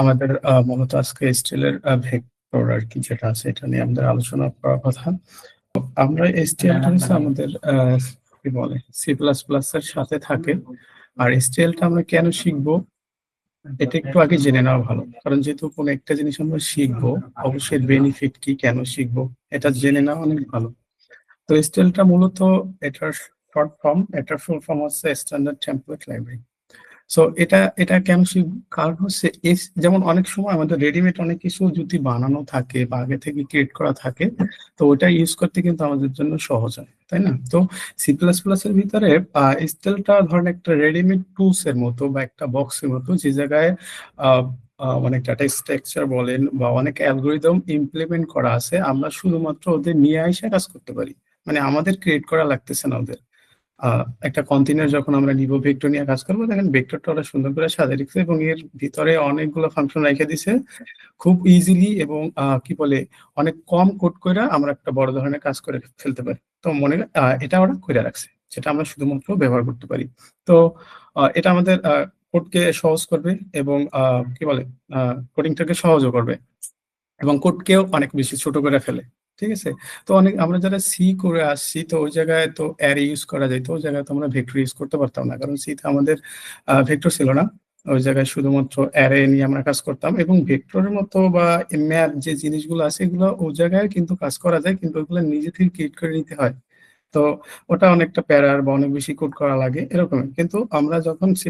আমাদের মূলত আজকে STL এর ভেক্টর আরকি যেটা আছে এটা নিয়ে আমাদের আলোচনা করার কথা। আমরা STL টা হচ্ছে আমাদের কি বলে C++ এর সাথে থাকে। আর STL টা আমরা কেন শিখবো এটা একটু আগে জেনে নেওয়া ভালো। কারণ যেহেতু কোনো একটা জিনিস আমরা শিখবো, অবশ্যই বেনিফিট কি, কেন শিখবো এটা জেনে নেওয়া অনেক ভালো। তো STL টা মূলত এটার শর্ট ফর্ম, এটার ফুল ফর্ম হচ্ছে স্ট্যান্ডার্ড টেমপ্লেট লাইব্রেরি। সো এটা কেন শিখবো? কারণ হচ্ছে যেমন অনেক সময় আমাদের রেডিমেড অনেক কিছু যদি বানানো থাকে বা আগে থেকে ক্রিয়েট করা থাকে, তো ওটা ইউজ করতে কিন্তু আমাদের জন্য সহজ হয়, তাই না? তো C++ এর ভিতরে স্টাইলটা ধরেন একটা রেডিমেড টুলস এর মতো বা একটা বক্সের মতো, যে জায়গায় আহ, অনেক ডাটা স্ট্রাকচার বলেন বা অনেক অ্যালগোরিদম ইমপ্লিমেন্ট করা আছে, আমরা শুধুমাত্র ওদের নিয়ে এসে কাজ করতে পারি। মানে আমাদের ক্রিয়েট করা লাগতেছে না ওদের। একটা কন্টেইনার যখন আমরা নিব, ভেক্টর নিয়ে কাজ করবো, দেখেন ভেক্টরটা ওরা সুন্দর করে সাজিয়ে রেখেছে এবং এর ভিতরে অনেকগুলো ফাংশন রেখে দিছে খুব ইজিলি, এবং কি বলে অনেক কম কোড করে আমরা একটা বড় ধরনের কাজ করে ফেলতে পারি। তো মনে এটা ওরা করে রাখছে, যেটা আমরা শুধুমাত্র ব্যবহার করতে পারি। তো এটা আমাদের কোডকে সহজ করবে এবং কি বলে কোডিংটাকে সহজও করবে এবং কোডকেও অনেক বেশি ছোট করে ফেলে। ঠিক আছে? তো অনেক আমরা যারা সি করে আসছি, তো ওই জায়গায় তো অ্যারে ইউজ করা যায়, তো ওই জায়গায় তো আমরা ভেক্টর ইউজ করতে পারতাম না, কারণ সিতে আমাদের ভেক্টর ছিল না। ওই জায়গায় শুধুমাত্র অ্যারে নিয়ে আমরা কাজ করতাম, এবং ভেক্টরের মতো বা ম্যাপ যে জিনিসগুলো আছে এগুলো ওই জায়গায় কিন্তু কাজ করা যায়, কিন্তু ওগুলো নিজে থেকে ক্রিয়েট করে নিতে হয়। তো ওটা অনেকটা প্যারার বা অনেক বেশি কোড করা লাগে এরকমই। কিন্তু আমরা যখন C++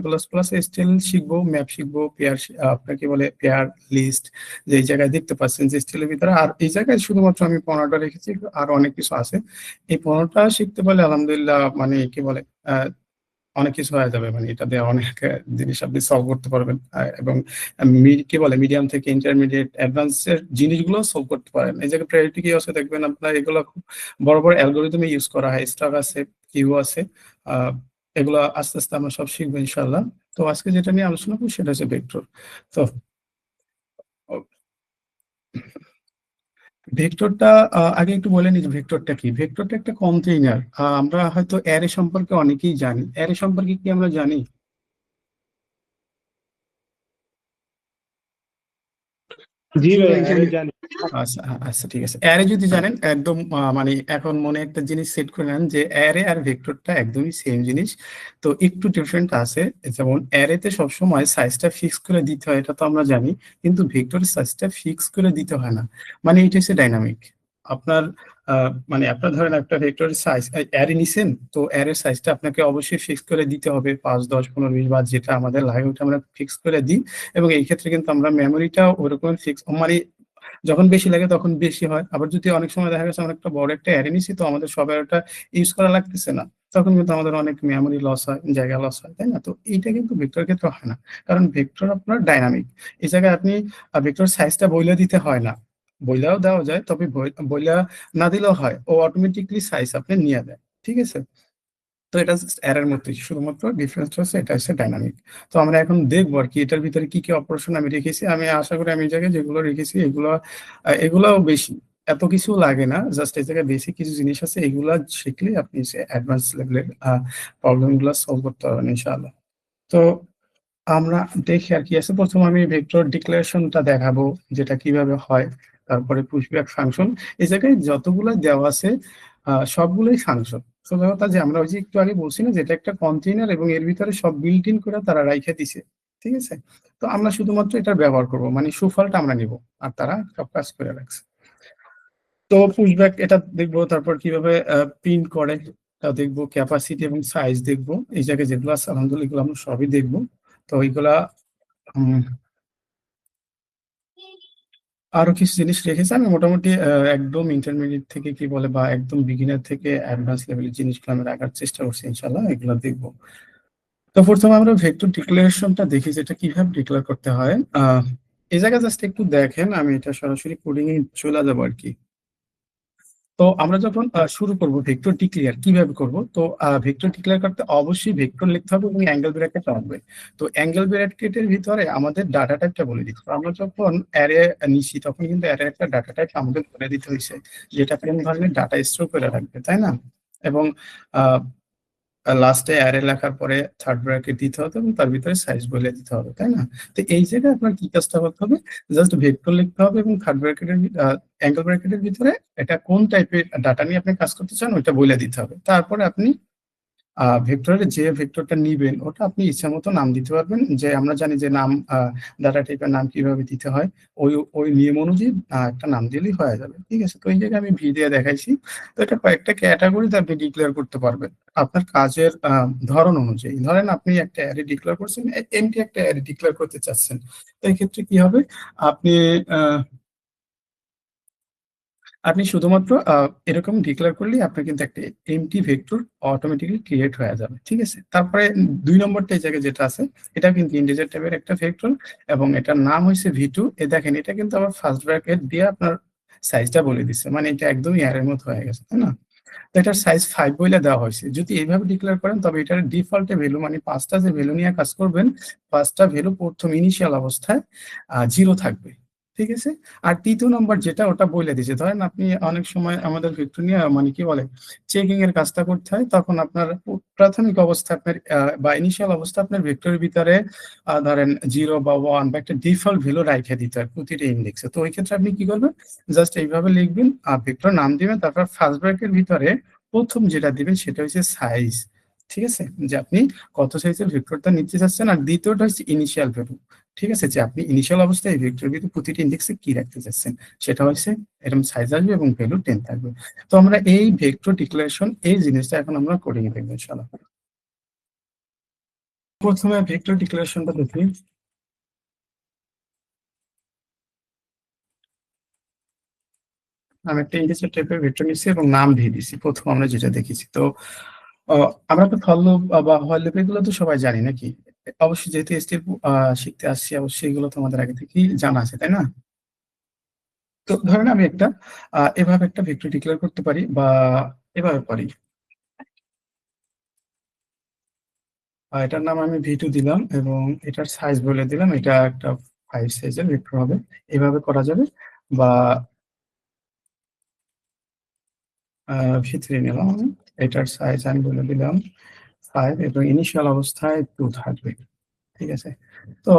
স্টাইল শিখবো, ম্যাপ শিখবো, পেয়ার আপনার কি বলে পেয়ার লিস্ট, যে এই জায়গায় দেখতে পাচ্ছেন যে স্টাইলের ভিতরে, আর এই জায়গায় শুধুমাত্র আমি 15টা রেখেছি, আর অনেক কিছু আছে। এই 15টা শিখতে পারলে আলহামদুলিল্লাহ মানে কি বলে আহ অনেক কিছু হয়ে যাবে। মানে এটা দিয়ে অনেক জিনিস আপনি সলভ করতে পারবেন, এবং কি বলে মিডিয়াম থেকে ইন্টারমিডিয়েট অ্যাডভান্স এর জিনিসগুলো সলভ করতে পারেন। এই জায়গায় প্রায়োরিটি কি আছে দেখবেন আপনার, এগুলো খুব বড় বড় অ্যালগোরিদমে ইউজ করা হয়, স্টার আছে, কিউ আছে। আহ এগুলো আস্তে আস্তে আমরা সব শিখবো ইনশাল্লাহ। তো আজকে যেটা নিয়ে আলোচনা করবো সেটা হচ্ছে ভেক্টর। তো ভেক্টরটা আগে একটু বলে নিই, ভেক্টরটা কি। ভেক্টরটা একটা কন্টেইনার। আমরা হয়তো অ্যারে সম্পর্কে অনেকেই জানি। অ্যারে সম্পর্কে কি আমরা জানি? জি ভাই, আমি জানি। আচ্ছা, আচ্ছা, ঠিক আছে। অ্যারে যদি জানেন একদম, মানে এখন মনে একটা জিনিস সেট করে নেন যে অ্যারে আর ভেক্টরটা একদমই সেম জিনিস। তো একটু ডিফারেন্ট আছে। যেমন অ্যারেতে সবসময় সাইজটা ফিক্স করে দিতে হয়, এটা তো আমরা জানি। কিন্তু ভেক্টরের সাইজটা ফিক্স করে দিতে হয় না। মানে এটা হচ্ছে ডাইনামিক। আপনার মানে আপনার ধরেন একটা ভেক্টরের সাইজ অ্যারে নিছেন, তো অ্যারের সাইজটা আপনাকে অবশ্যই ফিক্স করে দিতে হবে, 5, 10, 15, 20, বা যেটা আমাদের লাগে ওটা আমরা ফিক্স করে দিই। এবং এই ক্ষেত্রে কিন্তু আমরা মেমোরিটা ওরকম ফিক্স, মানে যখন বেশি লাগে তখন বেশি হয়। আবার যদি অনেক সময় দেখা গেছে আমরা একটা বড় একটা অ্যারে নিছি, তো আমাদের সবাই ওটা ইউজ করা লাগতেছে না, তখন কিন্তু আমাদের অনেক মেমোরি লস হয়, জায়গা লস হয়, তাই না? তো এইটা কিন্তু ভেক্টর ক্ষেত্রে হয় না, কারণ ভেক্টর আপনার ডাইনামিক। এই জায়গায় আপনি ভেক্টর সাইজটা বইলে দিতে হয় না, বইলাও দেওয়া যায়, তবে বইলা না দিলেও হয়, ও অটোমেটিকলি সাইজ আপনি নিয়ে দেয়। ঠিক আছে? তো এটা এরর মতোই, শুধুমাত্র ডিফারেন্স হচ্ছে এটা হচ্ছে ডাইনামিক। তো আমরা এখন দেখবো আর কি এটার ভিতরে কি কি অপারেশন আমি রেখেছি। আমি আশা করি আমি এই জায়গায় যেগুলো রেখেছি এগুলো এগুলাও বেশি এত কিছু লাগে না, জাস্ট এই জায়গায় বেসিক কিছু জিনিস আছে, এগুলা শিখলে আপনি অ্যাডভান্স লেভেলের প্রবলেম গুলো সলভ করতে পারবেন ইনশাআল্লাহ। তো আমরা দেখি আর কি আছে। প্রথমে আমি ভেক্টর ডিক্লারেশনটা দেখাবো, যেটা কিভাবে হয়। তারপরে পুশব্যাক ফাংশন। এই জায়গায় যতগুলো দেওয়া আছে সবগুলোই ফাংশন। সোজা কথা যে আমরা ওই যে একটু আগে বলছি না, যেটা একটা কন্টেইনার এবং এর ভিতরে সব বিল্ট ইন করে তারা রাইখে দিছে। ঠিক আছে? তো আমরা শুধুমাত্র এটা ব্যবহার করব, মানে সুফলটা আমরা নিব, আর তারা সব কাজ করে রাখছে। তো পুশব্যাক এটা দেখবো, তারপর কিভাবে প্রিন্ট করে তা দেখবো, ক্যাপাসিটি এবং সাইজ দেখবো। এই জায়গায় যেগুলো আছে আলহামদুলিল্লাহ এগুলো আমরা সবই দেখবো। তো এইগুলা উম, আরো কিছু জিনিস রেখেছি আমি মোটামুটি একদম ইন্টারমিডিয়েট থেকে কি বলে বা একদম বিগিনার থেকে অ্যাডভান্স লেভেলের জিনিসগুলো আমি রাখার চেষ্টা করছি ইনশাল্লাহ, এগুলো দেখবো। তো প্রথমে আমরা ভেক্টর ডিক্লারেশনটা দেখি, যেটা কিভাবে ডিক্লেয়ার করতে হয়। এই জায়গায় জাস্ট একটু দেখেন, আমি এটা সরাসরি কোডিং এ চলে যাবো আর কি। তো আমরা যখন শুরু করব ভেক্টর ডিক্লেয়ার কিভাবে করব, তো ভেক্টর ডিক্লেয়ার করতে অবশ্যই ভেক্টর লিখতে হবে এবং অ্যাঙ্গেল ব্র্যাকেট রাখবে। তো অ্যাঙ্গেল ব্র্যাকেটের ভিতরে আমাদের ডাটা টাইপটা বলে দিচ্ছি। আমরা যখন অ্যারে নিছি তখন কিন্তু অ্যারে একটা ডাটা টাইপ আমাদের বলে দিতে হয়েছে, যেটা কোন ধরনের ডাটা স্টোর করে রাখবে, তাই না? এবং লাস্টে অ্যারে লেখার পরে থার্ড ব্র্যাকেট দিতে হবে এবং তার ভিতরে সাইজ বলে দিতে হবে, তাই না? তো এই জায়গায় আপনার কি কাজটা করতে হবে, জাস্ট ভেক্টর লিখতে হবে এবং থার্ড ব্র্যাকেটের অ্যাঙ্গেল ব্র্যাকেটের ভিতরে এটা কোন টাইপের ডাটা নিয়ে আপনি কাজ করতে চান ওইটা বলে দিতে হবে। তারপরে আপনি ভেক্টরের যে ভেক্টরটা নিবেন ওটা আপনি ইচ্ছা মতো নাম দিতে পারবেন। যে আমরা জানি যে নাম ডাটা টাইপের নাম কিভাবে দিতে হয়, ওই ওই নিয়ম অনুযায়ী একটা নাম দিলেই হয়ে যাবে, ঠিক আছে? তো এই জায়গায় আমি ভি দিয়ে দেখাইছি। তো এটা কয়েকটা ক্যাটাগরিতে আপনি ডিক্লেয়ার করতে পারবেন আপনার কাজের ধরন অনুযায়ী। ধরেন আপনি একটা অ্যারে ডিক্লেয়ার করছেন, এমটি একটা অ্যারে ডিক্লেয়ার করতে চাচ্ছেন, তো এই ক্ষেত্রে কি হবে, আপনি আপনি শুধুমাত্র এরকম ডিক্লেয়ার করলেই আপনার কিন্তু একটা এমটি ভেক্টর অটোমেটিক্যালি ক্রিয়েট হয়ে যাবে, ঠিক আছে? তারপরে ২ নম্বরটা এই জায়গায় যেটা আছে, এটা কিন্তু ইন্টিজার টাইপের একটা ভেক্টর এবং এটার নাম হইছে ভি2। দেখেন এটা কিন্তু আবার ফার্স্ট ব্র্যাকেট দিয়ে আপনার সাইজটা বলে দিচ্ছে, মানে এটা একদমই অ্যারের মতো হয়ে গেছে, তাই না? তো এটার সাইজ 5 বলে দেওয়া হয়েছে। যদি এইভাবে ডিক্লেয়ার করেন তবে এটার ডিফল্টে ভ্যালু, মানে ৫টা যে ভ্যালু নিয়ে কাজ করবেন, ৫টা ভ্যালু প্রথম ইনিশিয়াল অবস্থায় 0 থাকবে, ঠিক আছে? আর ৩য় নম্বর যেটা ওটা বলে দিয়েছে, ধরেন আপনি অনেক সময় আমাদের ভেক্টর নিয়ে মানে কি বলে চেকিং এর কাজটা করতে হয়, তখন আপনার প্রাথমিক অবস্থা আপনার বা ইনিশিয়াল অবস্থা আপনার ভেক্টরের ভিতরে ধরেন 0 বা 1 বা একটা ডিফল্ট ভ্যালু রাইখে দিতে হয় প্রতিটা ইন্ডেক্সে। তো ওই ক্ষেত্রে আপনি কি করবেন, জাস্ট এইভাবে লিখবেন আর ভেক্টর নাম দিবেন, তারপর ফার্স্ট ব্র্যাকেটের ভিতরে প্রথম যেটা দিবেন সেটা হচ্ছে সাইজ, ঠিক আছে? যে আপনি কত সাইজের ভেক্টরটা নিতে চাচ্ছেন। আর দ্বিতীয়টা হচ্ছে ইনিশিয়াল ভ্যালু, ঠিক আছে? যে আপনি ইনিশিয়াল অবস্থায় ভেক্টর ভিতরে প্রতিটি ইন্ডেক্সে কি রাখতে চাচ্ছেন, সেটা হচ্ছে এরকম সাইজ আসবে এবং ভ্যালু 10 থাকবে। তো আমরা এই ভেক্টর ডিক্লারেশন এই জিনিসটা এখন আমরা কোডিং এ দেখবো ইনশাআল্লাহ। প্রথমে ভেক্টর ডিক্লারেশনটা দেখি। আমি একটা ইন্টিজার টাইপের ভেক্টর নিচ্ছি এবং নাম দিয়ে দিছি প্রথম আমরা যেটা দেখেছি। তো আমরা তো ফর লুপ বা হোয়াইল লুপ এগুলো তো সবাই জানি নাকি? অবশ্যই যেহেতু এসটিএল শিখতে আসছি, অবশ্যই এগুলো তো আমাদের আগে থেকেই জানা আছে, তাই না? তো ধরেন আমি একটা এভাবে একটা ভেক্টর ডিক্লেয়ার করতে পারি বা এভাবে পারি। এটার নাম আমি ভি2 দিলাম এবং এটার সাইজ বলে দিলাম এটা একটা 5 সাইজের ভেক্টর হবে, এভাবে করা যাবে। বা ভি3 নিলাম আমি, এটার সাইজ আমি বলে দিলাম 5 এবং ইনিশিয়াল অবস্থায় 2 থাকবে, ঠিক আছে? তো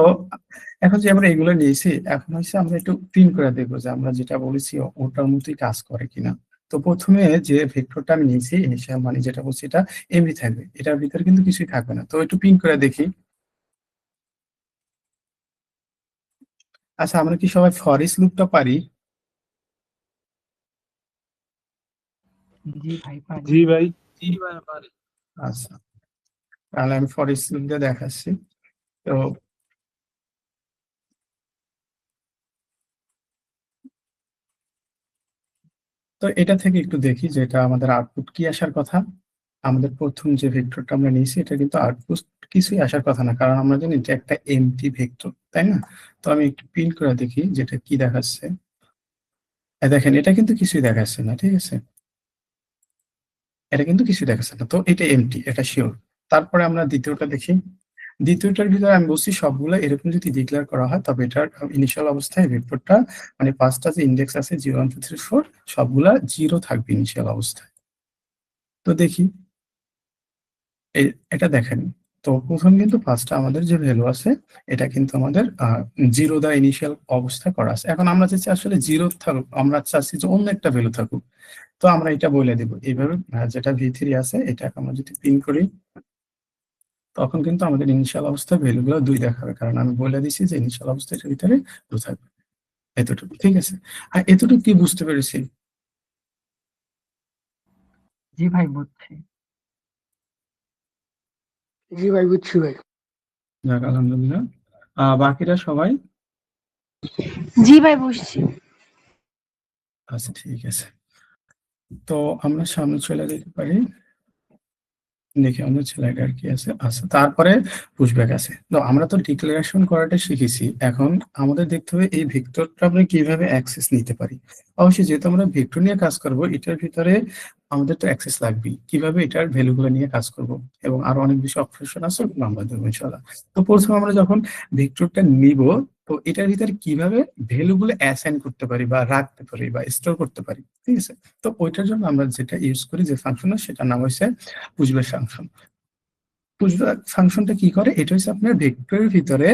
এখন যে আমরা এগুলো নিয়েছি, এখন হচ্ছে আমরা একটু প্রিন্ট করে দেখবো যে আমরা যেটা বলেছি ওটার মতোই কাজ করে কিনা। তো প্রথমে যে ভেক্টরটা আমি নিয়েছি ইনিশিয়াল, মানে যেটা বলছি এটা এমনি থাকবে, এটার ভিতরে কিন্তু কিছুই থাকবে না। তো একটু প্রিন্ট করে দেখি। আচ্ছা, আমরা কি সবাই ফর ইচ লুপটা পারি? জি ভাই পারি। জি ভাই। আচ্ছা, তাহলে আমি ফর ইচ লুপ দিয়ে দেখাচ্ছি। তো তো এটা থেকে একটু দেখি যে এটা আমাদের আউটপুট কি আসার কথা। আমাদের প্রথম যে ভেক্টরটা আমরা নিয়েছি এটা কিন্তু আউটপুট কিছুই আসার কথা না, কারণ আমরা জানি এটা একটা এমটি ভেক্টর, তাই না? তো আমি একটু প্রিন্ট করে দেখি যেটা কি দেখাচ্ছে। দেখেন এটা কিন্তু কিছুই দেখাচ্ছে না, ঠিক আছে? এটা কিন্তু কিছুই দেখাচ্ছে না, তো এটা এমটি, এটা শিওর। তারপরে আমরা দ্বিতীয়টা দেখি। দ্বিতীয়টার ভিতরে আমি বলছি সবগুলো এরকম যদি ডিক্লেয়ার করা হয় তবে এটার ইনিশিয়াল অবস্থায় ভেক্টরটা, মানে 5টা যে ইন্ডেক্স আছে 0 1 2 3 4 সবগুলা 0 থাকবে ইনিশিয়াল অবস্থায়। তো দেখি এটা দেখেন। তো প্রথম কিন্তু 5টা আমাদের যে ভ্যালু আছে এটা কিন্তু আমাদের 0 দা ইনিশিয়াল অবস্থায় করা আছে। এখন আমরা চাচ্ছি আসলে 0 থাকুক, আমরা চাচ্ছি যে অন্য একটা ভ্যালু থাকুক। তো আমরা এটা বলে দিব এইভাবে, যেটা ভি3 আছে এটাকে আমরা যদি প্রিন্ট করি তখন কিন্তু আমাদের ইনিশিয়াল অবস্থায় ভ্যালুগুলো 2 দেখাবে, কারণ আমি বলে দিছি যে ইনিশিয়াল অবস্থায় এটার ভিতরে 2 থাকবে। এতটুকু ঠিক আছে? আর এতটুকু কি বুঝতে পেরেছি? জি ভাই বুঝছি। জি ভাই, বুঝছি ভাই। যাক আলহামদুলিল্লাহ। বাকিরা সবাই? জি ভাই বুঝছি। আচ্ছা, ঠিক আছে। তো আমরা সামনে চলে যেতে পারি। দেখি আমাদের ছেলেটা আর কি আছে। আচ্ছা, তারপরে পুশব্যাক আছে। তো আমরা তো ডিক্লারেশন করাটা শিখেছি, এখন আমাদের দেখতে হবে এই ভেক্টরটা আমরা কিভাবে অ্যাক্সেস নিতে পারি। অবশ্যই যেহেতু আমরা ভেক্টর নিয়ে কাজ করব এটার ভিতরে আমাদের তো অ্যাক্সেস লাগবেই, কিভাবে এটার ভ্যালুগুলো নিয়ে কাজ করব এবং আরো অনেক বেশি অপারেশন আছে ওগুলো আমরা দেখবো ইনশাআল্লাহ। তো প্রথমে আমরা যখন ভেক্টরটা নিব, তো এটার ভিতরে কিভাবে ভ্যালুগুলো অ্যাসাইন করতে পারি বা রাখতে পারি বা স্টোর করতে পারি, ঠিক আছে? তো ওইটার জন্য আমরা যেটা ইউজ করি যে ফাংশন সেটার নাম হচ্ছে পুশব্যাক ফাংশন। পুশব্যাক ফাংশনটা কি করে, এটা হচ্ছে আপনার ভেক্টরের ভিতরে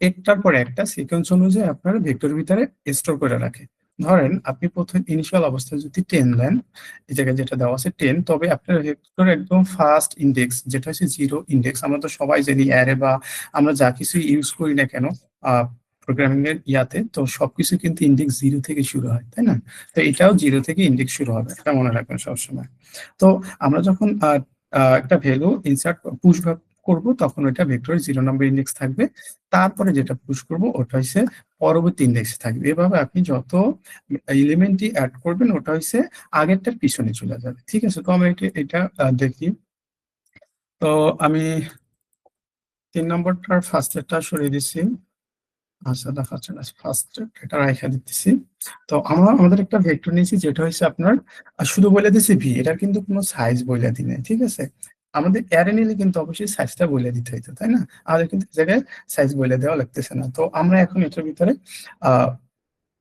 একটার পর একটা সিকোয়েন্স অনুযায়ী আপনার ভেক্টরের ভিতরে স্টোর করে রাখে। ধরেন আপনি প্রথম ইনিশিয়াল অবস্থায় যদি 10 দেন, এই জায়গায় যেটা দেওয়া আছে 10, তবে আপনার ভেক্টর একদম ফার্স্ট ইন্ডেক্স যেটা হচ্ছে 0 ইন্ডেক্স, আমরা তো সবাই জানি অ্যারে বা আমরা যা কিছু ইউজ করি না কেন প্রোগ্রামিং এর ইয়াতে, তো সবকিছু কিন্তু ইন্ডেক্স 0 থেকে শুরু হয়, তাই না? তো এটাও 0 থেকে ইন্ডেক্স শুরু হবে, এটা মনে রাখবেন সবসময়। তো আমরা যখন একটা ভ্যালু ইনসার্ট পুশ করব, তখন ওইটা ভেক্টরের 0 নম্বর ইন্ডেক্স থাকবে, তারপরে যেটা পুশ করব ওটা হচ্ছে পরবর্তী ইন্ডেক্সে থাকবে। এভাবে আপনি যত এলিমেন্টই অ্যাড করবেন ওটা হচ্ছে আগেরটার পিছনে চলে যাবে, ঠিক আছে? তো আমরা এটা দেখি। তো আমি 3 নম্বরটার ফার্স্টেরটা সরিয়ে দিচ্ছি। আচ্ছা, দেখাচ্ছে না, ফার্স্ট এটা রাইখা দিতেছি। তো আমরা আমাদের একটা ভেক্টর নিয়েছি যেটা হচ্ছে আপনার শুধু বলে দিছি ভি, এটার কিন্তু কোনো সাইজ বলে দিই নাই, ঠিক আছে? আমাদের অ্যারে নিলে কিন্তু অবশ্যই সাইজটা বলে দিতে হইতো, তাই না? আমাদের কিন্তু এই জায়গায় সাইজ বলে দেওয়া লাগতেছে না। তো আমরা এখন এটার ভিতরে আহ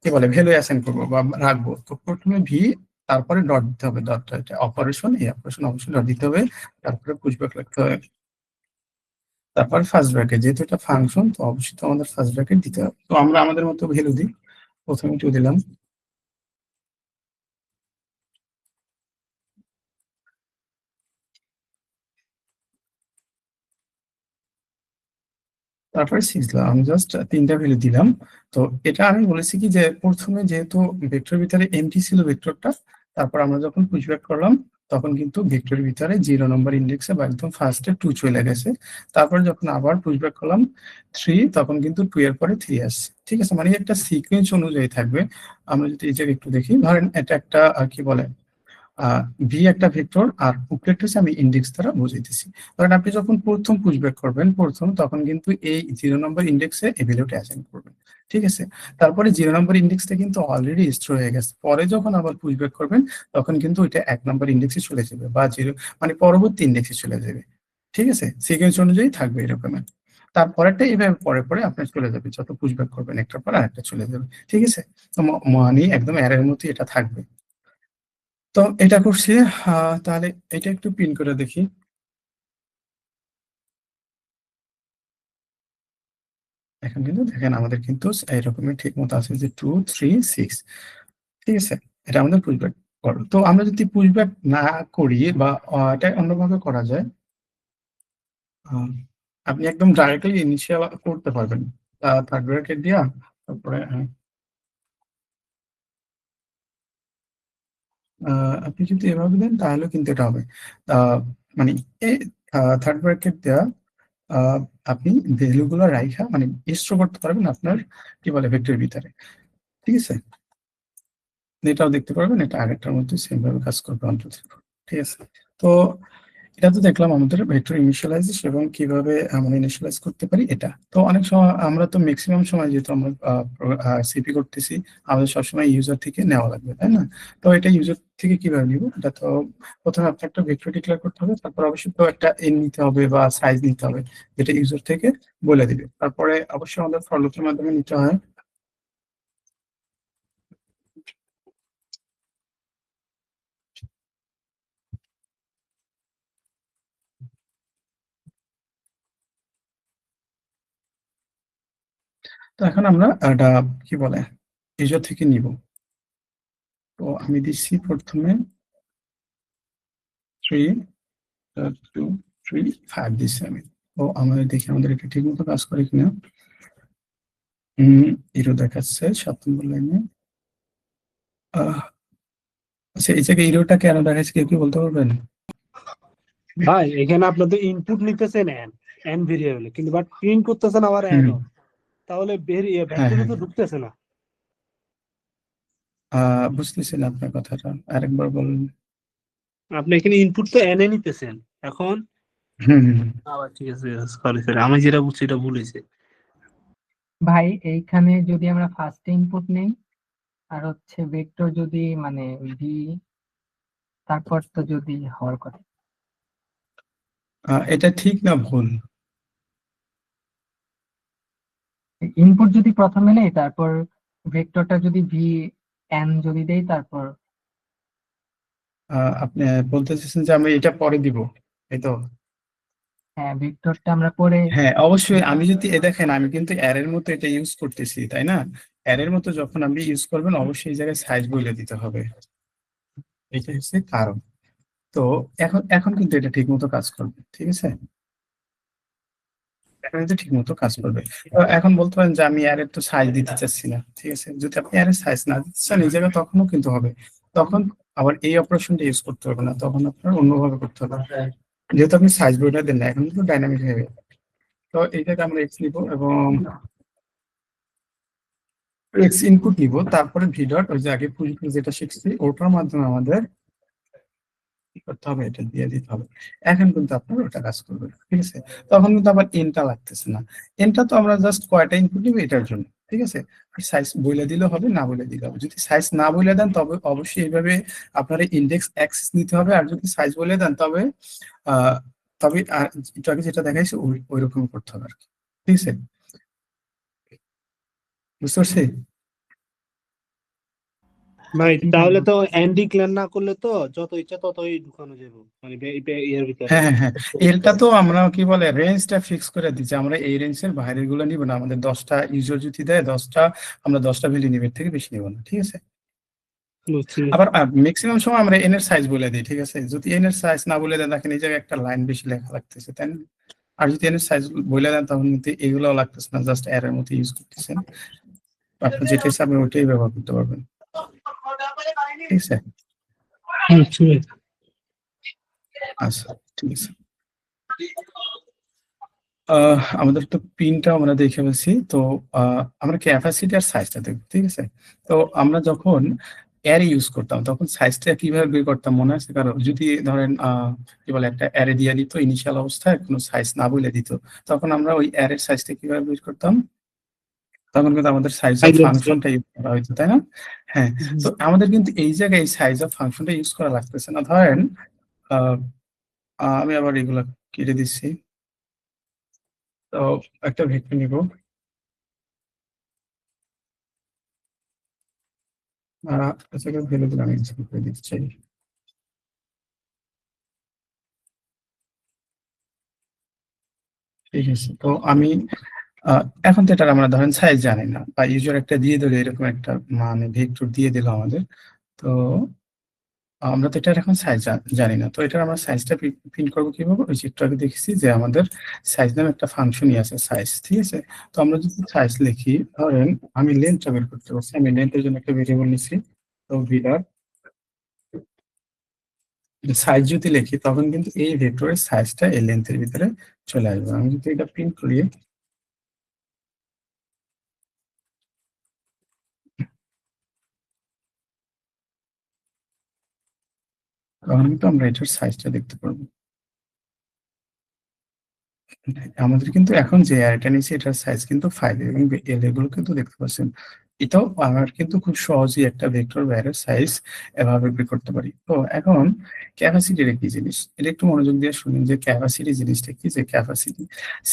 কি বলে ভ্যালু অ্যাসাইন করবো বা রাখবো। তো প্রথমে ভি, তারপরে ডট দিতে হবে, ডটটা এটা অপারেশন, এই অপারেশন অবশ্যই ডট দিতে হবে, তারপরে পুশব্যাক লিখতে হবে, তারপর ফার্স্ট ব্র্যাকেট, যেহেতু এটা ফাংশন তো অবশ্যই তো আমাদের ফার্স্ট ব্র্যাকেট দিতে হবে। তো আমরা আমাদের মতো ভ্যালু দিই, প্রথমে 2 দিলাম, তারপরে 6 দিলাম, আমি জাস্ট 3টা ভ্যালু দিলাম। তো এটা আমি বলেছি কি যে প্রথমে যেহেতু ভেক্টরের ভিতরে এমটি ছিল ভেক্টরটা, তারপর আমরা যখন পুশব্যাক করলাম তখন কিন্তু ভেক্টরের ভিতরে 0 নম্বর ইন্ডেক্সে বা একদম ফার্স্টে 2 চলে গেছে। তারপর যখন আবার পুশব্যাক করলাম 3, তখন কিন্তু 2 এর পরে 3 আসছে, ঠিক আছে? মানে একটা সিকোয়েন্স অনুযায়ী থাকবে। আমরা যদি এই জায়গায় একটু দেখি, ধরেন এটা একটা কি বলে ভি একটা ভেক্টর, আর উপরেরটা হচ্ছে আমি ইন্ডেক্স দ্বারা বুঝাইতেছি। কারণ আপনি যখন প্রথম পুশব্যাক করবেন তখন কিন্তু এই 0 নম্বর ইন্ডেক্সে এই ভ্যালুটা অ্যাসাইন করবেন, ঠিক আছে? তারপরে 0 নম্বর ইন্ডেক্সটা কিন্তু অলরেডি স্টোর হয়ে গেছে, পরে যখন আবার পুশব্যাক করবেন তখন কিন্তু ওইটা 1 নম্বর ইন্ডেক্সে চলে যাবে বা 0 মানে পরবর্তী ইন্ডেক্সে চলে যাবে, ঠিক আছে? সিকোয়েন্স অনুযায়ী থাকবে এরকম। তারপরেরটা এইভাবে পরে পরে আপনার চলে যাবে, যত পুশব্যাক করবেন একটার পর আরেকটা চলে যাবে, ঠিক আছে? তো মানে একদম অ্যারের মতোই এটা থাকবে। তো এটা করছি, তাহলে এটা একটু পিন করে দেখি। এখন কিন্তু দেখেন আমাদের কিন্তু এরকমই ঠিক মতো আছে যে 2 3 6, ঠিক আছে? এটা আমাদের পুশব্যাক করো। তো আমরা যদি পুশব্যাক না করি বা এটা অন্যভাবে করা যায়, আহ, আপনি একদম ডাইরেক্টলি ইনিশিয়াল করতে পারবেন থার্ড ব্র্যাকেট দিয়া, তারপরে আপনি যদি এভাবে দেন তাহলে কিন্তু এটা হবে মানে থার্ড ব্র্যাকেট দেয়া, আহ, আপনি ভ্যালু গুলো রাইখা মানে স্টোর করতে পারবেন আপনার কি বলে ভেক্টরের ভিতরে, ঠিক আছে? এটাও দেখতে পারবেন, এটা আগেরটার মধ্যে সেম ভাবে কাজ করবে, 1 2 3 4, ঠিক আছে? তো এটা তো দেখলাম আমাদের ভেক্টর ইনিশিয়ালাইজেশন এবং কিভাবে আমরা ইনিশিয়ালাইজ করতে পারি এটা। তো অনেক সময় আমরা তো ম্যাক্সিমাম সময় যেহেতু আমরা সিপি করতেছি, আমাদের সবসময় ইউজার থেকে নেওয়া লাগবে, তাই না? তো এটা ইউজার থেকে কিভাবে নিব, এটা তো প্রথমে আপনার একটা ভেক্টর ডিক্লেয়ার করতে হবে, তারপর অবশ্যই তো একটা এন নিতে হবে বা সাইজ নিতে হবে যেটা ইউজার থেকে বলে দিবে, তারপরে অবশ্যই আমাদের ফর লুপের মাধ্যমে নিতে হয়। তো এখন আমরা এটা কি বলে ইউজার থেকে নিব। তো আমি দিচ্ছি প্রথমে 3 2 3 5 দিচ্ছি আমি। তো আমাদের দেখি আমাদের এটা ঠিক মতো কাজ করে কিনা। এরো দেখাচ্ছে 7 নম্বর লাইনে। আচ্ছা, এই জায়গায় এরোটা কেন দেখাচ্ছে কেউ কি বলতে পারবেন? ভাই এখানে আপনাদের ইনপুট নিতেছেন এন এন ভেরিয়েবল, কিন্তু বাট প্রিন্ট করতেছেন আবার এন, হুম, তাহলে হ্যাঁ ভেক্টরে হ্যাঁ, তো ঢুকতেছে না। বুঝতেছি না আপনার কথাটা, আরেকবার বলুন। আপনি এখানে ইনপুট তো এন এ নিতেছেন এখন। হুম হুম, হুম। আবার ঠিক আছে, সরি সরি, আমি যেটা বুঝছি এটা ভুল হয়েছে। ভাই এইখানে যদি আমরা ফার্স্ট ইনপুট নেই আর হচ্ছে ভেক্টর যদি মানে ভি, তারপর তো যদি হওয়ার কথা, এটা ঠিক না ভুল? ইনপুট যদি প্রথমে নেই তারপর ভেক্টরটা যদি ভি এন যদি দেই তারপর, আপনি বলতে চাইছেন যে আমি এটা পরে দিব, এই তো? হ্যাঁ, ভেক্টরটা আমরা পরে হ্যাঁ অবশ্যই, আমি যদি দেখেন আমি কিন্তু অ্যারের মতো এটা ইউজ করতেছি তাই না? অ্যারের মতো যখন আপনি ইউজ করবেন অবশ্যই এই জায়গায় সাইজ বলে দিতে হবে, এটা হচ্ছে কারণ। তো এখন এখন কিন্তু এটা ঠিক মতো কাজ করবে, ঠিক আছে? এখন কিন্তু ঠিক মতো কাজ করবে। তো এখন বলতে পারেন যে আমি অ্যারের তো সাইজ দিতে চাচ্ছি না, ঠিক আছে? যদি আপনি অ্যারের সাইজ না দিতে চান এই জায়গায় তখনও কিন্তু হবে, তখন আবার এই অপারেশনটা ইউজ করতে হবে না, তখন আপনার অন্যভাবে করতে হবে। যেহেতু আপনি সাইজ বইটা দেন না, এখন কিন্তু ডাইনামিক হয়ে গেছে। তো এইটাকে আমরা এক্স নিব এবং এক্স ইনপুট নিব, তারপরে ভি ডট ওই যে আগে পুঁজি যেটা শিখছি ওটার মাধ্যমে আমাদের কি করতে হবে, এটা দিয়ে দিতে হবে। এখন কিন্তু আপনার ওটা কাজ করবে, ঠিক আছে? তখন কিন্তু আবার এনটা লাগতেছে না। এনটা তো আমরা জাস্ট কয়টা ইনপুট নিব এটার জন্য, ঠিক আছে? আর সাইজ বলে দিলে হবে, না বলে দিলে হবে। যদি সাইজ না বলে দেন তবে অবশ্যই এইভাবে আপনার ইন্ডেক্স অ্যাক্সেস নিতে হবে, আর যদি সাইজ বলে দেন তবে আহ তবে আর একটু আগে যেটা দেখাইছে ওই রকম করতে হবে আর কি, ঠিক আছে? বুঝতে পারছি? ভাই তাহলে তো এন্ড ডিক্লেয়ার না করলে তো যত ইচ্ছা ততই ঢুকানো যাবে, মানে এর ভিতরে। হ্যাঁ হ্যাঁ হ্যাঁ, এলটা তো আমরা কি বলে রেঞ্জটা ফিক্স করে দিচ্ছি, আমরা এই রেঞ্জের বাইরের গুলো নিব না। আমাদের 10টা ইউজার যদি দেয় 10টা, আমরা 10টা ভ্যালু নিব, এর থেকে বেশি নিব না, ঠিক আছে? বুঝছি। আবার ম্যাক্সিমাম সময় আমরা এন এর সাইজ বলে দিই, ঠিক আছে? যদি এন এর সাইজ না বলে দেন দেখেন এই জায়গায় একটা লাইন বেশি লেখা লাগতেছে, তাই না? আর যদি এন এর সাইজ বলে দেন তখন কিন্তু এগুলো লাগতেছে না, জাস্ট এর মতো ইউজ করতেছেন। আপনি যেটা ইচ্ছা আপনি ওইটাই ব্যবহার করতে পারবেন, ঠিক আছে? বুঝছি। আচ্ছা, ঠিক আছে। আমাদের তো পিনটা আমরা দেখে ফেলছি, তো আমরা ক্যাপাসিটি আর সাইজটা দেখবো, ঠিক আছে? তো আমরা যখন অ্যারে ইউজ করতাম তখন সাইজটা কিভাবে বের করতাম মনে আছে কারণ? যদি ধরেন কি বলে একটা অ্যারে দিয়ে দিত ইনিশিয়াল অবস্থায়, কোনো সাইজ না বলে দিত, তখন আমরা ওই অ্যারের সাইজটা কিভাবে বের করতাম? তখন কিন্তু আমাদের সাইজ অফ ফাংশনটা ইউজ করা হইতো, তাই না? হ্যাঁ, তো আমাদের কিন্তু এই জায়গায় এই সাইজ অফ ফাংশনটা ইউজ করা লাগতেছে না। ধরেন আহ, আমি আবার এগুলা কেটে দিচ্ছি। তো একটা ভেক্টর নিব, এটাকে ভ্যালু দিলাম ইনসার্ট করে দিতে চাই, ঠিক আছে? তো আমি এখন তো এটা আমরা ধরেন সাইজ জানি না, বা ইউজার একটা দিয়ে দিল এরকম একটা মানে ভেক্টর দিয়ে দিল আমাদের। তো আমরা তো এটার এখন সাইজ জানি না, তো এটার আমরা সাইজটা প্রিন্ট করবো কিভাবে? ওই যে একটু আগে দেখেছি যে আমাদের সাইজ নামে একটা ফাংশনই আছে সাইজ, ঠিক আছে? তো আমরা যদি সাইজ লিখি, ধরেন আমি লেন্থটা বের করতে পারছি, আমি লেন্থের জন্য একটা ভেরিয়েবল নিচ্ছি, তো ভিডার সাইজ যদি লিখি তখন কিন্তু এই ভেক্টরের সাইজটা এই লেন্থের ভিতরে চলে আসবে। আমি যদি এটা প্রিন্ট করি তখন কিন্তু আমরা এটার সাইজটা দেখতে পারবো। আমাদের কিন্তু এখন যে অ্যারেটা নিয়েছি এটার সাইজ কিন্তু 5 এবং এগুলো কিন্তু দেখতে পাচ্ছেন। এটাও আমার কিন্তু খুব সহজেই একটা ভেক্টর বা অ্যারের সাইজ এভাবে বের করতে পারি। তো এখন ক্যাপাসিটির কি জিনিস, এটা একটু মনোযোগ দিয়ে শুনুন যে ক্যাপাসিটি জিনিসটা কি। যে ক্যাপাসিটি,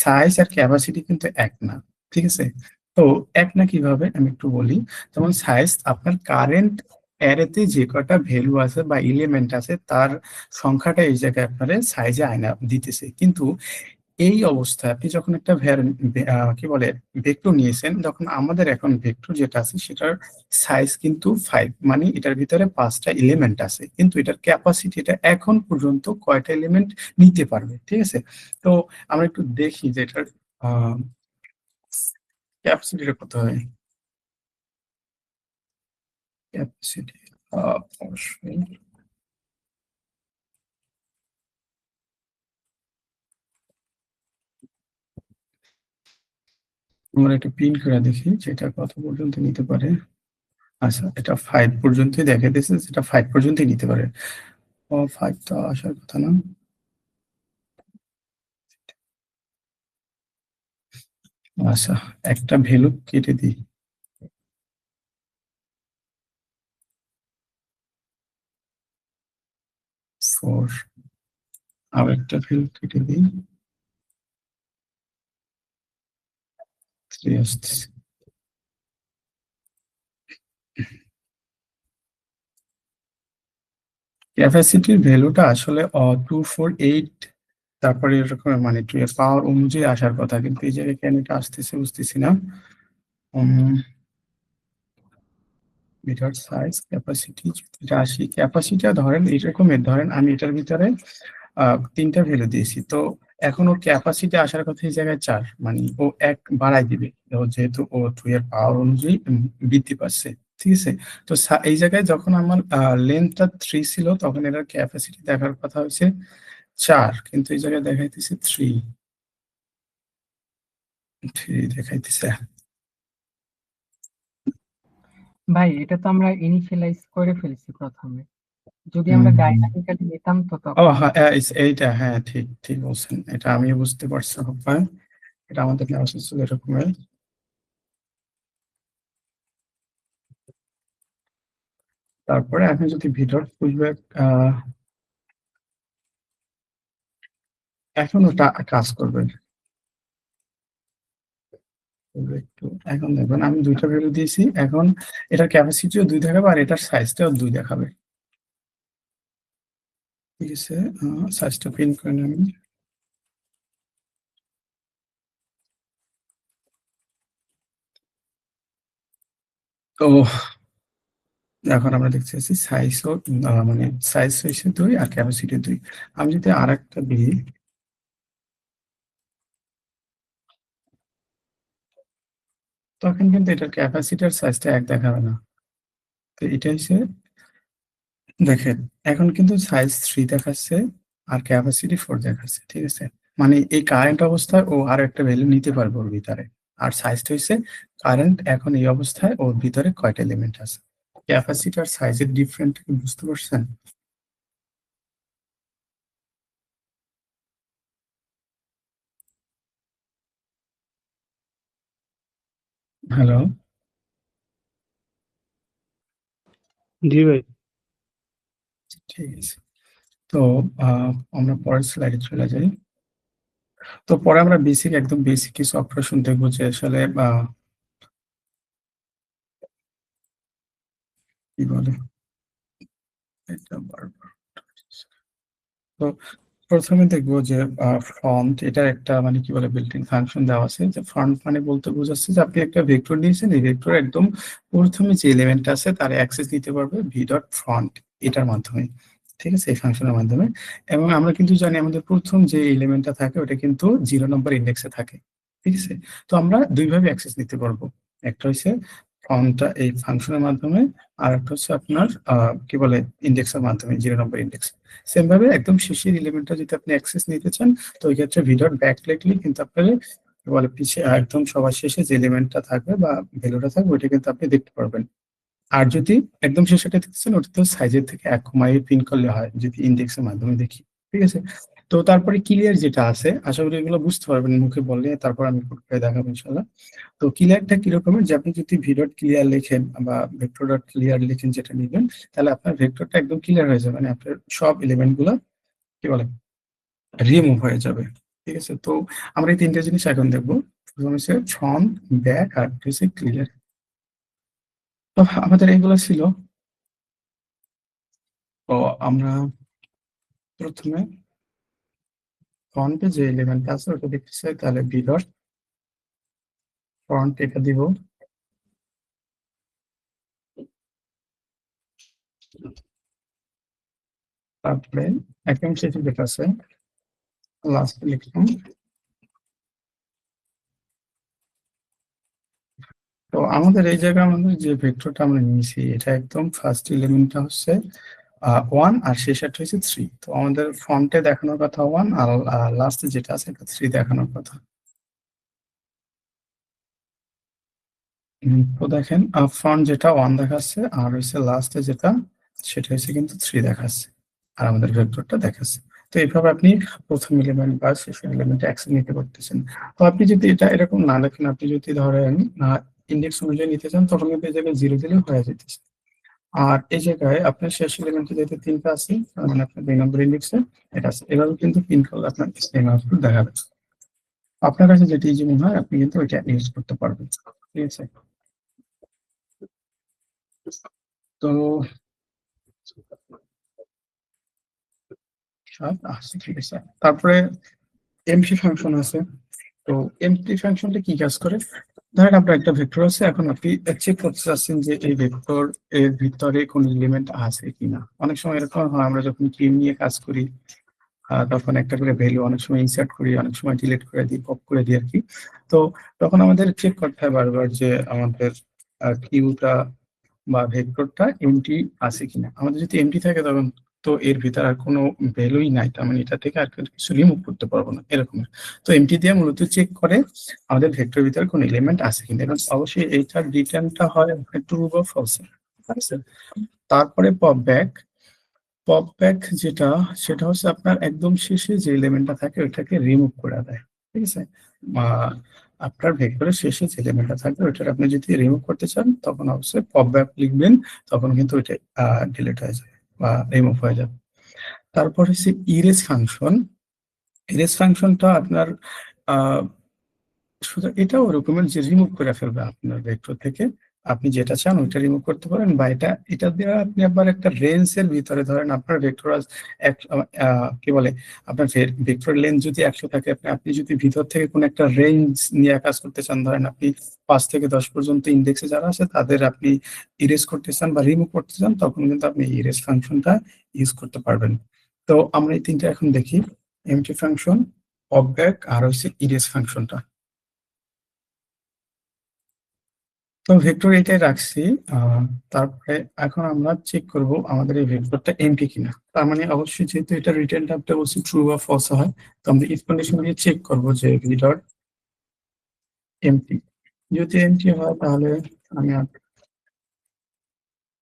সাইজ আর ক্যাপাসিটি কিন্তু এক না, ঠিক আছে? তো এক না কিভাবে আমি একটু বলি। যেমন সাইজ আপনার কারেন্ট অ্যারেতে যে কটা ভ্যালু আছে বা এলিমেন্ট আছে তার সংখ্যাটা এই জায়গায় আপনার সাইজে আয়না দিতেছে, কিন্তু এই অবস্থায় আপনি যখন একটা কি বলে ভেক্টর নিয়েছেন, তখন আমাদের এখন ভেক্টর যেটা আছে সেটার সাইজ কিন্তু 5, মানে এটার ভিতরে 5টা এলিমেন্ট আছে, কিন্তু এটার ক্যাপাসিটি এটা এখন পর্যন্ত কয়টা এলিমেন্ট নিতে পারবে, ঠিক আছে? তো আমরা একটু দেখি যে এটার ক্যাপাসিটিটা কত হয়। ক্যাপাসিটি অবশ্যই আমরা একটা প্রিন্ট করে দেখি যেটা কত পর্যন্ত নিতে পারে। আচ্ছা, এটা 5 পর্যন্তই দেখা দিয়েছে, যেটা 5 পর্যন্তই নিতে পারে। 5 তো আসার কথা না। আচ্ছা, একটা ভ্যালু কেটে দিই, 4। আর একটা ভ্যালু কেটে দিই, 3 আসতেছে। ক্যাপাসিটির ভ্যালুটা আসলে 248 তারপরে এরকম মানে 2 এর পাওয়ার অনুযায়ী আসার কথা, কিন্তু এই জায়গায় কেন এটা আসতেছে বুঝতেছি না। মিটার সাইজ ক্যাপাসিটি এটা আসি, ক্যাপাসিটি ধরেন এরকমের, ধরেন আমি এটার ভিতরে 3টা ভ্যালু দিয়েছি, তো এখন ও ক্যাপাসিটি আসার কথা এই জায়গায় 4, মানে ও 1 বাড়াই দিবে, যেহেতু ও 2 এর পাওয়ার অনুযায়ী বৃদ্ধি পাচ্ছে, ঠিক আছে। তো এই জায়গায় যখন আমার লেন্থটা 3 ছিল, তখন এটার ক্যাপাসিটি দেখার কথা হচ্ছে 4, কিন্তু এই জায়গায় দেখাইতেছে 3 দেখাইতেছে। ভাই এটা তো আমরা ইনিশিয়ালাইজ করে ফেলছি প্রথমে, যদি আমরা ডাইনামিক্যালি নিতাম তো ও তখন হ্যাঁ, এইটা হ্যাঁ, ঠিক ঠিক বলছেন, এটা আমি বুঝতে পারছি ভাই, এটা আমাদের নেওয়া উচিত ছিল এরকমের। তারপরে আপনি যদি ভিডিওর পুশব্যাক এখন ওটা কাজ করবেন একটু। এখন দেখবেন আমি 2টা ভ্যালু দিয়েছি, এখন এটার ক্যাপাসিটিও 2 দেখাবে আর এটার সাইজটাও 2 দেখাবে, ঠিক আছে। সাইজটা প্রিন্ট করে নেন। তো এখন আমরা দেখতে পাচ্ছি সাইজও মানে সাইজ হয়েছে 2 আর ক্যাপাসিটি 2। আমি যদি আরেকটা দিই, তখন কিন্তু এটার ক্যাপাসিটার সাইজটা 1 দেখাবে না। তো এটা হচ্ছে, দেখেন এখন কিন্তু সাইজ 3 দেখাচ্ছে আর ক্যাপাসিটি 4 দেখাচ্ছে, ঠিক আছে। মানে এই কারেন্ট অবস্থায় ও আরো একটা ভ্যালু নিতে পারবে ওর ভিতরে। আর সাইজটা হচ্ছে কারেন্ট এখন এই অবস্থায় ওর ভিতরে কয়টা এলিমেন্ট আছে। ক্যাপাসিটার সাইজের ডিফারেন্ট কি বুঝতে পারছেন? হ্যালো, জি ভাই। ঠিক আছে। তো আমরা পরের স্লাইডে চলে যাই। তো পরে আমরা বেসিক, একদম বেসিক কিছু অপারেশন দেখবো যে আসলে কি বলে এটা বারবার। তো প্রথমে দেখবো যে ফন্ট, এটার একটা মানে কি বলে বিল্ট-ইন ফাংশন দেওয়া আছে, যে ফন্ট মানে বলতে বোঝাচ্ছে যে আপনি একটা ভেক্টর দিয়েছেন, এই ভেক্টর একদম প্রথমে যে এলিমেন্ট আছে তার অ্যাক্সেস দিতে পারবে ভি ডট ফন্ট এটার মাধ্যমে, ঠিক আছে, এই ফাংশনের মাধ্যমে। এবং আমরা কিন্তু জানি আমাদের প্রথম যে এলিমেন্টটা থাকে ওটা কিন্তু 0 নম্বর ইন্ডেক্সে থাকে, ঠিক আছে। তো আমরা দুইভাবে অ্যাক্সেস নিতে পারবো, একটা হচ্ছে ফন্টটা এই ফাংশনের মাধ্যমে, আর একটা হচ্ছে আপনার কি বলে ইন্ডেক্সের মাধ্যমে 0 নম্বর ইন্ডেক্স। সেম ভাবে একদম শেষের এলিমেন্টটা যদি আপনি অ্যাক্সেস নিতে চান, তো ওই ক্ষেত্রে ভি ডট ব্যাক লিখলে কিন্তু আপনার কি বলে পিছিয়ে একদম সবার শেষে যে এলিমেন্টটা থাকবে বা ভ্যালুটা থাকবে ওইটা কিন্তু আপনি দেখতে পারবেন। আর যদি একদম শেষেটা দেখতেছেন, ওটা তো সাইজের থেকে 1 কমাইয়ে প্রিন্ট করলে হয় যদি ইন্ডেক্সের মাধ্যমে দেখি, ঠিক আছে। তো তারপরে ক্লিয়ার যেটা আছে, আশা করি এগুলো বুঝতে পারবেন মুখে বললে, তারপর আমি কোড করে দেখাবো ইনশাল্লাহ। তো ক্লিয়ারটা কিরকমের, যে আপনি যদি ভি ডট ক্লিয়ার লেখেন বা ভেক্টর ডট ক্লিয়ার লেখেন যেটা নিবেন, তাহলে আপনার ভেক্টরটা একদম ক্লিয়ার হয়ে যাবে, মানে আপনার সব এলিমেন্ট গুলো কি বলে রিমুভ হয়ে যাবে, ঠিক আছে। তো আমরা এই 3টে জিনিস এখন দেখবো। প্রথম হচ্ছে ফ্রন্ট, ব্যাক, আর একটা হচ্ছে ক্লিয়ার। তো আমাদের এগুলো ছিল। তো আমরা প্রথমে ফ্রন্টে যে এলিমেন্ট আছে ওটা দেখতে চাই, তাহলে ভি ডট ফ্রন্ট এটা দিব। তারপরে একদম শেষে যেটা আছে লাস্টে লিখলাম। তো আমাদের এই জায়গায় আমাদের যে ভেক্টরটা আমরা নিয়েছি, এটা একদম ফার্স্ট এলিমেন্টটা হচ্ছে 1 আর শেষেরটা হচ্ছে 3। তো আমাদের ফন্টে দেখানোর কথা 1 আর লাস্টে যেটা আছে এটা 3 দেখানোর কথা। তো দেখেন ফন্ট যেটা 1 দেখাচ্ছে আর হচ্ছে লাস্টে যেটা সেটা হচ্ছে কিন্তু 3 দেখাচ্ছে, আর আমাদের ভেক্টরটা দেখাচ্ছে। তো এইভাবে আপনি প্রথম এলিমেন্ট বা শেষের এলিমেন্টে অ্যাক্সেস নিতে পারতেছেন। তো আপনি যদি এটা এরকম না লেখেন, আপনি যদি ধরেন ইন্ডেক্স অনুযায়ী নিতে চান, তখন কিন্তু এই জায়গায় 0 দিলেও হয়ে যেতেছে। আর এই জায়গায় আপনার শেষ এলিমেন্টে যেহেতু 3টা আছে, তার মানে আপনার 2 নম্বর ইন্ডেক্সে এটা আছে, এভাবে কিন্তু প্রিন্ট করলে আপনার সেম আউটপুট দেখাবে। আপনার কাছে যেটি ইজি মনে হয় আপনি কিন্তু ওইটা ইউজ করতে পারবেন, ঠিক আছে। তো 7 আছে, ঠিক আছে। তারপরে এমটি ফাংশন আছে। তো এমটি ফাংশনটা কি কাজ করে? ধরেন আপনার একটা ভেক্টর আছে, এখন আপনি চেক করতে চাচ্ছেন যে এই ভেক্টর এর ভিতরে কোন এলিমেন্ট আছে কিনা। অনেক সময় এরকম হয়, আমরা যখন কিউ নিয়ে কাজ করি তখন একটা করে ভ্যালু অনেক সময় ইনসার্ট করি, অনেক সময় ডিলিট করে দিই, পপ করে দিই আর কি। তো তখন আমাদের চেক করতে হয় বারবার যে আমাদের কিউটা বা ভেক্টরটা এমটি আছে কিনা। আমাদের যদি এমটি থাকে তখন তো এর ভিতরে আর কোনো ভ্যালুই নাই, তার মানে এটা থেকে আর কিছু রিমুভ করতে পারবো না, এরকম। তো এমটি দিয়ে মূলত চেক করে আমাদের ভেক্টরের ভিতরে কোনো এলিমেন্ট আছে কিনা, এবং অবশ্যই এইটার রিটার্নটা হয় ট্রু বা ফলস, ঠিক আছে। তারপরে পপ ব্যাক যেটা, সেটা হচ্ছে আপনার একদম শেষে যে এলিমেন্টটা থাকে ওইটাকে রিমুভ করে দেয়, ঠিক আছে। আপনার ভেক্টরের শেষে যে এলিমেন্টটা থাকবে ওইটা আপনি যদি রিমুভ করতে চান তখন অবশ্যই পপ ব্যাক লিখবেন, তখন কিন্তু ওইটা ডিলিট হয়ে যাবে বা রিমুভ হয়ে যাবে। তারপর হচ্ছে ইরেজ ফাংশন। ইরেজ ফাংশনটা আপনার শুধু এটাও ওরকমের যে রিমুভ করে ফেলবে আপনার ভেক্টর থেকে, আপনি যেটা চান ওইটা রিমুভ করতে পারেন, বা এটা দিয়ে আপনি আবার একটা রেঞ্জের ভিতরে, ধরেন আপনার ভেক্টর কি বলে, আপনার ভেক্টর লেন্থ যদি 100 থাকে, আপনি যদি ভিতর থেকে কোন একটা রেঞ্জ নিয়ে কাজ করতে চান, ধরেন আপনি 5 থেকে 10 পর্যন্ত ইন্ডেক্সে যারা আছে তাদের আপনি ইরেজ করতে চান বা রিমুভ করতে চান, তখন কিন্তু আপনি ইরেজ ফাংশনটা ইউজ করতে পারবেন। তো আমরা এই তিনটা এখন দেখি, এমটি ফাংশন, পপ ব্যাক, আর হচ্ছে ইরেজ ফাংশনটা। তো ভেক্টর এটাই রাখছি। তারপরে এখন আমরা চেক করব আমাদের এই ভেক্টরটা এমটি কিনা। তার মানে অবশ্যই যেহেতু এটা রিটার্ন টাইপটা বলছি ট্রু বা ফলস হয়, তো আমরা ইফ কন্ডিশন দিয়ে চেক করব যে ভি ডট এমটি। যদি এমটি হয় তাহলে আমি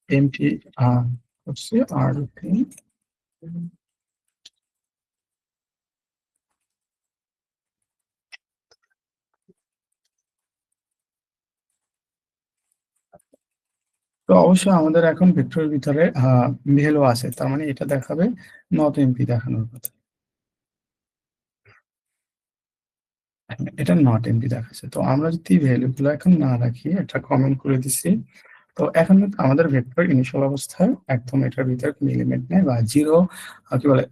এমটি করছি, আর তো অবশ্যই আমাদের এখন ভেক্টরের ভিতরে ভ্যালু আছে, তার মানে এটা দেখাবে নট এমপি দেখানোর কথা। এটা নট এমপি দেখাচ্ছে, তো আমরা যদি ভ্যালু গুলো এখন না রাখি, এটা কমেন্ট করে দিচ্ছি। তো এখন কিন্তু আমাদের ভেক্টর ইনিশিয়াল অবস্থায় একদম এটার ভিতরে কোনো এলিমেন্ট নেই, বা জিরো কি বলে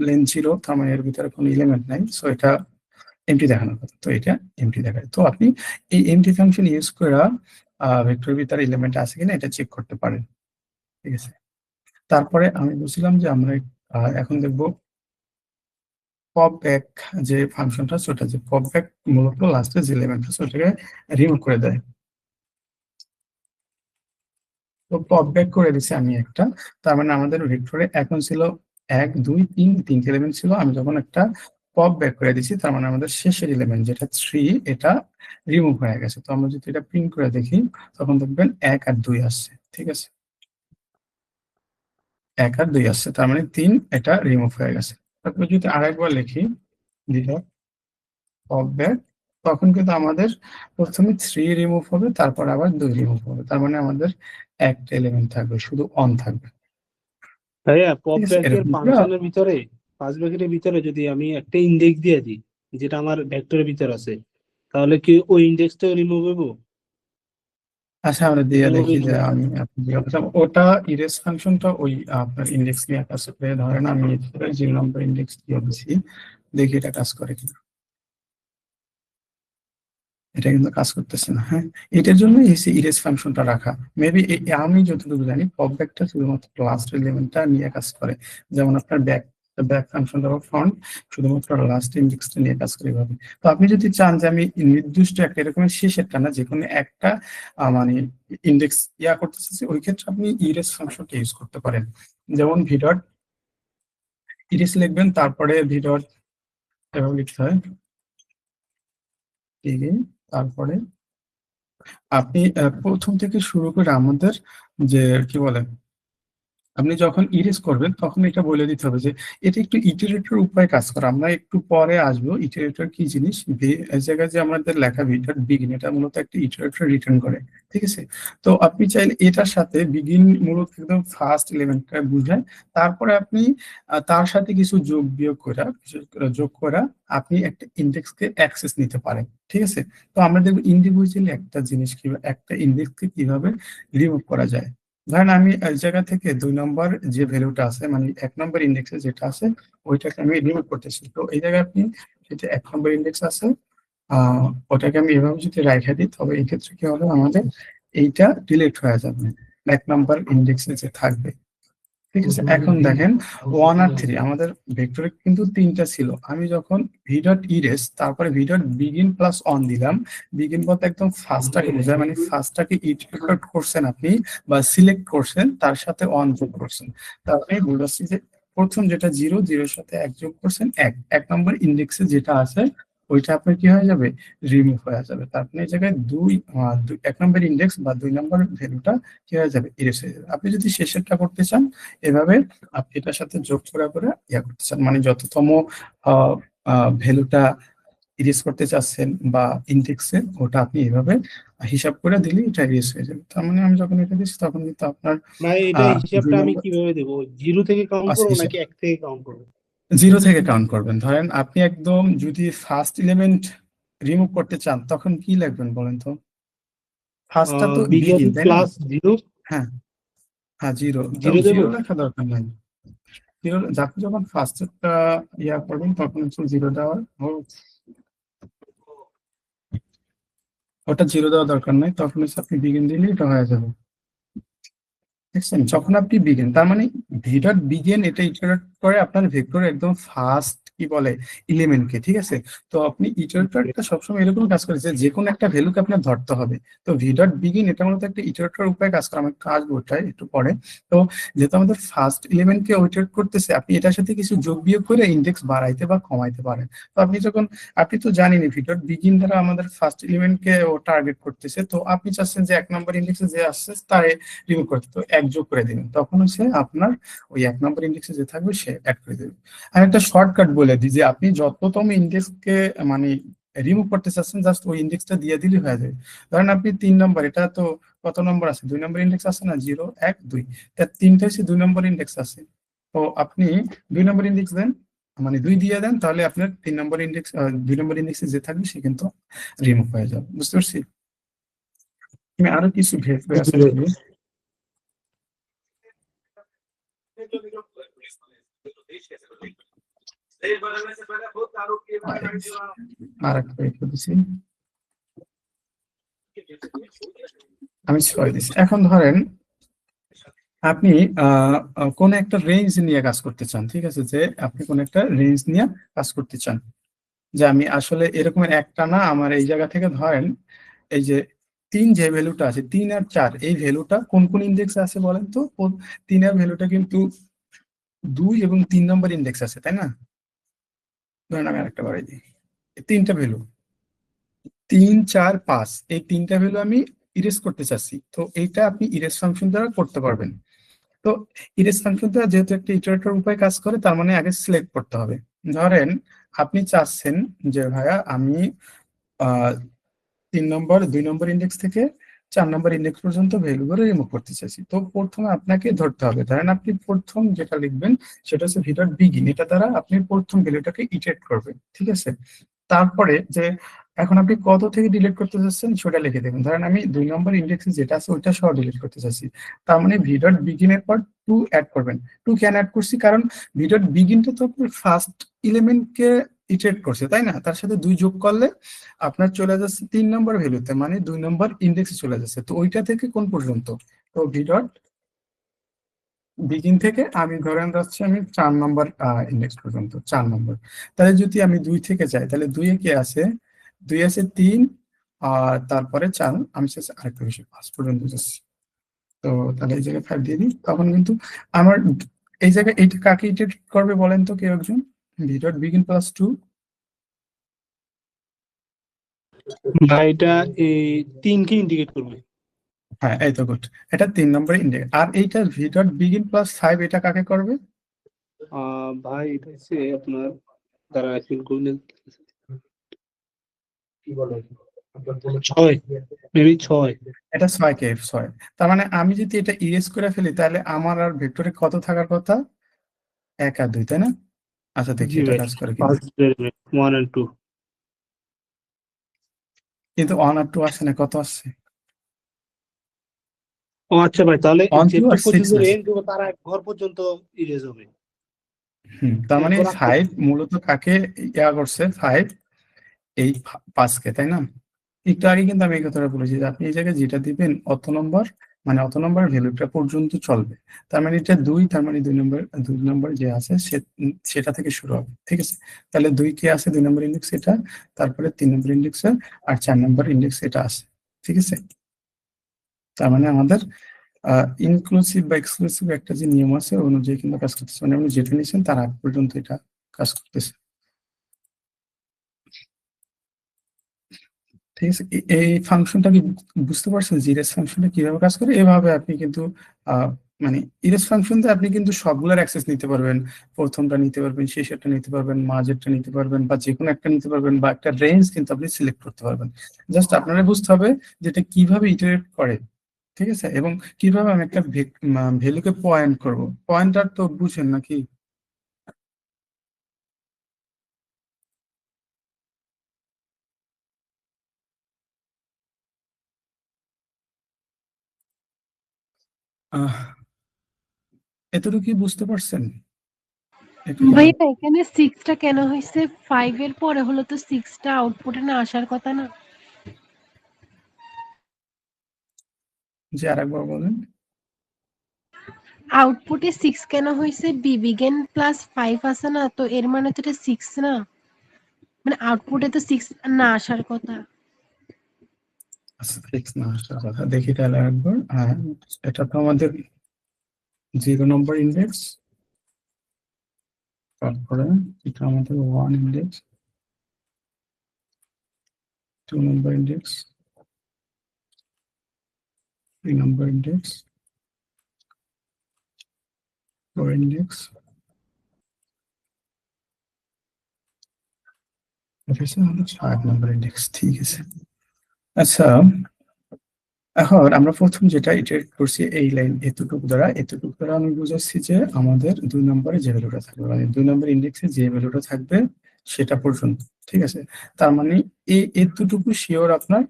লেন্থ জিরো, তার মানে এর ভিতরে কোনো এলিমেন্ট নাই, সো এটা এমটি দেখানোর কথা, তো এটা এমটি দেখায়। তো আপনি এই এমটি ফাংশন ইউজ করে ভেক্টরের ভিতরে এলিমেন্ট আছে কিনা এটা চেক করতে পারেন, ঠিক আছে। তারপরে আমি বলছিলাম যে আমরা এখন দেখবো পপ ব্যাক যে ফাংশনটা, সেটা যে পপ ব্যাক মূলত লাস্টে যে এলিমেন্ট আছে ওটাকে রিমুভ করে দেয়। তো পপ ব্যাক করে দিছি আমি একটা, তার মানে আমাদের ভেক্টরে এখন ছিল 1 2 3 তিনটে এলিমেন্ট ছিল, আমি যখন একটা পপ ব্যাক করে দিছি তার মানে আমাদের শেষের এলিমেন্ট যেটা 3 এটা রিমুভ হয়ে গেছে। তো আমরা যদি এটা প্রিন্ট করে দেখি তখন দেখবেন 1 আর 2 আসছে, ঠিক আছে। 1 আর 2 আসছে, তার মানে 3 এটা রিমুভ হয়ে গেছে। তারপর যদি আরেকবার লিখি পপ ব্যাক, তখন কিন্তু আমাদের প্রথমে 3 রিমুভ হবে, তারপর আবার 2 রিমুভ হবে, তার মানে আমাদের একটা এলিমেন্ট থাকবে, শুধু অন থাকবে, ভাইয়া পপ ঠিক আছে। ব্যাকের এরকম করে ফাংশনের ভিতরে, পাঁচ ব্র্যাকেটের ভিতরে যদি আমি একটা ইন্ডেক্স দিয়ে দিই যেটা আমার ভেক্টরের ভিতরে আছে, তাহলে কি ওই ইন্ডেক্সটা রিমুভ হবো? আচ্ছা আমরা দিয়ে রিমুভ দেখি যে হবে। আমি আপনি যে কথা ওটা ইরেজ ফাংশনটা ওই আপনার ইন্ডেক্স নিয়ে কাজ করে, ধরেন আমি যে নম্বর ইন্ডেক্স দিয়ে দিচ্ছি, দেখি এটা কাজ করে কিনা। এটা কিন্তু কাজ করতেছে না, হ্যাঁ। এটার জন্য ইরেজ ফাংশনটা রাখা। মেবি আমি যতটুকু জানি পপ ব্যাকটা শুধুমাত্র লাস্ট এলিমেন্টটা নিয়ে কাজ করে, যেমন আপনার ব্যাক ফাংশনটা বা ফ্রন্ট শুধুমাত্র লাস্ট ইন্ডেক্সটা নিয়ে কাজ করে এভাবে। তো আপনি যদি চান যে আমি নির্দিষ্ট একটা এরকমের শেষেরটা না, যে কোনো একটা মানে ইন্ডেক্স করতে চাচ্ছি, ওই ক্ষেত্রে আপনি ইরেজ ফাংশনটা ইউজ করতে পারেন। যেমন ভি ডট ইরেজ লিখবেন, তারপরে ভি ডট এভাবে লিখতে হয়, তারপরে আপনি প্রথম থেকে শুরু করে আমাদের যে কি বলে, আপনি যখন ইরেজ করবেন তখন এটা বলে দিতে হবে যে এটা একটু ইটারেটর উপায়ে কাজ করে। আমরা একটু পরে আসবো ইটারেটর কি জিনিস। এই জায়গায় যে আমাদের লেখা ভিটার বিগিন, এটা মূলত একটা ইটারেটর রিটার্ন করে, ঠিক আছে। তো আপনি চাইলে এটার সাথে বিগিন মূলত একদম ফার্স্ট এলিমেন্টটা বুঝায়, তারপরে আপনি তার সাথে কিছু যোগ বিয়োগ করা, যোগ করা আপনি একটা ইন্ডেক্সকে অ্যাক্সেস নিতে পারেন, ঠিক আছে। তো আমরা দেখবো ইন্ডিভিজুয়ালি একটা জিনিস কিভাবে, একটা ইন্ডেক্সকে কিভাবে রিমুভ করা যায়। ধরেন আমি এই জায়গা থেকে 2 নম্বর যে ভ্যালুটা আছে মানে 1 নম্বর ইন্ডেক্সে যেটা আছে ওইটাকে আমি রিমুভ করতেছি। তো এই জায়গায় আপনি যেটা 1 নম্বর ইন্ডেক্স আছে ওটাকে আমি এভাবে যদি রাইখা দিই তবে এই ক্ষেত্রে কি হবে আমাদের এইটা ডিলিট হয়ে যাবে 1 নম্বর ইন্ডেক্সে যে থাকবে। ঠিক আছে, এখন দেখেন 1 আর 3 আমাদের ভেক্টরে কিন্তু 3টা ছিল। আমি যখন ভি ডট ইরেজ তারপরে V dot begin plus on দিলাম, বিগিন বলতে একদম ফার্স্টটাকে বোঝায়, মানে ফার্স্টটাকে ইটারেট করছেন আপনি বা সিলেক্ট করছেন তার সাথে অন যোগ করছেন। তারপরে বুঝাচ্ছি যে প্রথম যেটা 0 0 সাথে 1 যোগ করছেন 1 নম্বর ইন্ডেক্সে যেটা আছে ওইটা আপনার কি হয়ে যাবে, রিমুভ হয়ে যাবে। তারপরে এই জায়গায় 1 নম্বর ইন্ডেক্স বা 2 নম্বর ভ্যালুটা কি হয়ে যাবে, ইরেজ হয়ে যাবে। আপনি যদি শেষেরটা করতে চান এভাবে আপনি এটার সাথে যোগ করে ইয়া করতে চান, মানে যততম ভ্যালুটা ইরেজ করতে চাচ্ছেন বা ইন্ডেক্সে ওটা আপনি এভাবে হিসাব করে দিলে এটা ইরেজ হয়ে যাবে। তার মানে আমি যখন এটা দিচ্ছি তখন কিন্তু আপনার ভাই এটা 2 হিসাবটা আমি নম্বর কিভাবে দেবো? 0 থেকে কাউন্ট আচ্ছা করবো হিসাব নাকি 1 থেকে কাউন্ট করবো? 0 থেকে কাউন্ট করবেন। ধরেন আপনি একদম যদি ফার্স্ট এলিমেন্ট রিমুভ করতে চান তখন কি লিখবেন বলেন তো? ফার্স্টটা তো বিগিন বিগিন তাই না? প্লাস 0 হ্যাঁ হ্যাঁ, 0 0 দেবো। লেখা দরকার নাই। 0 আপনি যখন ফার্স্টটা ইয়া করবেন তখন হচ্ছে 0 দেওয়ার ওটা 0 দেওয়া দরকার নাই, তখন হচ্ছে আপনি বিগিন দিলে এটা হয়ে যাবে। দেখছেন, যখন আপনি বিগিন তার মানে ভি ডট বিগিন এটা ইটারেট করে আপনার ভেক্টর একদম ফার্স্ট কি বলে এলিমেন্টকে। ঠিক আছে, তো আপনি ইটারেটরটা সবসময় এরকম কাজ করে যে কোনো একটা ভ্যালুকে আপনার ধরতে হবে। তো ভি ডট বিগিন এটা মূলত একটা ইটারেটর উপায়ে কাজ করে, আমি আসবো ওটাই একটু পরে। তো যেহেতু আমাদের ফার্স্ট এলিমেন্টকে ইটারেট করতেছে আপনি এটার সাথে কিছু যোগ বিয়োগ করে ইন্ডেক্স বাড়াইতে বা কমাইতে পারেন। তো আপনি তো জানেনই ভি ডট বিগিন দ্বারা আমাদের ফার্স্ট এলিমেন্টকে ও টার্গেট করতেছে। তো আপনি চাচ্ছেন যে 1 নম্বর ইন্ডেক্সে যে আসছে তার রিমুভ করতে, তো 1 যোগ করে দিবেন, তখন হচ্ছে আপনার ওই 1 নম্বর ইন্ডেক্সে যে থাকবে সে অ্যাড করে দেবে। আর একটা শর্টকাট বলে দিই যে আপনি যততম ইন্ডেক্সকে মানে রিমুভ করতে চাচ্ছেন জাস্ট ওই ইন্ডেক্সটা দিয়ে দিলে হয়ে যাবে। ধরেন আপনি 3 নম্বর, এটা তো কত নম্বর আছে, 2 নম্বর ইন্ডেক্স আছে না, 0 1 2, তার 3টা হচ্ছে 2 নম্বর ইন্ডেক্স আছে। তো আপনি 2 নম্বর ইন্ডেক্স দেন, মানে 2 দিয়ে দেন, তাহলে আপনার 3 নম্বর ইন্ডেক্স 2 নম্বর ইন্ডেক্সে যে থাকবে সে কিন্তু রিমুভ হয়ে যাবে। বুঝতে পারছি? আমি আরো কিছু ভেক্টর আছে দেখি। আরেকটা ভেক্টর দিছি, আমি 6 দিছি। এখন ধরেন আপনি কোন একটা রেঞ্জ নিয়ে কাজ করতে চান। ঠিক আছে, যে আপনি কোন একটা রেঞ্জ নিয়ে কাজ করতে চান, যে আমি আসলে এরকমের একটা না, আমার এই জায়গা থেকে ধরেন এই যে 3 যে ভ্যালুটা আছে 3 আর 4 এই ভ্যালুটা কোন কোন ইন্ডেক্সে আছে বলেন তো? 3 এর ভ্যালুটা কিন্তু 2 এবং 3 নম্বর ইন্ডেক্স আছে তাই না? ধরেন আমি আরেকটা বাড়াই দিই, 3টা ভ্যালু 3 4 5 এই 3টা ভ্যালু আমি ইরেজ করতে চাচ্ছি। তো এইটা আপনি ইরেজ ফাংশন দ্বারা করতে পারবেন। তো ইরেজ ফাংশনটা যেহেতু একটা ইটারেটর উপায়ে কাজ করে তার মানে আগে সিলেক্ট করতে হবে। ধরেন আপনি চাচ্ছেন যে ভাইয়া আমি 3 নম্বর 2 নম্বর ইন্ডেক্স থেকে 4 নম্বর ইন্ডেক্স পর্যন্ত ভ্যালুগুলো রিমুভ করতে চাইছি। তো প্রথমে আপনাকে ধরতে হবে, ধরেন আপনি প্রথম যেটা লিখবেন সেটা হচ্ছে ভি ডট বিগিন, এটা দ্বারা আপনি প্রথম ভ্যালুটাকে ইটারেট করবেন। ঠিক আছে, তারপরে যে এখন আপনি কত থেকে ডিলিট করতে চাচ্ছেন সেটা লিখে দেবেন। ধরেন আমি 2 নম্বর ইন্ডেক্সে যেটা আছে ওইটা সহ ডিলিট করতে চাচ্ছি, তার মানে ভি ডট বিগিন এর পর 2 অ্যাড করবেন। 2 কেন অ্যাড করছি, কারণ ভি ডট বিগিনটা তো আপনার ফার্স্ট এলিমেন্টকে ইটারেট করছে তাই না, তার সাথে 2 যোগ করলে আপনার চলে যাচ্ছে 3 নম্বর ভ্যালুতে, মানে 2 নম্বর ইন্ডেক্সে চলে যাচ্ছে। তো ওইটা থেকে কোন পর্যন্ত, তো ভি ডট বিগিন থেকে আমি ধরেন যাচ্ছি আমি 4 নম্বর ইন্ডেক্স পর্যন্ত, 4 নম্বর। তাহলে যদি আমি 2 থেকে যাই তাহলে 2 এ কি আছে, 2 আছে 3 আর তারপরে 4, আমি চাচ্ছি আরেকটু বেশি 5 পর্যন্ত যাচ্ছি। তো তাহলে এই জায়গায় 5 দিয়ে দিই, তখন কিন্তু আমার এই জায়গায় এইটা কাকে ইটারেট করবে বলেন তো কেউ একজন? V dot begin plus 2। বা এটা এই 3 কে ইন্ডিকেট করবে। হ্যাঁ এই তো গুড, এটা 3 নম্বর ইন্ডেক্স। আর এইটা ভি ডট বিগিন প্লাস 5 এটা কাকে করবে? ভাই এটা হচ্ছে আপনার দ্বারা ফিল করলে কি বলে 6 মেবি 6। এটা 6 কে 6। তার মানে আমি যদি এটা ইরেজ করে ফেলি তাহলে আমার আর ভেক্টরে কত থাকার কথা, 1 আর 2 তাই না? আচ্ছা দেখি জি এটা ভাই, কাজ করে কিনা। First derivative 1 and 2। কিন্তু 1 আর 2 আসছে না, কত আসছে? ও আচ্ছা ভাই, তাহলে অন টু যেটুকু আর সিক্স পর্যন্ত না। রেঞ্জ হবে তার এক ঘর পর্যন্ত ইরেজ হবে। তার মানে এরপর আর ফাইভ মূলত কাকে ইয়া করছে, ফাইভ এই পাঁচকে, তাই না? একটু আগে কিন্তু আমি এই কথাটা বলেছি যে আপনি এই জায়গায় যেটা দিবেন অত নম্বর, মানে অত নম্বর ভ্যালুটা পর্যন্ত চলবে। তার মানে এটা দুই, তার মানে দুই নম্বর যে আছে সেটা থেকে শুরু হবে, ঠিক আছে? তাহলে দুই কে আছে, 2 নম্বর ইন্ডেক্স এটা, তারপরে 3 নম্বর ইন্ডেক্স আর 4 নম্বর ইন্ডেক্স এটা আছে, ঠিক আছে? তার মানে আমাদের ইনক্লুসিভ বা এক্সক্লুসিভ একটা যে নিয়ম আছে ওই অনুযায়ী কিন্তু কাজ করতেছে, মানে আপনি যেটা নিয়েছেন তার আগ পর্যন্ত এটা কাজ করতেছে, ঠিক আছে? এই ফাংশনটা কি বুঝতে পারছেন যে ইরেজ ফাংশনটা কিভাবে কাজ করে? এভাবে আপনি কিন্তু মানে ইরেজ ফাংশন দিয়ে আপনি কিন্তু সবগুলোর অ্যাক্সেস নিতে পারবেন, প্রথমটা নিতে পারবেন, শেষেরটা নিতে পারবেন, মাঝেরটা নিতে পারবেন, বা যে কোনো একটা নিতে পারবেন, বা একটা রেঞ্জ কিন্তু আপনি সিলেক্ট করতে পারবেন। জাস্ট আপনারা বুঝতে হবে যেটা কিভাবে ইটারেট করে, ঠিক আছে? এবং কিভাবে আমি একটা ভ্যালুকে পয়েন্ট করব, পয়েন্টার তো বুঝেন নাকি? আহ এতটুকু কি বুঝতে পারছেন? একটু জানান। ভাইয়া এখানে সিক্সটা কেন হয়েছে? 5 এর পরে হলো তো সিক্সটা আউটপুটে না আসার কথা না? যে আরেকবার বলেন। আউটপুটে 6 কেন হয়েছে? বি বিগেন প্লাস 5 আছে না, তো এর মানে তো এটা 6 না, মানে আউটপুটে তো 6 না আসার কথা। আচ্ছা, ফিক্স না আসার কথা, দেখি তাহলে একবার। এটা তো আমাদের 0 নম্বর ইন্ডেক্স, তারপরে এটা আমাদের 1 ইন্ডেক্স, 2 নম্বর ইন্ডেক্স, 3 নম্বর ইন্ডেক্স, 4 ইন্ডেক্স, এটা হচ্ছে আমাদের 5 নম্বর ইন্ডেক্স, ঠিক আছে? আচ্ছা, এখন আমরা প্রথম যেটা ইটারেট করছি এই লাইন এতটুকু দ্বারা আমি বুঝাচ্ছি যে আমাদের 2 নম্বরে যে ভ্যালুটা থাকবে, মানে 2 নম্বর ইন্ডেক্সে যে ভ্যালুটা থাকবে সেটা পর্যন্ত, ঠিক আছে? তার মানে এই এতটুকু শিওর আপনার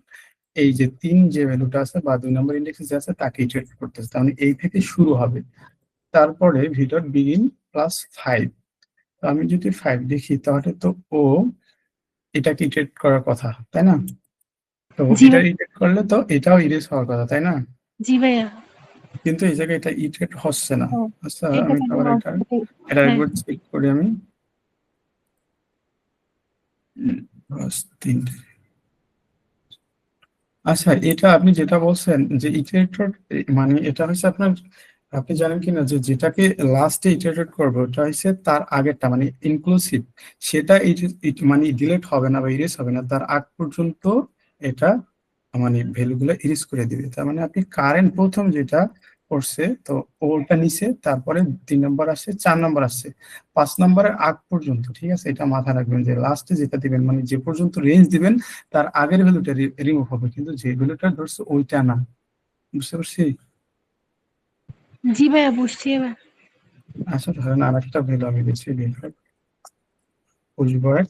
এই যে 3 যে ভ্যালুটা আছে বা 2 নম্বর ইন্ডেক্সে যে আছে তাকে ইটারেট করতেছে, তার মানে এই থেকে শুরু হবে। তারপরে ভিতর বিগিন প্লাস 5, আমি যদি 5 দেখি তাহলে তো ও এটাকে ইটারেট করার কথা, তাই না? তো জি এটা ভাই, ইটারেট করলে তো এটাও ইরেজ হওয়ার কথা, তাই না? জি ভাইয়া। কিন্তু এই জায়গায় এটা ইটারেট হচ্ছে না। ও, আচ্ছা, এটা আমি কেন আবার আউটপুটে? এটা হ্যাঁ, একবার চেক করি আমি। বাস 3। আচ্ছা, এটা আপনি যেটা বলছেন যে ইটারেটর, মানে এটা হচ্ছে আপনার, আপনি জানেন কিনা যে যেটাকে লাস্টে ইটারেট করবো ওটা হচ্ছে তার আগেরটা, মানে ইনক্লুসিভ, সেটা মানে ডিলিট হবে না বা ইরেজ হবে না, তার আগ পর্যন্ত এটা মানে ভ্যালুগুলো ইরেজ করে দিবে। তার মানে আপনি কারেন্ট প্রথম যেটা করছে তো ওটা নিচে, তারপরে 3 নম্বর আসছে, 4 নম্বর আসছে, 5 নম্বরের আগ পর্যন্ত, ঠিক আছে? এটা মাথায় রাখবেন যে লাস্টে যেটা দিবেন মানে যে পর্যন্ত রেঞ্জ দিবেন তার আগের ভ্যালুটা রিমুভ হবে, কিন্তু যে ভ্যালুটা ধরছে ওইটা না। বুঝতে পারছি? জি ভাইয়া বুঝছি এবার। আচ্ছা, ধরেন আর একটা ভ্যালু আমি দিচ্ছি, উইবার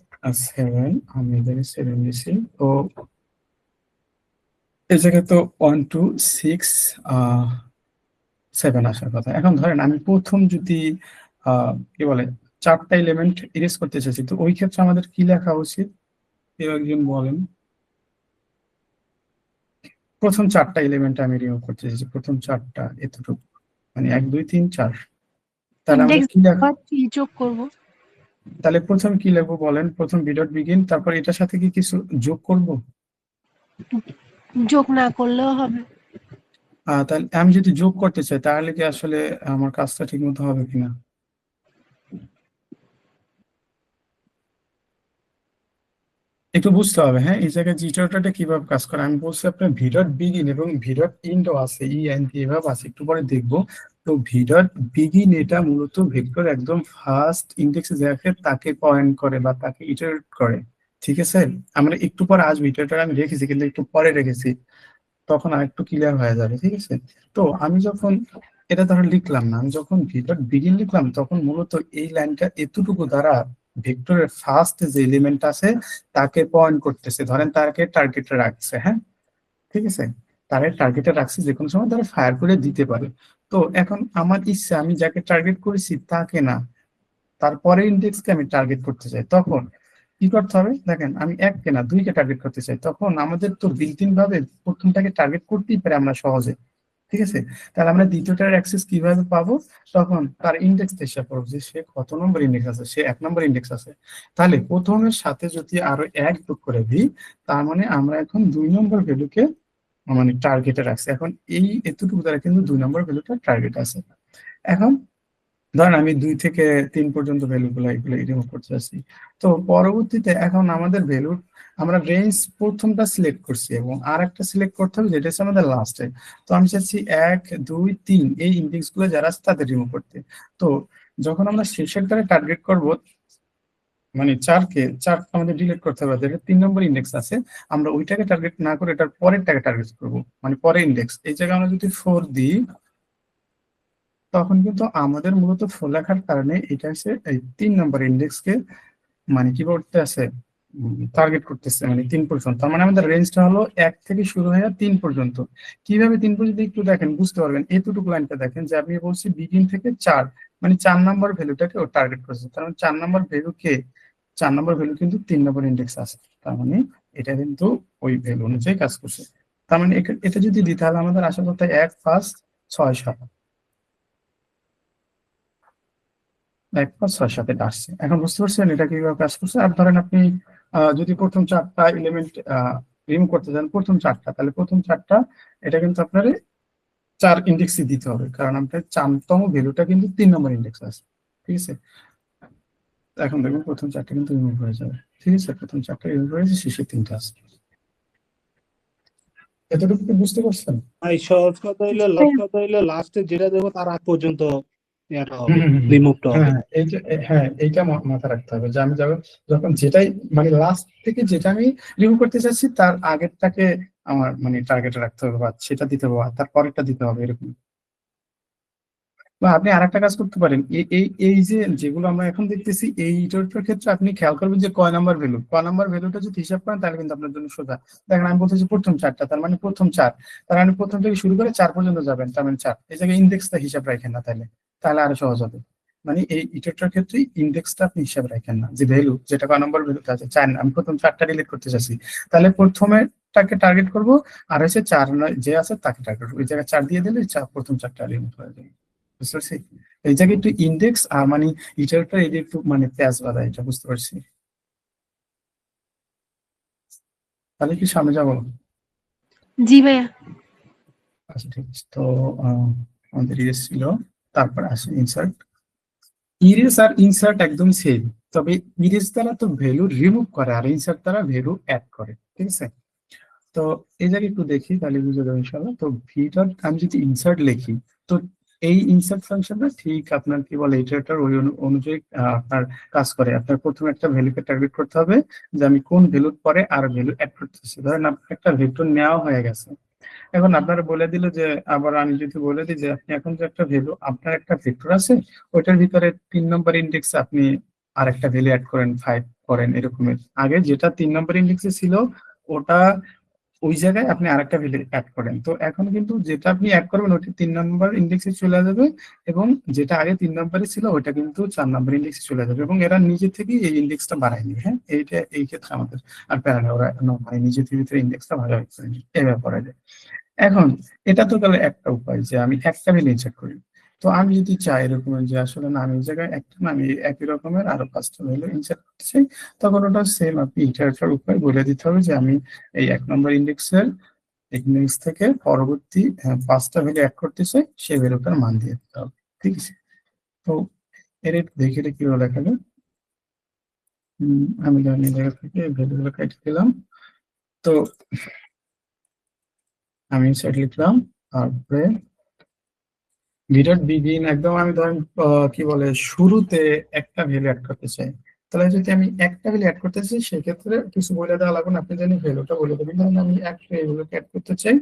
7, আমি এখানে 7 দিচ্ছি, তো এই জায়গায় তো 1 2 6 7 আসার কথা। এখন ধরেন আমি প্রথম যদি কি বলে 4টা এলিমেন্ট ইরেজ করতে চাইছি, তো ওই ক্ষেত্রে আমাদের কি লেখা উচিত? কেউ একজন বলেন। প্রথম 4টা এলিমেন্ট আমি রিমুভ করতে চাইছি, প্রথম 4টা এতটুকু, মানে 1 2 3 4, তাহলে আমরা ইনডেক্স কি লেখা, বা কি যোগ করব? তাহলে প্রথম কি লিখবো বলেন? প্রথম বি ডট বিগিন, তারপর এটার সাথে কি কিছু যোগ করব? যোগ না করলেও হবে। তাহলে আমি যদি যোগ করতে চাই তাহলে কি আসলে আমার কাজটা ঠিক মতো হবে কিনা? একটু বুঝতে হবে, হ্যাঁ, এই জায়গায় জিটারটা কিভাবে কাজ করে। আমি বলছি আপনার ভি ডট বিগিন এবং ভি ডট এন্ডও আছে, ই এন টি এভাবে আছে, একটু পরে দেখবো। তো ভি ডট বিগিন এটা মূলত ভেক্টর একদম ফার্স্ট ইন্ডেক্সে যাকে তাকে পয়েন্ট করে বা তাকে ইটারেট করে, ঠিক আছে? আমরা একটু পরে আসবো, ইটারেটর আমি রেখেছি কিন্তু একটু পরে রেখেছি, তখন আর একটু ক্লিয়ার হয়ে যাবে, ঠিক আছে? তো আমি যখন এটা ধরো লিখলাম না, আমি যখন ভি ডট বিগিন লিখলাম তখন মূলত এই লাইনটা এতটুকু দ্বারা ভেক্টরের ফার্স্ট যে এলিমেন্ট আছে তাকে পয়েন্ট করতেছে, ধরেন তাকে টার্গেটে রাখছে, হ্যাঁ, ঠিক আছে? তারা টার্গেটে রাখছি, যে কোনো সময় তারা ফায়ার করে দিতে পারে। তো এখন আমার ইচ্ছা আমি যাকে টার্গেট করেছি তাকে না, তারপরে ইন্ডেক্সকে আমি টার্গেট করতে চাই, তখন কি করতে হবে দেখেন, আমি এককে না দুইকে টার্গেট করতে চাই, তখন আমাদের তো বিল্ট-ইন ভাবে প্রথমটাকে টার্গেট করতেই পারে আমরা সহজে, ঠিক আছে? তাহলে আমরা দ্বিতীয়টার অ্যাক্সেস কিভাবে পাবো? তখন তার ইন্ডেক্স হিসাব করবো যে সে কত নম্বর ইন্ডেক্স আছে, সে 1 নম্বর ইন্ডেক্স আছে। তাহলে প্রথমের সাথে যদি আরো 1 যোগ করে দিই, তার মানে আমরা এখন 2 নম্বর ভ্যালুকে মানে টার্গেটে রাখছি। এখন এই এতটুকু দ্বারা কিন্তু 2 নম্বর ভ্যালুটা টার্গেট আছে। এখন ধরেন আমি 2 থেকে 3 পর্যন্ত ভ্যালুগুলো এগুলো রিমুভ করতে চাচ্ছি। তো পরবর্তীতে এখন আমাদের ভ্যালু আমরা রেঞ্জ প্রথমটা সিলেক্ট করছি এবং আর একটা সিলেক্ট করতে হবে যেটা হচ্ছে আমাদের লাস্টে। তো আমি চাচ্ছি 1 2 3 এই ইন্ডেক্স গুলো যারা আছে তাদের রিমুভ করতে। তো যখন আমরা শেষের দ্বারা টার্গেট করব, মানে 4 আমাদের ডিলিট করতে হবে, যেটা 3 নম্বর ইন্ডেক্স আছে, আমরা ওইটাকে টার্গেট না করে এটার পরেরটাকে টার্গেট করব, মানে পরের ইন্ডেক্স। এই জায়গায় আমরা যদি 4 দিই, তখন কিন্তু আমাদের মূলত 4 লেখার কারণে এটা হচ্ছে এই 3 নম্বর ইন্ডেক্সকে মানে কি করতে আছে, টার্গেট করতেছে, মানে 3 পর্যন্ত। তার মানে আমাদের রেঞ্জটা হলো 1 থেকে শুরু হয়ে 3 পর্যন্ত। কিভাবে 3 পর্যন্ত একটু দেখেন, বুঝতে পারবেন। এতটুকু লাইনটা দেখেন যে আমি বলছি বিগিন থেকে 4, মানে 4 নম্বর ভ্যালুটাকে ও টার্গেট করছে। তার মানে 4 নম্বর ভ্যালুকে 4 নম্বর ভ্যালু কিন্তু 3 নম্বর ইন্ডেক্স আছে, তার মানে এটা কিন্তু ওই ভ্যালু অনুযায়ী কাজ করছে। তার মানে এটা যদি দিই তাহলে আমাদের আশা করতে 1 5 6 7 1 5 6 7 এটা আসছে। এখন বুঝতে পারছেন এটা কিভাবে কাজ করছে? আর ধরেন আপনি যদি প্রথম 4টা এলিমেন্ট রিমুভ করতে চান, প্রথম 4টা, তাহলে প্রথম 4টা এটা কিন্তু আপনার 4 ইন্ডেক্সই দিতে হবে, কারণ আপনার 4তম ভ্যালুটা কিন্তু 3 নম্বর ইন্ডেক্স আছে, ঠিক আছে? এখন দেখুন প্রথম 4টা কিন্তু রিমুভ হয়ে যাবে, ঠিক আছে? প্রথম 4টা রিমুভ হয়েছে, শেষে 3টা আছে। এতটুকু কি বুঝতে পারছেন? ভাই সহজ কথা হইলো লাস্টে যেটা দেবো তার আগ পর্যন্ত এটা হবে, হুম, হুম, হুম। রিমুভটা হবে। এইটা মাথায় রাখতে হবে যে আমি যখন যেটাই মানে লাস্ট থেকে যেটা আমি রিমুভ করতে চাচ্ছি তার আগেরটাকে আমার মানে টার্গেটে রাখতে হবে, বা সেটা দিতে হবে, আর তার পরেরটা দিতে হবে, এরকম। বা আপনি আরেকটা কাজ করতে পারেন, এই যে যেগুলো আমরা এখন দেখতেছি এইটার ক্ষেত্রে আপনি খেয়াল করবেন যে কয় নাম্বার ভ্যালুটা যদি হিসাব করেন তাহলে কিন্তু আপনার জন্য সোজা। দেখেন আমি বলতেছি প্রথম 4টা, তার মানে প্রথম 4, তার মানে প্রথম থেকে শুরু করে 4 পর্যন্ত যাবেন, তার মানে 4। এই জায়গায় ইন্ডেক্সটা হিসাব রাখেন না, তাহলে আরো সহজ হবে। মানে এই ইটারটার ক্ষেত্রে ইন্ডেক্সটা আপনি হিসাব রাখেন না, যে ভ্যালু যেটা কয় নাম্বার ভ্যালুতে আছে 4, আমি প্রথম 4টা ডিলিট করতে চাচ্ছি, তাহলে প্রথমেটাকে টার্গেট করব, আর হচ্ছে 4 যে আছে তাকে টার্গেট করবো। এই জায়গায় 4 দিয়ে দিলে প্রথম 4টা রিমুভ হয়ে যাবে, বুঝতে পারছি? এই জায়গায় একটু ইন্ডেক্স আর মানে ইটারটা এটা একটু মানে প্যাচ বাঁধা, এটা বুঝতে পারছি। তাহলে কি সামনে যাবো? জি ভাইয়া। আচ্ছা ঠিক আছে। তো আমাদের ইরেজ ছিল, তারপর আসে ইনসার্ট। ইরেজ আর ইনসার্ট একদম সেম, তবে ইরেজ দ্বারা তো ভ্যালু রিমুভ করে আর ইনসার্ট দ্বারা ভ্যালু অ্যাড করে, ঠিক আছে? তো এই জায়গায় একটু দেখি তাহলে বুঝে যাবে ইনশাআল্লাহ। তো ভিটার আমি যদি ইনসার্ট লিখি, তো এই ইনসার্ট ফাংশনটা ঠিক আপনার কি বলে ইটারেটর ওই অনুযায়ী আপনার কাজ করে। আপনার প্রথমে একটা ভ্যালুকে টার্গেট করতে হবে যে আমি কোন ভ্যালুর পরে আর ভ্যালু অ্যাড করতেছি। ধরেন আপনার একটা ভেক্টর নেওয়া হয়ে গেছে, এখন আপনারা বলে দিল যে, আবার আমি যদি বলে দিই যে আপনি এখন যে একটা ভ্যালু, আপনার একটা ভেক্টর আছে ওইটার ভিতরে 3 নম্বর ইন্ডেক্সে আপনি আর একটা ভ্যালু অ্যাড করেন, 5 করেন, এরকমের। আগে যেটা 3 নম্বর ইন্ডেক্সে ছিল ওটা ওই জায়গায় আপনি আরেকটা ভ্যালু অ্যাড করেন। তো এখন কিন্তু যেটা আপনি অ্যাড করবেন ওটা 3 নম্বর ইন্ডেক্সে চলে যাবে, এবং যেটা আগে 3 নম্বরে ছিল ওটা কিন্তু 4 নম্বর ইন্ডেক্সে চলে যাবে, এবং এরা নিজে থেকেই এই ইন্ডেক্সটা বাড়ায় নিবে। হ্যাঁ, এই ক্ষেত্রে আমাদের আর প্যারা নেই, ওরা মানে নিজে থেকে ইন্ডেক্সটা ভালোভাবে করে নিবে, এভাবে করা যায়। এখন এটা তো তাহলে একটা উপায় যে আমি একটা ভ্যালু ইনসার্ট করি। তো আমি যদি চাই এরকম যে আসলে না আমি এই জায়গায় একটা না আমি একই রকমের আরো 5টা ভ্যালু ইনসার্ট করতে চাই, তখন ওটা সেম আপনি ইটারেটর উপায় বলে দিতে হবে যে আমি এই 1 নম্বর ইন্ডেক্সের ইন্ডেক্স থেকে পরবর্তী 5টা ভ্যালু অ্যাড করতে চাই, সেই ভ্যালুটার মান দিয়ে দিতে হবে, ঠিক আছে? তো এর একটু দেখে এটা কিভাবে লেখা যায়। আমি ধরেন এই জায়গা থেকে ভ্যালুগুলো কেটে দিলাম। তো আমি ইনসার্ট লিখলাম, তারপরে বিগিন একদম আমি ধরেন কি বলে শুরুতে একটা ভ্যালু অ্যাড করতে চাই, তাহলে যদি আমি একটা ভ্যালু অ্যাড করতে চাই সেক্ষেত্রে কিছু বলে দেওয়া লাগবে না, আপনি জানি ভ্যালুটা বলে দেবেন। ধরেন আমি একটা ভ্যালুকে অ্যাড করতে চাই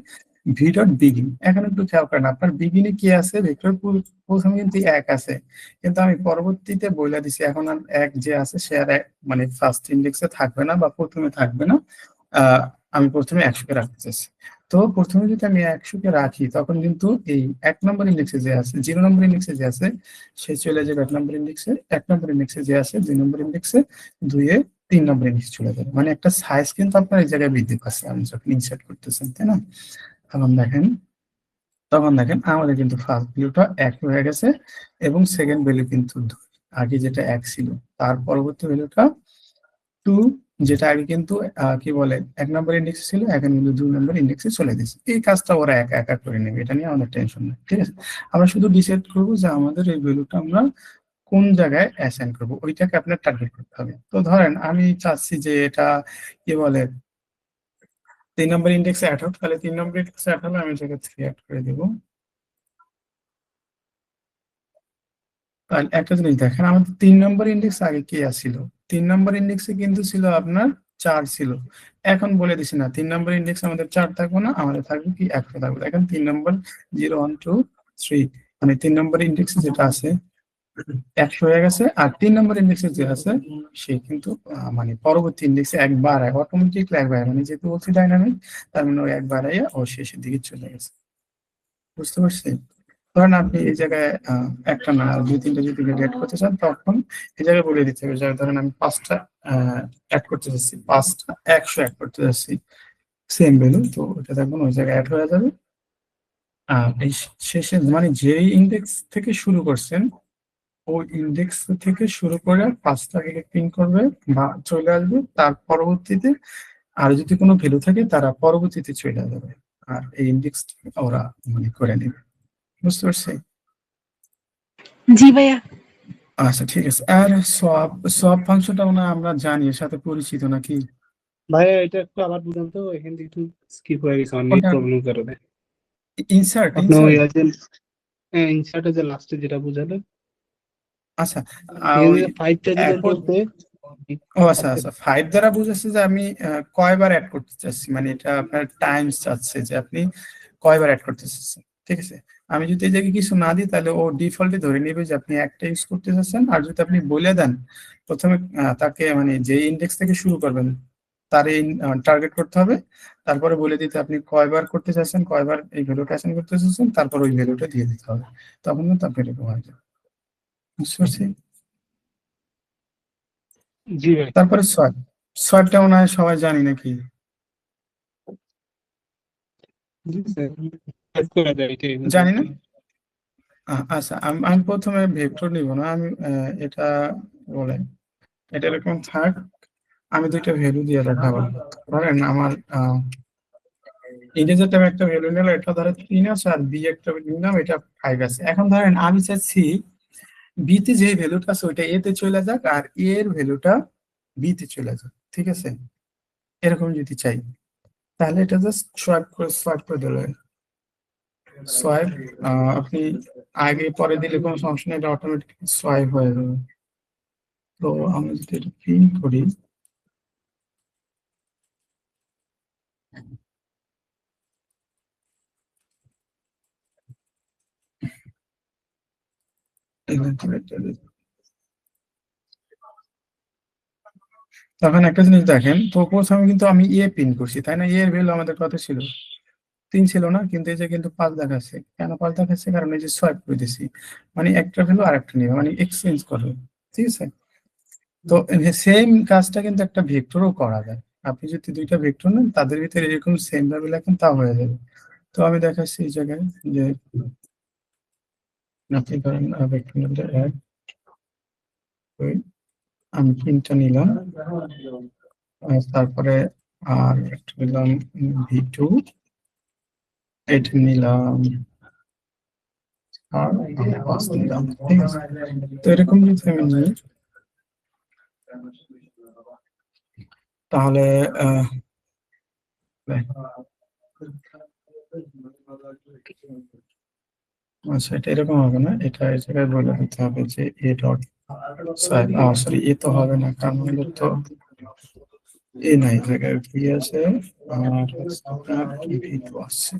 বিগিন। এখন একটু খেয়াল করেন আপনার বিগিনে কি আছে, ভেক্টর প্রথমে কিন্তু 1 আছে, কিন্তু আমি পরবর্তীতে বলে দিছি এখন আর 1 যে আছে সে আর মানে ফার্স্ট ইন্ডেক্সে থাকবে না বা প্রথমে থাকবে না, আমি প্রথমে 100 কে রাখতে চাচ্ছি। তো প্রথমে যদি আমি 100-কে রাখি তখন কিন্তু এই 1 নম্বর ইন্ডেক্সে যে আছে 0 নম্বর ইন্ডেক্সে যে আছে সে চলে যাবে 1 নম্বর ইন্ডেক্সে, 1 নম্বর ইন্ডেক্সে যে আছে 2 নম্বর ইন্ডেক্সে, 2 3 নম্বর ইন্ডেক্সে চলে যাবে। মানে একটা সাইজ কিন্তু আপনার এই জায়গায় বৃদ্ধি পাচ্ছে আপনি যখন ইনসার্ট করতেছেন, তাই না? তখন দেখেন আমাদের কিন্তু ফার্স্ট ভ্যালুটা 1 হয়ে গেছে এবং সেকেন্ড ভ্যালু কিন্তু 2। আগে যেটা 1 ছিল তার পরবর্তী ভ্যালুটা 2, যেটা আগে কিন্তু কি বলে 1 নম্বর ইন্ডেক্সে ছিল, এখন কিন্তু 2 নম্বর ইন্ডেক্সে চলে গেছে। এই কাজটা ওরা একা একা করে নেবে, এটা নিয়ে আমাদের টেনশন নেই, ঠিক আছে? আমরা শুধু ডিসাইড করবো যে আমাদের এই ভ্যালুটা আমরা কোন জায়গায় অ্যাসাইন করবো, ওইটাকে আপনার টার্গেট করতে হবে। তো ধরেন আমি চাচ্ছি যে এটা কি বলে 3 নম্বর ইন্ডেক্সে অ্যাড হোক, তাহলে 3 নম্বর ইন্ডেক্সে অ্যাড হলে আমি এটাকে 3 অ্যাড করে দেবো। তাহলে একটা জিনিস দেখেন, আমাদের 3 নম্বর ইন্ডেক্স আগে কি ছিল? 3 নম্বর ইন্ডেক্সে কিন্তু ছিল আপনার 4 ছিল। এখন বলে দিছি না 3 নম্বর ইন্ডেক্স আমাদের 4 থাকবে না, আমাদের থাকবে কি 100 থাকবে। এখন 3 নম্বর 0 1 2 3 মানে 3 নম্বর ইন্ডেক্সে যেটা আছে 100 হয়ে গেছে, আর 3 নম্বর ইন্ডেক্সে যে আছে সে কিন্তু মানে পরবর্তী ইন্ডেক্সে একবার অটোমেটিকলি একবার, মানে যেহেতু বলছি ডাইনামিক, তার মানে ও একবার ও শেষের দিকে চলে গেছে। বুঝতে পারছি? ধরেন আপনি এই জায়গায় একটা না 2-3টা যদি অ্যাড করতে চান তখন এই জায়গায় বলে দিতে হবে যে ধরেন আমি 5টা অ্যাড করতে চাচ্ছি, 5টা 100 অ্যাড করতে চাচ্ছি সেম ভ্যালু, তো ওটা দেখুন ওই জায়গায় অ্যাড হয়ে যাবে। এই শেষে মানে যেই ইন্ডেক্স থেকে শুরু করছেন ওই ইন্ডেক্স থেকে শুরু করে 5টাকে প্রিন্ট করবে বা চলে আসবে, তার পরবর্তীতে আর যদি কোনো ভ্যালু থাকে তারা পরবর্তীতে চলে যাবে, আর এই ইন্ডেক্স ওরা মানে করে নেবে। বুঝতে পারছি? জি ভাইয়া। আচ্ছা ঠিক আছে। আর সোয়াপ ফাংশনটা মনে হয় আমরা জানি, এর সাথে পরিচিত নাকি? ভাইয়া এটা একটু আবার বুঝান তো, এখান থেকে একটু স্কিপ হয়ে গেছে আমার নেট ওটা প্রবলেম কারণে। ইনসার্ট আপনি ওই আছেন ইনসার্টে যে লাস্টে যেটা বুঝালেন, আচ্ছা এখান ওই থেকে 5টা দিলেন বলতে ও আচ্ছা আচ্ছা 5 দ্বারা বুঝাচ্ছে যে আমি কয়বার অ্যাড করতে চাচ্ছি, মানে এটা আপনার টাইমস চাচ্ছে যে আপনি কয়বার অ্যাড করতে চাচ্ছেন, ঠিক আছে? আমি যদি এই জায়গায় কিছু না দিই তাহলে ও ডিফল্টে ধরে নেবে যে আপনি একটা ইউজ করতে চাচ্ছেন, আর যদি আপনি বলে দেন প্রথমে তাকে মানে যে ইন্ডেক্স থেকে শুরু করবেন তার টার্গেট করতে হবে, তারপরে বলে দিতে আপনি কয়বার করতে চাচ্ছেন, কয়বার এই ভ্যালুটা অ্যাসাইন করতে চাচ্ছেন, তারপর ওই ভ্যালুটা দিয়ে দিতে হবে, তখন কিন্তু আপনার এরকম হয়ে যাবে। বুঝতে পারছি? জি ভাই। তারপরে সোয়াইপটা মনে হয় সবাই জানি নাকি? জি স্যার, অ্যাড করা যায় এটাই জানি না? আচ্ছা আমি প্রথমে ভেক্টর নিব না, আমি এটা বলে এটা এরকম থাক, আমি দুইটা ভ্যালু দিয়ে দেখাবো। ধরেন আমার ইন্টিজার টাইপের একটা ভ্যালু নিলাম, এটা ধরে 3 আছে, আর বি একটা নিলাম এটা 5 আছে। এখন ধরেন আমি চাচ্ছি বি তে যে ভ্যালুটা আছে ওইটা এ তে চলে যাক আর এ এর ভ্যালুটা বি তে চলে যাক, ঠিক আছে? এরকম যদি চাই তাহলে এটা জাস্ট সোয়াইপ করে দিলে সোয়াইপ, আপনি আগে পরে দিলে কোনো সমস্যা নেই, এটা অটোমেটিক সোয়াইপ হয়ে যাবে। তো আমি যদি এটা প্রিন্ট করি তখন একটা জিনিস দেখেন, তো প্রথমে কিন্তু আমি এ প্রিন্ট করছি, তাই না? এ এর ভ্যালু আমাদের কত ছিল? 3 ছিল না, কিন্তু এই যে কিন্তু 5 দেখাচ্ছে। কেন 5 দেখাচ্ছে? কারণ এই যে সোয়াইপ করে দিছি, মানে একটা ভ্যালু আর একটা নিবে, মানে এক্সচেঞ্জ করবে, ঠিক আছে? তো সেম কাজটা কিন্তু একটা ভেক্টরও করা যায়। আপনি যদি দুইটা ভেক্টর নেন তাদের ভিতরে এরকম সেম ভাবে লেখেন তা হয়ে যাবে। তো আমি দেখাচ্ছি এই জায়গায় যে আপনি ধরেন ভেক্টর নিলে 1 2, আমি 3টা নিলাম, আর তারপরে আর একটা নিলাম v2, এটা নিলাম আর 5 নিলাম, ঠিক আছে? তো এরকম যদি আমি নিই তাহলে আচ্ছা এটা এরকম হবে না, এটা এই জায়গায় বলে দিতে হবে যে এ ডট সরি এ তো হবে না, কারণ আমাদের তো এ নাই, জায়গায় ভি আছে আর আপনার ভি টু আছে।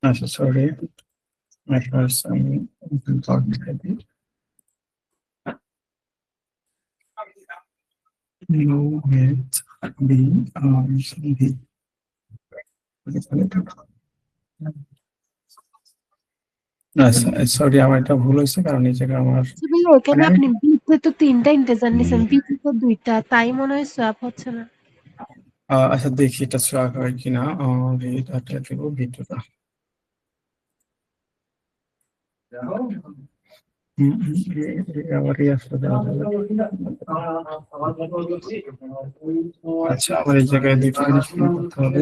আচ্ছা সরি, আমি ডট দিই। No with B V. আচ্ছা, সরি আমার এটা ভুল হয়েছে, কারণ এই জায়গায় আমার আচ্ছা ভাইয়া, এখানে মানে আমি আপনি বিতে তো 3টা ইন্টিজার নিছেন, বিতে তো 2টা, তাই মনে হয় সোয়াপ হচ্ছে না। আচ্ছা দেখি এটা সোয়াপ হয় কিনা। ভিটা দেব, ভিটা আবার আসলে দেওয়া যাবে। আচ্ছা, আমার এই জায়গায় দুটো জিনিস মনে করতে হবে।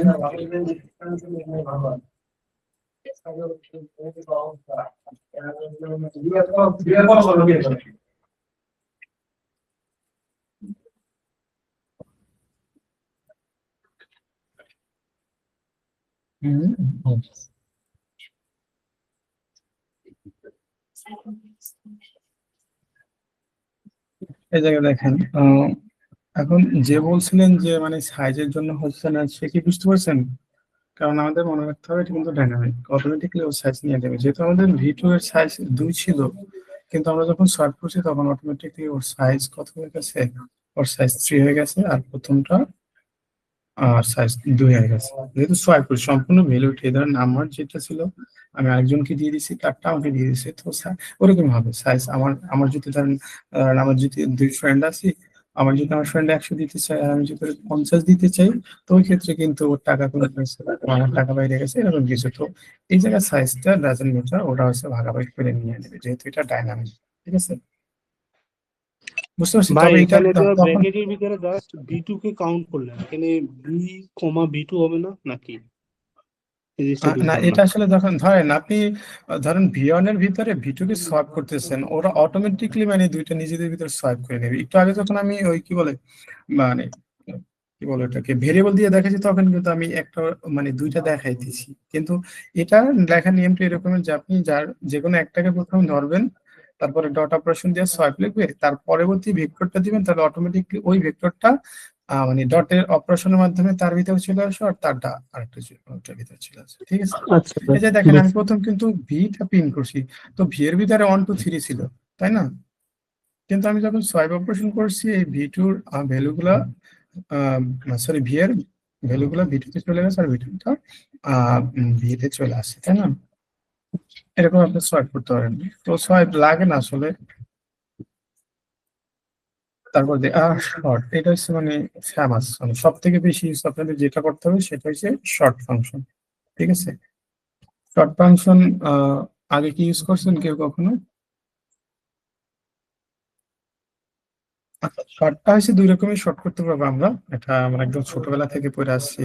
হুম, এই জায়গায় দেখেন, এখন যে বলছিলেন যে মানে সাইজের জন্য হচ্ছে না, সে কি বুঝতে পারছেন? কারণ আমাদের মনে রাখতে হবে এটা কিন্তু ডাইনামিক, অটোমেটিক্যালি ও সাইজ নিয়ে দেবে। যেহেতু আমাদের ভি2 এর সাইজ 2 ছিল, কিন্তু আমরা যখন সোয়াপ করছি তখন অটোমেটিক্যালি ওর সাইজ কত হয়ে গেছে, ওর সাইজ 3 হয়ে গেছে, আর প্রথমটা সাইজ 2 হয়ে গেছে। যেহেতু সোয়াপ করি সম্পূর্ণ ভ্যালু উঠিয়ে, এই ধরেন আমার যেটা ছিল আমি আরেকজনকে দিয়ে দিছি, তারটা আমাকে দিয়ে দিছি, তো ওরকম হবে সাইজ। আমার আমার যদি ধরেন আমার যদি 2 ফ্রেন্ড আছে, আমার যদি আমার ফ্রেন্ড 100 দিতে চাই আর আমি যদি ওকে 50 দিতে চাই, তো ওই ক্ষেত্রে কিন্তু ওর টাকা কমে গেছে, আমার টাকা বাইরে গেছে, এরকম কিছু। তো এই জায়গায় সাইজটা ডাজেন্ট ম্যাটার, ওটা হচ্ছে ভাগাভাগি করে নিয়ে নেবে, যেহেতু এটা ডাইনামিক। ঠিক আছে, বুঝতে পারছি। ভাই তবে এটা এখানে তো তখন ব্র্যাকেটের ভিতরে জাস্ট বি2 কে কাউন্ট করলেন, এখানে বি, বি2 হবে না নাকি? এই জিনিসটা না, বুঝলাম না। এটা আসলে যখন ধরেন আপনি ধরেন ভি1 এর ভিতরে ভি2 কে সোয়াপ করতেছেন, ওরা অটোমেটিকলি মানে দুইটা নিজেদের ভিতরে সোয়াপ করে নেবে। একটু আগে যখন আমি ওই কি বলে মানে কি বলে ওটাকে ভেরিয়েবল দিয়ে দেখাচ্ছি, তখন কিন্তু আমি একটা মানে দুইটা দেখাইতেছি, কিন্তু এটা লেখার নিয়মটা এরকমের যে আপনি যার যে কোনো একটাকে প্রথমে ধরবেন, তারপরে ডট অপারেশন দিয়ে সোয়াপ লিখবে, তার পরবর্তী ভেক্টরটা দিবেন, তাহলে অটোমেটিকলি ওই ভেক্টরটা মানে ডটের অপারেশনের মাধ্যমে তার ভিতরে চলে আসে, আর তারটা আরেকটা ওটার ভিতরে চলে আসে। ঠিক আছে, আচ্ছা এই যে দেখেন আমি বুঝছি। প্রথম কিন্তু ভিটা পিন করছি, তো ভি এর ভিতরে 1 2 3 ছিল, তাই না? কিন্তু আমি যখন সোয়াইপ অপারেশন করছি, এই ভি2 এর ভ্যালুগুলা সরি ভি এর ভ্যালুগুলা ভি2 তে চলে গেছে, আর ভি2টা ভি তে চলে আসছে, তাই না? এরকম আপনি সোয়াইপ করতে পারেন, তো সোয়াইপ লাগে না আসলে। তারপর শর্ট, এটা হচ্ছে মানে ফেমাস, মানে সব থেকে বেশি use আপনাদের যেটা করতে হবে সেটা হচ্ছে শর্ট ফাংশন। ঠিক আছে, শর্ট ফাংশন আগে কি ইউজ করছেন কেউ কখনো? আচ্ছা, শর্টটা হচ্ছে দুই রকমের শর্ট করতে পারবো আমরা, এটা আমরা একদম ছোটবেলা থেকে পড়ে আসছি।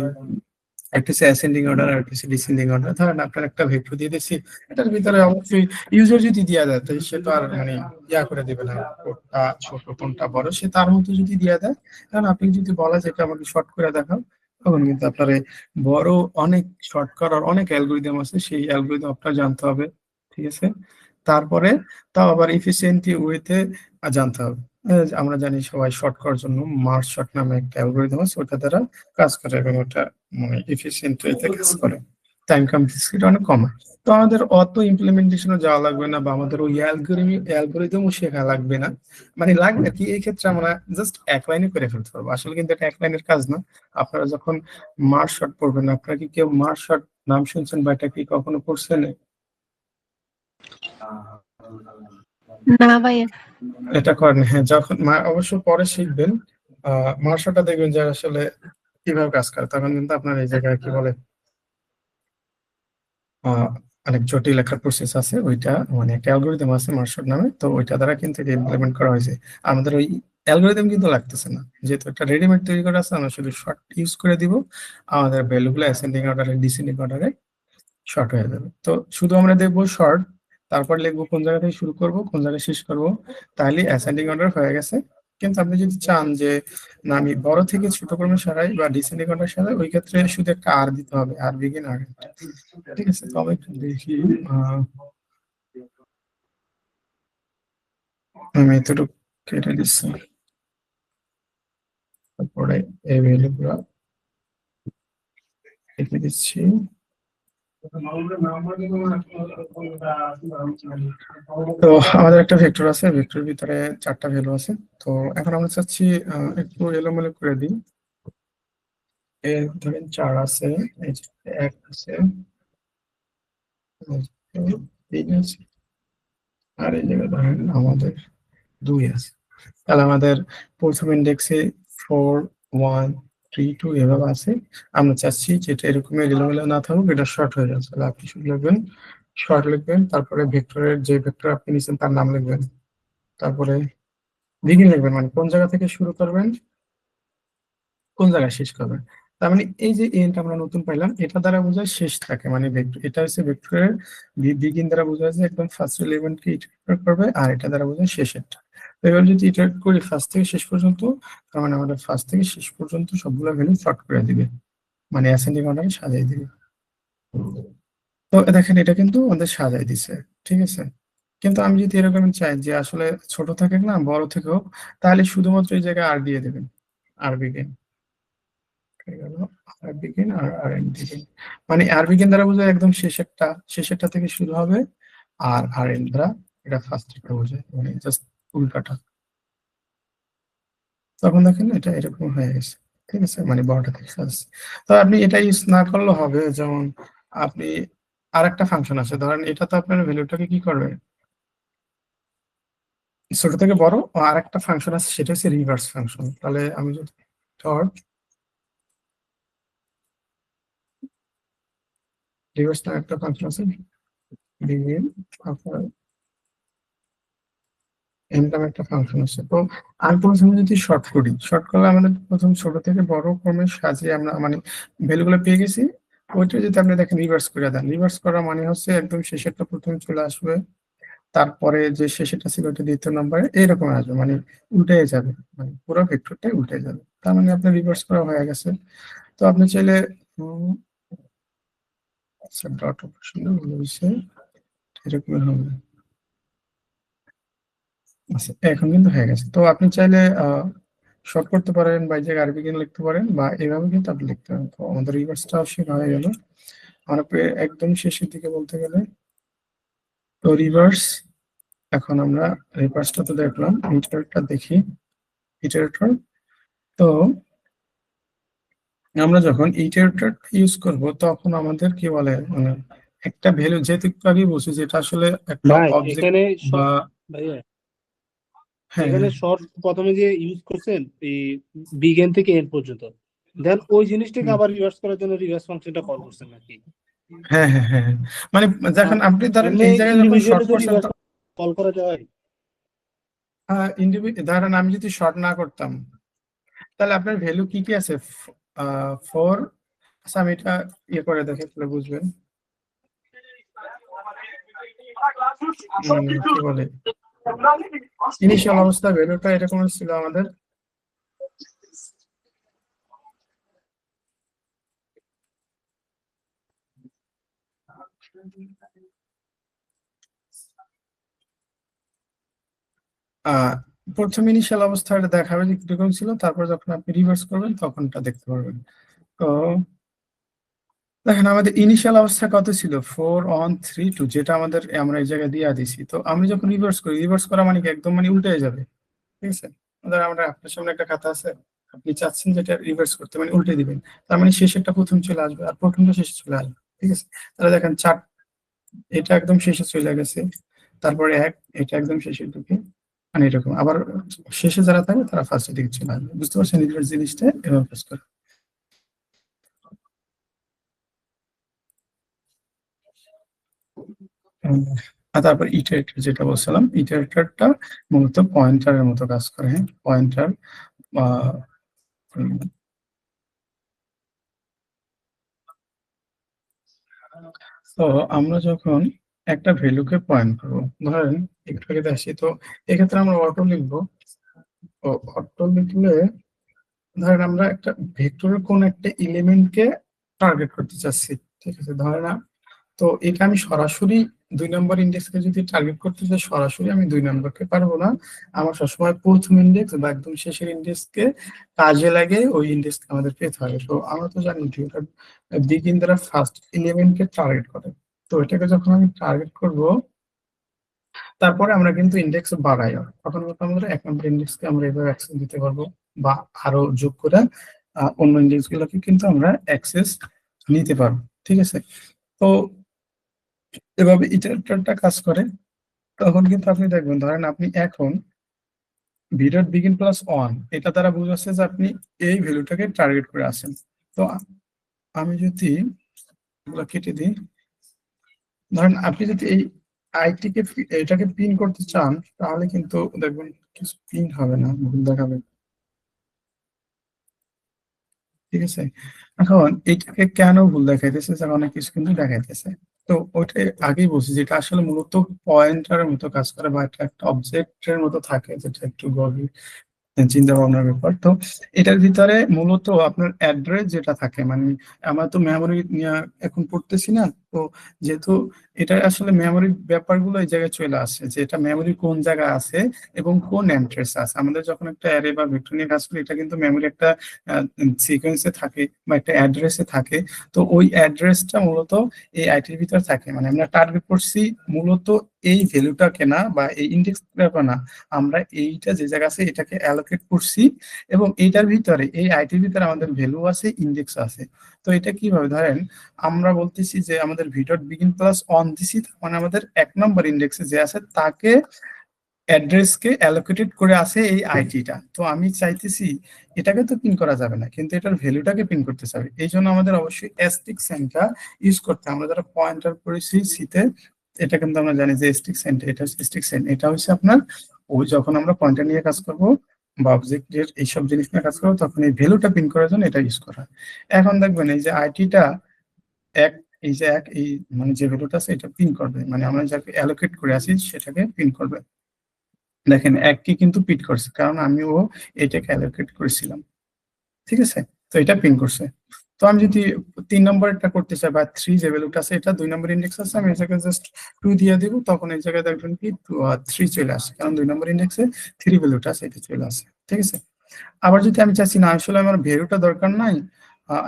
একটা হচ্ছে অ্যাসেন্ডিং অর্ডার, আর একটা হচ্ছে ডিসেন্ডিং অর্ডার। ধরেন আপনার একটা ভেক্টর দিয়ে দিচ্ছি, এটার ভিতরে অবশ্যই ইউজার যদি দেওয়া দেয়, তো সে তো আর মানে ইয়া করে দেবে না, কোনটা ছোট কোনটা বড়, সে তার মতো যদি দেওয়া দেয়। কারণ আপনি যদি বলা যে এটা আমাকে শর্ট করে দেখাও, তখন কিন্তু আপনার এই বড় অনেক শর্ট করার অনেক অ্যালগোরিদম আছে, সেই অ্যালগোরিদম আপনার জানতে হবে। ঠিক আছে, তারপরে তাও আবার ইফিসিয়েন্টি ওয়েতে জানতে হবে। আমরা জানি সবাই শর্ট করার জন্য মার্জ শর্ট নামে একটা অ্যালগোরিদম আছে, ওটা দ্বারা কাজ করে এবং ওটা মানে এফিসিয়েন্ট ওয়েতে কাজ করে, টাইম কমপ্লেক্সিটি অনেক কম হয়। তো আমাদের অত ইমপ্লিমেন্টেশনে যাওয়া লাগবে না, বা আমাদের ওই অ্যালগোরিদমও শেখা লাগবে না। মানে লাগবে কি, এই ক্ষেত্রে আমরা জাস্ট এক লাইনে করে ফেলতে পারবো। আসলে কিন্তু এটা এক লাইনের কাজ না। আপনারা যখন মার্জ শর্ট পড়বেন, আপনারা কি কেউ মার্জ শর্ট নাম শুনছেন বা এটা কি কখনো পড়ছেন? না ভাইয়া। এটা করেন, হ্যাঁ, যখন অবশ্য পরে শিখবেন মার্শালটা, দেখবেন যে আসলে কিভাবে কাজ করে, তখন কিন্তু আপনার এই জায়গায় কি বলে আহ, অনেক জটিল একটা প্রসেস আছে, ওইটা মানে একটা অ্যালগোরিদম আছে মার্শাল নামে, তো ওইটা দ্বারা কিন্তু ইমপ্লিমেন্ট করা হয়েছে। আমাদের ওই অ্যালগোরিদম কিন্তু লাগতেছে না, যেহেতু একটা রেডিমেড তৈরি করা আছে, আমরা শুধু শর্ট ইউজ করে দিব, আমাদের ভ্যালুগুলো অ্যাসেন্ডিং অর্ডারে ডিসেন্ডিং অর্ডারে শর্ট হয়ে যাবে। তো শুধু আমরা দেখবো শর্ট, তারপর লিখবো কোন জায়গা থেকে শুরু করব কোন জায়গায় শেষ করব, তাহলে অ্যাসেন্ডিং অর্ডার হয়ে গেছে। কিন্তু আপনি যদি চান যে না আমি বড় থেকে ছোট ক্রমে সারাই বা ডিসেন্ডিং অর্ডার সারাই, ওই ক্ষেত্রে শুধু একটা আর দিতে হবে, আর বিগিন আর। ঠিক আছে, তবে একটু দেখি আমি এতটুকু কেটে দিচ্ছি, তারপরে এই ভ্যালুগুলো লিখে দিচ্ছি। তো আমাদের একটা ভেক্টর আছে, ভেক্টর ভিতরে 4টা ভ্যালু আছে। তো এখন আমরা চাচ্ছি একটু এলোমেলো করে দিই। ধরেন 4 আছে, এই যে 1 আছে, এই যে 3 আছে, আর এই জায়গায় ধরেন আমাদের 2 আছে। তাহলে আমাদের প্রথম ইন্ডেক্সে 4 1 3 2 এভাবে আছে। আমরা চাচ্ছি যেটা এরকম এলোমেলো না থাকুক, এটা শর্ট হয়ে যাচ্ছে। তাহলে আপনি শুধু লিখবেন শর্ট লিখবেন, তারপরে ভেক্টরের যে ভেক্টর আপনি নিচ্ছেন তার নাম লিখবেন, তারপরে বিগিন লিখবেন, মানে কোন জায়গা থেকে শুরু করবেন, কোন জায়গায় শেষ করবেন। তার মানে এই যে এন্ড আমরা নতুন পাইলাম, এটা দ্বারা বোঝায় শেষ থাকে, মানে ভেক্টর, এটা হচ্ছে ভেক্টরের বিগিন দ্বারা বোঝায় যে একদম ফার্স্ট এলিমেন্টকে ইটারেট করবে, আর এটা দ্বারা বোঝায় শেষেরটা। তো এবার যদি ইটারেট করি ফার্স্ট থেকে শেষ পর্যন্ত, তার মানে আমাদের ফার্স্ট থেকে শেষ পর্যন্ত সবগুলো ভ্যালু শর্ট করে দিবে, মানে অ্যাসেন্ডিং অর্ডারে সাজিয়ে দিবে। তো দেখেন এটা কিন্তু আমাদের সাজাই দিছে, ঠিক আছে। কিন্তু আমি যদি এরকম চাই যে আসলে ছোট থেকে না বড় থেকে হোক, তাহলে শুধুমাত্র এই জায়গায় আর দিয়ে দেবেন, আর বিগিন হয়ে গেল, R begin R R end begin. মানে আর বিগিন দ্বারা বোঝায় একদম শেষেরটা থেকে শুরু হবে, আর আর এন্ড দ্বারা এটা ফার্স্টেরটা বোঝায়, মানে জাস্ট উল্টাটা। তখন দেখেন এটা এরকম হয়ে গেছে, ঠিক আছে, মানে বড়টা থেকে আসছে। তো আপনি এটা ইউজ না করলেও হবে, যেমন আপনি আরেকটা ফাংশন আছে, ধরেন এটা তো আপনার ভ্যালুটাকে কি করবে, ছোট থেকে বড়, ও আরেকটা ফাংশন আছে, সেটা হচ্ছে রিভার্স ফাংশন। তাহলে আমি যদি ডট রিভার্স নামে একটা ফাংশন আছে, বিগিন তারপর এন্ড নামে একটা ফাংশন আছে। তো আমি প্রথমে যদি শর্ট করি, শর্ট করলে আমাদের প্রথম ছোট থেকে বড় ক্রমে সাজিয়ে আমরা মানে ভ্যালুগুলো পেয়ে গেছি। ওইটা যদি আপনি দেখেন রিভার্স করে দেন, রিভার্স করা মানে হচ্ছে একদম শেষেরটা প্রথমে চলে আসবে, তারপরে যে শেষেরটা ছিল ওটা দ্বিতীয় নম্বরে, এইরকম আসবে, মানে উল্টে যাবে, মানে পুরো ভেক্টরটাই উল্টে যাবে। তার মানে আপনার রিভার্স করা হয়ে গেছে। তো আপনি চাইলে আচ্ছা ডট অপারেশন হয়েছে এরকম হবে। আচ্ছা এখন কিন্তু হয়ে গেছে। তো আপনি চাইলে শর্ট করতে পারেন, বা এই জায়গায় আরবি কিনে লিখতে পারেন, বা এভাবে কিন্তু আপনি লিখতে পারেন। তো আমাদের রিভার্সটা শেখা হয়ে গেল। আমরা একদম শেষের দিকে বলতে গেলে, তো রিভার্স, এখন আমরা রিভার্সটা তো দেখলাম, ইটারেটরটা দেখি। ইটারেটর, তো আমরা যখন ইটারেটর ইউজ করব তখন আমাদের কি বলে, মানে একটা ভ্যালু, যেহেতু একটু আগে বলছি যেটা আসলে একটা ভাই অবজেক্ট এখানে বা ভাইয়া হ্যাঁ এখানে শর্ট প্রথমে যে ইউজ করছেন এই বিগিন থেকে এন্ড পর্যন্ত, দেন ওই জিনিসটাকে আবার রিভার্স করার জন্য রিভার্স ফাংশনটা কল করছেন নাকি? হ্যাঁ হ্যাঁ হ্যাঁ হ্যাঁ। মানে দেখেন আপনি ধরেন এমনি এই জায়গায় যখন শর্ট ইন্ডিভিজুয়ালি তো করছেন, রিভার্স কল করা যায়। ধরেন আমি যদি শর্ট না করতাম, তাহলে আপনার ভ্যালু কি কি আছে, 4। আচ্ছা আমি এটা ইয়ে করে দেখে তাহলে বুঝবেন, কি বলে ইনিশিয়াল অবস্থা ভ্যালুটা এরকম ছিল আমাদের, প্রথম ইনিশিয়াল অবস্থাটা দেখাবে যে কিরকম ছিল, তারপর যখন আপনি রিভার্স করবেন তখনটা দেখতে পারবেন। তো দেখেন আমাদের ইনিশিয়াল অবস্থা কত ছিল, 4 1 3 2, যেটা আমাদের আমরা এই জায়গায় দিয়ে দিছি। তো আমি যখন রিভার্স করি, রিভার্স করা মানে কি একদম মানে উল্টে যাবে, ঠিক আছে। ধর আমরা আপনার সামনে একটা খাতা আছে, আপনি চাচ্ছেন যেটা রিভার্স করতে, মানে উল্টে দিবেন, তার মানে শেষেরটা প্রথম চলে আসবে আর প্রথমটা শেষে চলে আসবে, ঠিক আছে। তাহলে দেখেন 4 এটা একদম শেষে চলে গেছে, তারপরে 1 এটা একদম শেষের দিকে, মানে এরকম আবার শেষে যারা থাকবে তারা ফার্স্টের দিকে চলে আসবে। বুঝতে পারছেন রিভার্স জিনিসটা এভাবে কাজ করে। আর তারপর ইটারেটর যেটা বলছিলাম, ইটারেটরটা মূলত পয়েন্টারের মতো কাজ করে, হ্যাঁ পয়েন্টার। তো আমরা যখন একটা ভ্যালুকে পয়েন্ট করবো, ধরেন একটু আগে আসি, তো এক্ষেত্রে আমরা অটো লিখবো। তো অটো লিখলে ধরেন আমরা একটা ভেক্টরের কোন একটা এলিমেন্টকে টার্গেট করতে চাচ্ছি, ঠিক আছে। ধরেন তো এটা আমি সরাসরি 2 নম্বর ইন্ডেক্সকে যদি টার্গেট করতে চাই সরাসরি, আমি 2 নম্বরকে পারবো না। আমার সবসময় প্রথম ইন্ডেক্স বা একদম শেষের ইন্ডেক্সকে কাজে লাগে ওই ইন্ডেক্স আমাদের পেতে হবে। তো আমরা তো জানি যে ওটা বিগিন দ্বারা ফার্স্ট এলিমেন্টকে টার্গেট করে। তো এটাকে যখন আমি টার্গেট করব, তারপরে আমরা কিন্তু ইন্ডেক্স বাড়াই, তখন কিন্তু আমরা 1 নম্বর ইন্ডেক্সকে আমরা এভাবে অ্যাক্সেস দিতে পারবো, বা আরো যোগ করে অন্য ইন্ডেক্স গুলোকে কিন্তু আমরা অ্যাক্সেস নিতে পারবো। ঠিক আছে, তো এভাবে ইটারেটরটা কাজ করে। তখন কিন্তু আপনি দেখবেন, ধরেন আপনি এখন v.begin+1 এটা দ্বারা বোঝাচ্ছে যে আপনি এই ভ্যালুটাকে টার্গেট করে আছেন। তো আমি যদি এগুলো কেটে দিই, ধরেন আপনি যদি এই আইটিকে এটাকে পিন করতে চান, তাহলে কিন্তু দেখবেন কিছু পিন হবে না, ভুল দেখাবে। ঠিক আছে, এখন এইটাকে কেন ভুল দেখাইতেছে, যে অনেক কিছু কিন্তু দেখাইতেছে। তো ওইটাই আগেই বলছি, যেটা আসলে মূলত পয়েন্টারের মতো কাজ করে, বা এটা একটা অবজেক্টের মতো থাকে, যেটা একটু গভীর চিন্তা ভাবনার ব্যাপার। তো এটার ভিতরে মূলত আপনার অ্যাড্রেস যেটা থাকে, মানে আমরা তো মেমোরি নিয়ে এখন পড়তেছি না, তো যেহেতু এটা আসলে মেমোরির ব্যাপারগুলো এই জায়গায় চলে আসে, যে এটা মেমোরি কোন জায়গায় আছে এবং কোন অ্যাড্রেস আছে। আমাদের যখন একটা অ্যারে বা ভেক্টর নিয়ে কাজ করি, এটা কিন্তু মেমোরি একটা সিকোয়েন্সে থাকে বা একটা অ্যাড্রেসে থাকে। তো ওই অ্যাড্রেসটা মূলত এই আইটির ভিতরে থাকে, মানে আমরা টার্গেট করছি মূলত এই ভ্যালুটাকে না, বা এই ইন্ডেক্সটা না, আমরা এইটা যে জায়গা আছে এটাকে অ্যালোকেট করছি, এবং এইটার ভিতরে এই আইটির ভিতরে আমাদের ভ্যালু আছে, ইন্ডেক্স আছে। তো এটা কিভাবে, ধরেন আমরা বলতেছি যে আমাদের v.begin+1 দিছি, মানে আমাদের 1 নম্বর ইন্ডেক্সে যে আছে তাকে অ্যাড্রেসকে অ্যালোকেটেড করে আছে এই আইটিটা। তো আমি চাইতেছি এটাকে তো পিন করা যাবে না, কিন্তু এটার ভ্যালুটাকে পিন করতে চাই। এই জন্য আমাদের অবশ্যই স্টিক সাইনটা ইউজ করতে, আমরা যারা পয়েন্টার করেছি সিতে, এটা কিন্তু আমরা জানি যে স্টিক সাইন, এটা স্টিক সাইন, এটা হচ্ছে আপনার ওই যখন আমরা পয়েন্টার নিয়ে কাজ করব বা অবজেক্টের এইসব জিনিস নিয়ে কাজ করবো, তখন এই ভ্যালুটা পিন করার জন্য এটা ইউজ করা হয়। এখন দেখবেন এই যে আইটিটা এক, এই যে এক, এই মানে যে ভ্যালুটা আছে এটা পিন করবে, মানে আমরা যাকে অ্যালোকেট করে আছি সেটাকে পিন করবে। দেখেন একটি কিন্তু পিন করছে, কারণ আমিও এটাকে অ্যালোকেট করেছিলাম। ঠিক আছে, তো এটা পিন করছে। তো আমি যদি 3 নম্বরটা করতে চাই, বা 3 যে ভ্যালুটা আছে, এটা 2 নম্বর ইন্ডেক্স আছে, আমি এই জায়গায় জাস্ট 2 দিয়ে দিব, তখন এই জায়গায় দেখবেন কি 3 চলে আসে, কারণ 2 নম্বর ইন্ডেক্সে 3 ভ্যালুটা আছে, এটা চলে আসে। ঠিক আছে, আবার যদি আমি চাচ্ছি না আসলে আমার ভ্যালুটা দরকার নাই,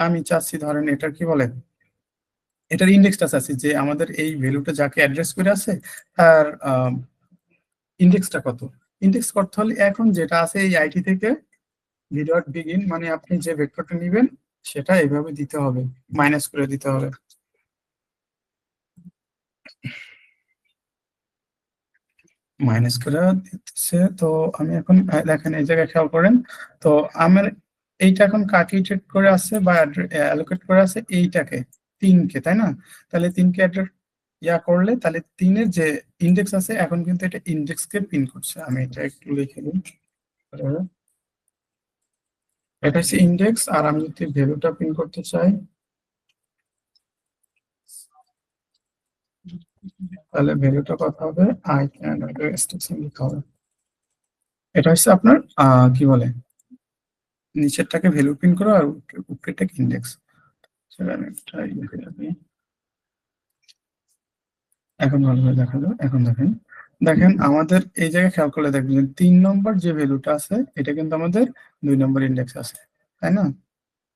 আমি চাচ্ছি ধরেন এটার কি বলে, এটার ইন্ডেক্সটা চাচ্ছি, যে আমাদের এই ভ্যালুটা যাকে অ্যাড্রেস করে আছে তার ইন্ডেক্সটা কত। ইন্ডেক্স করতে হলে এখন যেটা আছে এই আইটি থেকে v.begin, মানে আপনি যে ভেক্টরটা নেবেন সেটা এইভাবে দিতে হবে, মাইনাস করে দিতে হবে। মাইনাস করে দিতেছে। তো আমি এখন দেখেন এই জায়গায় খেয়াল করেন, তো আমার এইটা এখন কাটিটেড করে আছে বা অ্যালোকেট করে আছে এইটাকে 3 কে, তাই না? তাহলে 3 কে ইয়া করলে তাহলে 3-এর যে ইন্ডেক্স আছে এখন কিন্তু এটা ইন্ডেক্সকে পিন করছে। আমি এটা একটু লিখে দিই, এটা হচ্ছে ইন্ডেক্স। আর আমি যদি ভ্যালুটা পিন করতে চাই, তাহলে ভ্যালুটা কত হবে, আই ক্যান লিখতে হবে। এটা হচ্ছে আপনার কি বলে, নিচেরটাকে ভ্যালু পিন করো আর উপরেরটাকে ইন্ডেক্স। এখন ভালোভাবে দেখা যাবে। এখন দেখেন, দেখেন আমাদের এই জায়গায় খেয়াল করলে দেখবেন 3 নম্বর যে ভ্যালুটা আছে এটা কিন্তু আমাদের 2 নম্বর ইন্ডেক্স আছে, তাই না?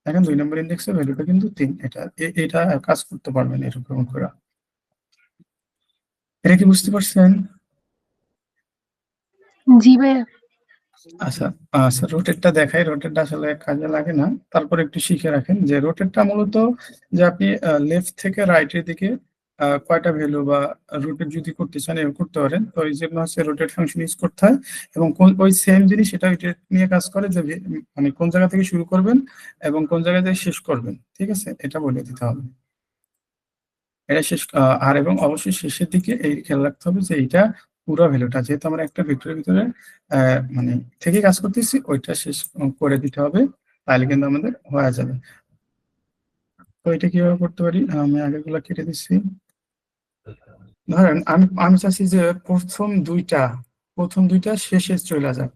দেখেন 2 নম্বর ইন্ডেক্সের ভ্যালুটা কিন্তু 3। এটা কাজ করতে পারবেন এরকম করে। এটা কি বুঝতে পারছেন? জি ভাইয়া। আচ্ছা, আচ্ছা, রোটেটটা দেখাই। রোটেটটা আসলে কাজে লাগে না, তারপর একটু শিখে রাখেন যে রোটেটটা মূলত যে আপনি লেফট থেকে রাইটের দিকে কয়টা ভ্যালু বা রোটেট যদি করতে চান এরকম করতে পারেন। তো এই জন্য হচ্ছে রোটেট ফাংশন ইউজ করতে হয়, এবং ওই সেম জিনিস এটা নিয়ে কাজ করে যে মানে কোন জায়গা থেকে শুরু করবেন এবং কোন জায়গা থেকে শেষ করবেন। ঠিক আছে, এটা বলে দিতে হবে। এটা শেষ আর এবং অবশ্যই শেষের দিকে এই খেয়াল রাখতে হবে যে এইটা পুরো ভ্যালুটা, যেহেতু আমরা একটা ভেক্টরের ভিতরে মানে থেকে কাজ করতেছি, ওইটা শেষ করে দিতে হবে, তাহলে কিন্তু আমাদের হয়ে যাবে। তো এটা কিভাবে করতে পারি, আমি আগেগুলো কেটে দিচ্ছি। ধরেন আমি চাচ্ছি যে প্রথম দুইটা শেষে চলে যাক।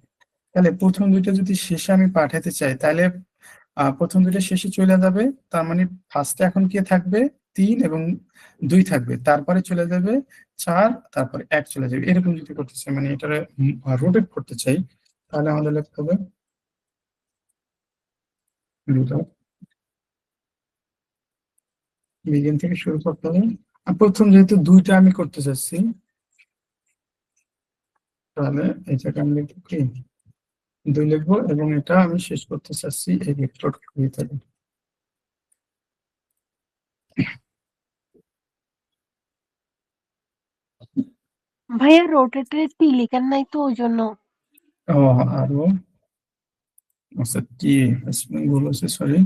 তাহলে প্রথম দুইটা যদি শেষে আমি পাঠাতে চাই, তাহলে প্রথম দুইটা শেষে চলে যাবে, তার মানে ফার্স্টে এখন কি থাকবে, 3 এবং 2 থাকবে, তারপরে চলে যাবে 4, তারপরে 1 চলে যাবে। এরকম যদি করতে চাই, মানে এটারে রোটেট করতে চাই, তাহলে আমাদের লিখতে হবে বিগিন থেকে শুরু করতে হবে। আর প্রথম যেহেতু 2টা আমি করতে চাচ্ছি, তাহলে এই জায়গায় আমি লিখব কি 2 লিখবো, এবং এটা আমি শেষ করতে চাচ্ছি এই ভেক্টর ভিতরে। ভাইয়া রোটেটেড পি লেখার নাই তো ওই জন্য। ও আরো আচ্ছা, কি ভুল হচ্ছে, সরি।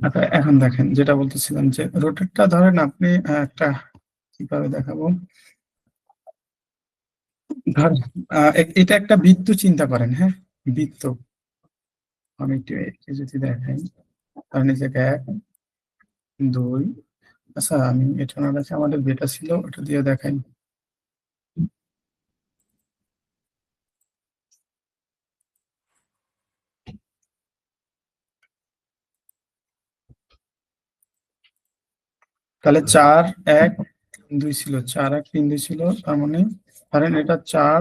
আচ্ছা, এখন দেখেন যেটা বলতেছিলাম যে রোটেটটা ধরেন আপনি একটা কিভাবে দেখাবো, ধরেন এটা একটা বৃত্ত চিন্তা করেন, হ্যাঁ বৃত্ত। আমি একটু একে যদি দেখাই, ধরেন এই জায়গায় 1, 2, আচ্ছা আমি এটা না দেখে আমাদের যেটা ছিল ওটা দিয়ে দেখাই। তাহলে 4, 1, 2 ছিল, 4, 1, 3, 2 ছিল, তার মানে ধরেন এটা 4,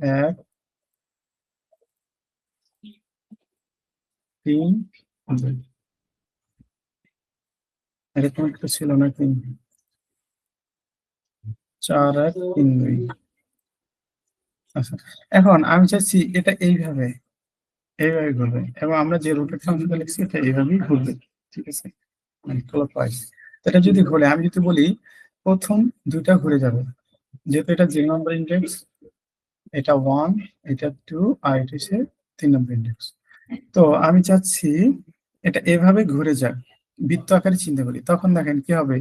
1, 3, 2 এরকম একটা ছিল নাকি? 4, 1, 3, 2। আচ্ছা, এখন আমি চাচ্ছি এটা এইভাবে ঘুরবে, এবং আমরা যে রুটের ফাংশনটা লিখছি এটা এইভাবেই ঘুরবে, ঠিক আছে, মানে ক্লকওয়াইজ। এটা যদি ঘুরে, আমি যদি বলি প্রথম 2টা ঘুরে যাবে, যেহেতু এটা 0 নম্বর ইন্ডেক্স, এটা 1, এটা 2, আর এটা হচ্ছে 3 নম্বর ইন্ডেক্স। তো আমি চাচ্ছি এটা এভাবে ঘুরে যাক, বৃত্ত আকারে চিন্তা করি, তখন দেখেন কি হবে।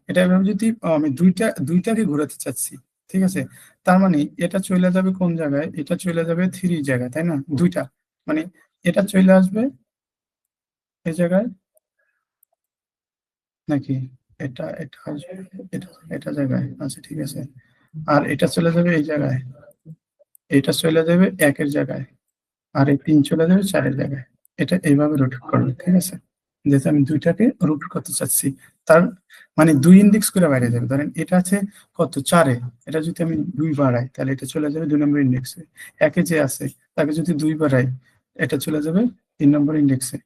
এটা এভাবে যদি আমি দুইটাকে ঘোরাতে চাচ্ছি, ঠিক আছে, তার মানে এটা চলে যাবে কোন জায়গায়, এটা চলে যাবে 3 জায়গায়, তাই না? 2টা, মানে এটা চলে আসবে এই জায়গায় নাকি, এটা এটা আসবে এটা এটা জায়গায়, আচ্ছা ঠিক আছে, আর এটা চলে যাবে এই জায়গায়, এটা চলে যাবে 1-এর জায়গায়, আর এই 3 চলে যাবে 4-এর জায়গায়। এটা এইভাবে রোটেট করবে, ঠিক আছে, যেহেতু আমি 2টাকে রোটেট করতে চাচ্ছি, তার মানে 2 ইন্ডেক্স করে বাইরে যাবে। ধরেন এটা আছে কত 4-এ, এটা যদি আমি 2 বাড়াই তাহলে এটা চলে যাবে 2 নম্বর ইন্ডেক্সে। 1-এ যে আছে তাকে যদি 2 বাড়াই এটা চলে যাবে 3 নম্বর ইন্ডেক্সে,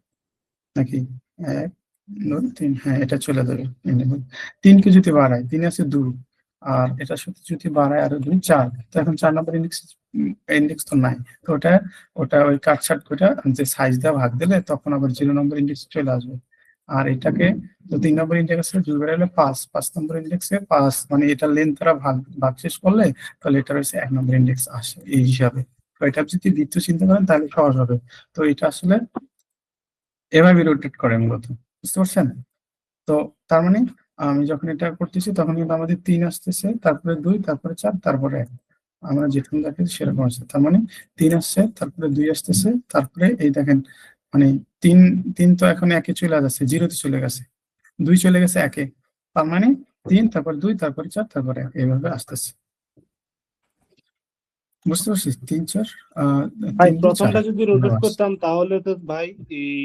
নাকি 1, 2, 3, হ্যাঁ এটা চলে যাবে 3কে যদি বাড়াই, 3 আছে 2, আর এটার সাথে যদি বাড়াই আরো 2, 4, তো এখন 4 নম্বর ইন্ডেক্স তো নাই, তো ওটা ওই কাটছাট করে যে সাইজ দেওয়া ভাগ দিলে তখন আবার 0 নম্বর ইন্ডেক্স চলে আসবে। আর এটাকে তো 3 নম্বর ইন্ডেক্সে 2 বাড়াইলে 5 নম্বর ইন্ডেক্সে 5, মানে এটা লেন্থ দ্বারা ভাগশেষ করলে তাহলে এটা হচ্ছে 1 নম্বর ইন্ডেক্স আসে এই হিসাবে। তো এটা যদি বৃত্ত চিন্তা করেন তাহলে সহজ হবে। তো এটা আসলে এভাবে রোটেট করে মূলত, বুঝতে পারছেন? তো তার মানে আমি যখন এটা করতেছি তখন কিন্তু আমাদের 3 আসতেছে, তারপরে 2, তারপরে 4, তারপরে 1, আমরা যেরকম দেখাচ্ছি সেরকম আসছে। তার মানে 3 আসছে, তারপরে 2 আসতেছে, তারপরে এই দেখেন মানে 3 তো এখন 1-এ চলে যাচ্ছে, 0-তে চলে গেছে, 2 চলে গেছে 1-এ, তার মানে 3, তারপর 2, তারপরে 4, তারপরে 1, এইভাবে আসতেছে, বুঝতে পারছিস? 3, 4, ভাই 3, 2, 4 প্রথমটা যদি রোটেট করতাম তাহলে তো ভাই এই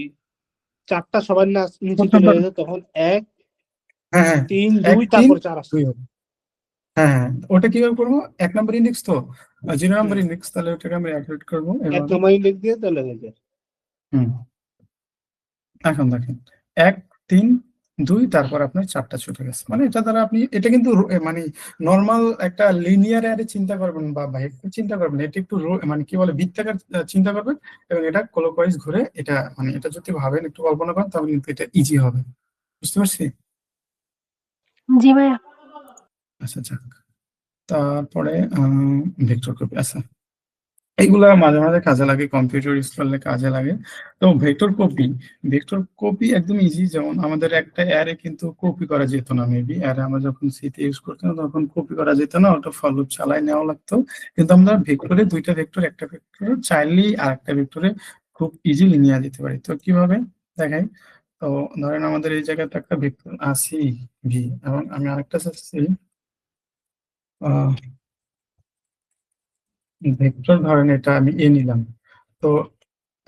4টা সবার নিচে চলে যেত, তখন 1, হ্যাঁ 3, 1, 2, 3, তারপর 4 আসতো। 2 হবে। হ্যাঁ, ওটা কিভাবে করবো? 1 নম্বর ইন্ডেক্স তো 0 নম্বর হুম, ইন্ডেক্স, তাহলে ওটাকে আমরা অ্যাড করবো 1 এভাবে। নম্বর ইন্ডেক্স দিয়ে তাহলে হয়ে যায়। হুম, এখন দেখেন 1, 3, 2, তারপর আপনার 4টা ছুটে গেছে, মানে এটা দ্বারা আপনি এটা কিন্তু মানে নর্মাল একটা লিনিয়ার অ্যারে চিন্তা করবেন বা ভেক্টর চিন্তা করবেন, এটা একটু মানে কি বলে বৃত্তাকার চিন্তা করবেন, এবং এটা ক্লকওয়াইজ ঘুরে, এটা মানে এটা যদি ভাবেন একটু কল্পনা করেন তাহলে কিন্তু এটা ইজি হবে, বুঝতে পারছি? জি ভাইয়া। আচ্ছা যাক, তারপরে ভেক্টর কপি, আচ্ছা এইগুলা মাঝে মাঝে কাজে লাগে, কম্পিউটার ইউজ করলে কাজে লাগে। তো ভেক্টর কপি একদম ইজি, যেমন আমাদের একটা অ্যারে কিন্তু কপি করা যেত না, মেবি অ্যারে আমরা যখন সিতে ইউজ করতাম তখন কপি করা যেত না, ওটা ফর লুপ চালাই নেওয়া লাগতো। কিন্তু আমরা ভেক্টরে 2টা ভেক্টর, একটা ভেক্টরে চাইলেই আর একটা ভেক্টরে খুব ইজিলি নিয়ে যেতে পারি। তো কিভাবে দেখাই, তো ধরেন আমাদের এই জায়গাতে একটা ভেক্টর আছে ভি, এবং আমি আরেকটা চাচ্ছি ভেক্টর, ধরেন এটা আমি এ নিলাম। তো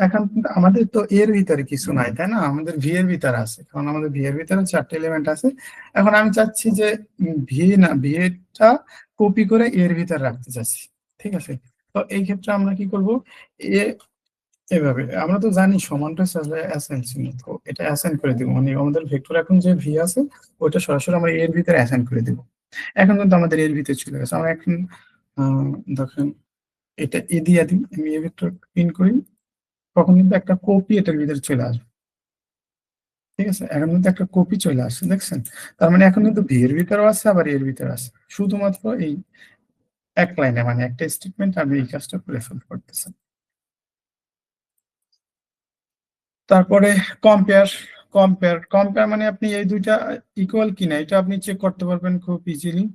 এখন কিন্তু আমাদের তো এর ভিতরে কিছু নাই, তাই না? আমাদের ভি এর ভিতরে আছে, কারণ আমাদের ভি এর ভিতরে 4টা এলিমেন্ট আছে। এখন আমি চাচ্ছি যে ভি না, ভি এরটা কপি করে এর ভিতরে রাখতে চাচ্ছি, ঠিক আছে? তো এই ক্ষেত্রে আমরা কি করব, এ এভাবে আমরা তো জানি সমানটা অ্যাসাইন ছিল, তো এটা অ্যাসাইন করে দিব, মানে আমাদের ভেক্টর এখন যে ভি আছে ওইটা সরাসরি আমরা এর ভিতরে অ্যাসাইন করে দিব। এখন কিন্তু আমাদের এর ভিতরে চলে গেছে। আমরা এখন দেখেন এটা এ দিয়ে দিই, আমি এ ভেক্টর প্রিন্ট করি, তখন কিন্তু একটা কপি এটার ভিতরে চলে আসবে, ঠিক আছে? এখন কিন্তু একটা কপি চলে আসছে, দেখছেন? তার মানে এখন কিন্তু ভি এর ভিতরেও আছে আবার এর ভিতরে আছে, শুধুমাত্র এই এক লাইনে, মানে একটা স্টেটমেন্ট আমি এই কাজটা করে ফেলতে পারতেছেন। তারপরে কম্পেয়ার, কম্পেয়ার মানে আপনি এই দুইটা ইকুয়াল কিনা এটা আপনি চেক করতে পারবেন খুব ইজিলি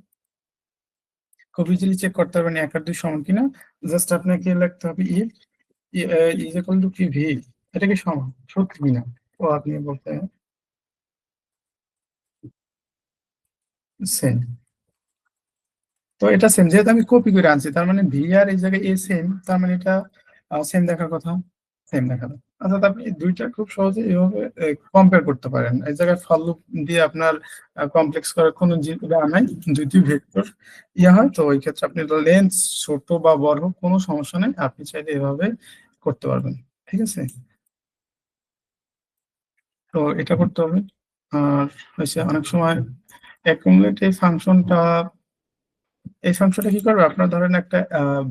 চেক করতে পারবেন, 1 আর 2 সমান কিনা। জাস্ট আপনাকে লিখতে হবে ইফ ইজ ইকুয়াল টু কি ভি, এটা কি সমান, সত্যি কিনা। তো আপনি বলতে সেম, তো এটা সেম, যেহেতু আমি কপি করে আনছি তার মানে ভি আর এই জায়গায় এ সেম, তার মানে এটা সেম দেখার কথা, সেম দেখা যায়। অর্থাৎ আপনি দুইটা খুব সহজে এভাবে কম্পেয়ার করতে পারেন। এই জায়গায় ফর লুপ দিয়ে আপনার কমপ্লেক্স করার কোনো নাই, যদি ভেক্টর হয় তো ওই ক্ষেত্রে আপনি লেন্থ ছোট বা বড় হোক কোনো সমস্যা নেই, আপনি চাইলে এভাবে করতে পারবেন, ঠিক আছে? তো এটা করতে হবে। আর হচ্ছে অনেক সময় অ্যাকুমুলেট এই ফাংশনটা কি করবে, আপনার ধরেন একটা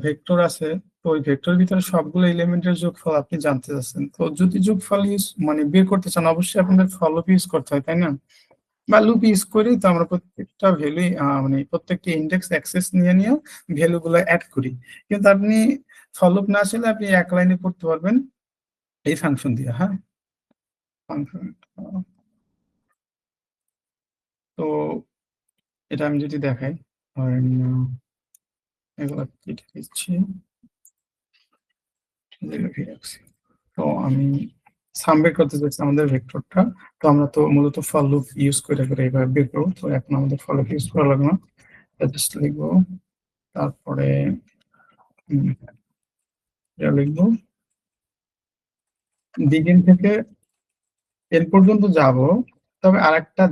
ভেক্টর আছে, তো ওই ভেক্টরের ভিতরে সবগুলো এলিমেন্টের যোগফল আপনি জানতে চাচ্ছেন, তো যদি যোগফল ইউজ মানে বের করতে চান অবশ্যই আপনাদের ফর লুপ ইউজ করতে হয়, তাই না? বা লুপ ইউজ করেই তো আমরা প্রত্যেকটা ভ্যালু মানে প্রত্যেকটা ইন্ডেক্স অ্যাক্সেস নিয়ে ভ্যালু গুলো অ্যাড করি। কিন্তু আপনি ফর লুপ না আসলে আপনি এক লাইনে করতে পারবেন এই ফাংশন দিয়ে। হ্যাঁ, ফাংশন, তো এটা আমি যদি দেখাই, ধরেন এগুলো কেটে দিচ্ছি, তো আমি সাম বের করতে চাচ্ছি আমাদের ভেক্টরটা, তো আমরা তো মূলত ফর লুপ ইউজ করে এইভাবে বের করবো, তো এখন আমাদের ফর লুপ ইউজ করা লাগবে না, জাস্ট লিখবো, তারপরে এটা লিখবো বিগিন থেকে এর পর্যন্ত যাব। তবে আরেকটা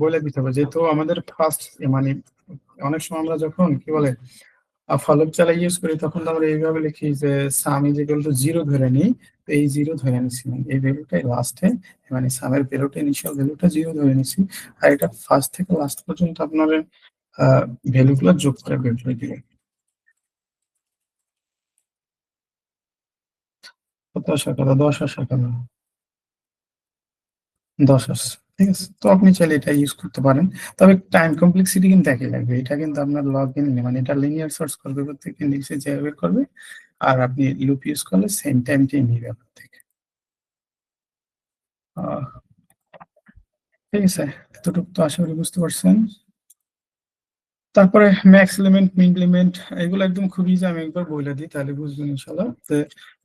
বলে দিতে হবে, যেহেতু আমাদের ফার্স্ট মানে অনেক সময় আমরা যখন কি বলে ফর লুপ চালাই ইউজ করি তখন তো আমরা এইভাবে লিখি যে সাম ইজ ইকুয়াল টু 0 ধরে নিই, তো এই 0 ধরে নিচ্ছি, মানে এই ভ্যালুটাই লাস্টে, মানে সামের ভ্যালুটা ইনিশিয়াল ভ্যালুটা 0 ধরে নিচ্ছি, আর এটা ফার্স্ট থেকে লাস্ট পর্যন্ত আপনার ভ্যালুগুলো যোগ করে বের করে দিবেন। কত আসা কথা, 10 আসা কথা, 10 আসছে, ঠিক আছে? তো আপনি চাইলে এটা ইউজ করতে পারেন, তবে টাইম কমপ্লেক্সিটি কিন্তু একই লাগবে, এটা কিন্তু আপনার লগ ইন মানে এটা লিনিয়ার সার্চ করবে প্রত্যেক ইন্ডেক্সে যে বের করবে, আর আপনি লুপ ইউজ করলে সেম টাইমটাই নিবে আপনার থেকে। আহ, ঠিক আছে, এতটুকু তো আশা করি বুঝতে পারছেন। তারপরে ম্যাক্স এলিমেন্ট, মিন এলিমেন্ট, এগুলো একদম খুব ইজি, আমি একবার বলে দিই তাহলে বুঝবেন ইনশাআল্লাহ। তো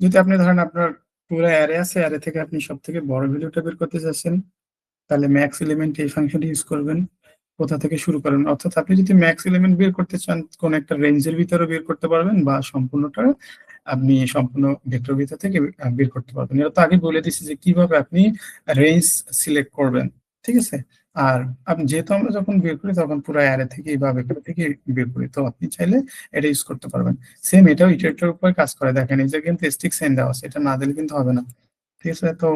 যদি আপনি ধরেন আপনার পুরো অ্যারে আছে, অ্যারে থেকে আপনি সব থেকে বড় ভ্যালুটা বের করতে চাচ্ছেন, তাহলে ম্যাক্স এলিমেন্ট এই ফাংশনটি ইউজ করবেন। কোথা থেকে শুরু করেন, অর্থাৎ আপনি যদি ম্যাক্স এলিমেন্ট বের করতে চান কোন একটা রেঞ্জের ভিতরে বের করতে পারবেন, বা সম্পূর্ণটা আপনি সম্পূর্ণ ভেক্টর ভিতর থেকে বের করতে পারবেন। এটা তো আগে বলে দিচ্ছি যে কিভাবে আপনি রেঞ্জ সিলেক্ট করবেন, ঠিক আছে? আর আপনি যেহেতু আমরা যখন বের করি তখন পুরো অ্যারে থেকে বা ভেক্টর থেকে বের করি, তো আপনি চাইলে এটা ইউজ করতে পারবেন। সেম এটাও ইটারেটরের উপর কাজ করে, দেখেন এই যে কিন্তু স্টিক সাইন দেওয়া আছে, এটা না দিলে কিন্তু হবে না, ঠিক আছে? তো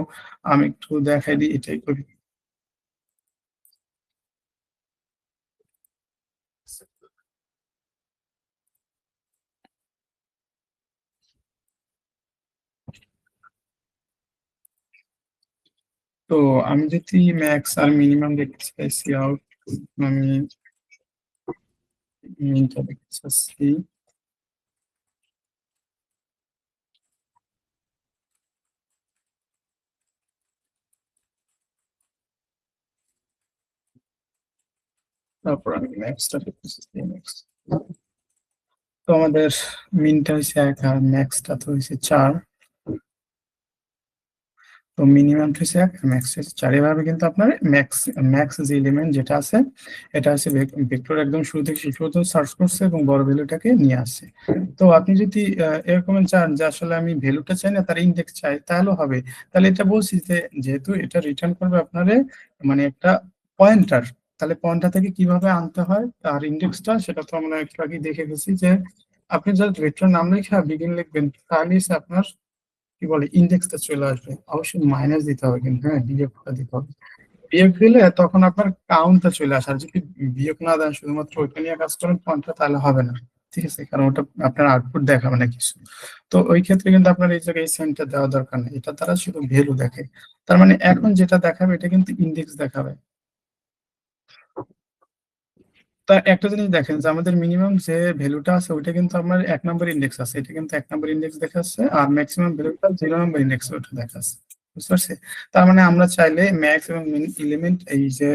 আমি একটু দেখাই দিই, এটাই করি। তো আমি যদি ম্যাক্স আর মিনিমাম দেখতে চাইছি, আউট আমি মিনটা দেখতে চাচ্ছি, তারপর আমি ম্যাক্সটা দেখতে চাচ্ছি, ম্যাক্স। তো আমাদের মিনটা হয়েছে 1 আর ম্যাক্সটা তো হয়েছে 4। তো মিনিমাম হচ্ছে 1, ম্যাক্স হচ্ছে 4। এভাবে কিন্তু আপনার ম্যাক্স যে এলিমেন্ট যেটা আছে এটা হচ্ছে ভেক্টর একদম শুরু থেকে শেষ পর্যন্ত সার্চ করছে এবং বড় ভ্যালুটাকে নিয়ে আসছে। তো আপনি যদি এরকম চান যে আসলে আমি ভ্যালুটা চাই না তার ইন্ডেক্স চাই, তাহলেও হবে। তাহলে এটা বলছি যে যেহেতু এটা রিটার্ন করবে আপনারে মানে একটা পয়েন্টার, তাহলে পয়েন্টার থেকে কিভাবে আনতে হয় আর ইন্ডেক্সটা সেটা তো আমরা একটু আগে দেখে গেছি যে আপনি জাস্ট ভেক্টর নাম লিখে বিগিন লিখবেন, তাহলে আপনার কি বলে ইন্ডেক্সটা চলে আসবে। অবশ্যই মাইনাস দিতে হবে, কিন্তু হ্যাঁ বিয়োগটা দিতে হবে। বিয়োগ দিলে তখন আপনার কাউন্টটা চলে আসে। আর যদি বিয়োগ না দেন শুধুমাত্র ওইটা নিয়ে কাজ করেন পয়েন্টটা, তাহলে হবে না, ঠিক আছে? কারণ ওটা আপনার আউটপুট দেখাবে না কিছু। তো ওই ক্ষেত্রে কিন্তু আপনার এই জায়গায় সেন্টার দেওয়া দরকার নেই, এটা তারা শুধু ভ্যালু দেখে। তার মানে এখন যেটা দেখাবে এটা কিন্তু ইন্ডেক্স দেখাবে। তা একটা জিনিস দেখেন যে আমাদের মিনিমাম যে ভ্যালুটা আছে ওইটা কিন্তু আমার 1 নম্বর ইন্ডেক্স আছে, এটা কিন্তু 1 নম্বর ইন্ডেক্স দেখাচ্ছে, আর ম্যাক্সিমাম ভ্যালুটা 0 নম্বর ইন্ডেক্স ওটা দেখাচ্ছে। বুঝতে পারছি? তার মানে আমরা চাইলে ম্যাক্স এবং মিন এলিমেন্ট এই যে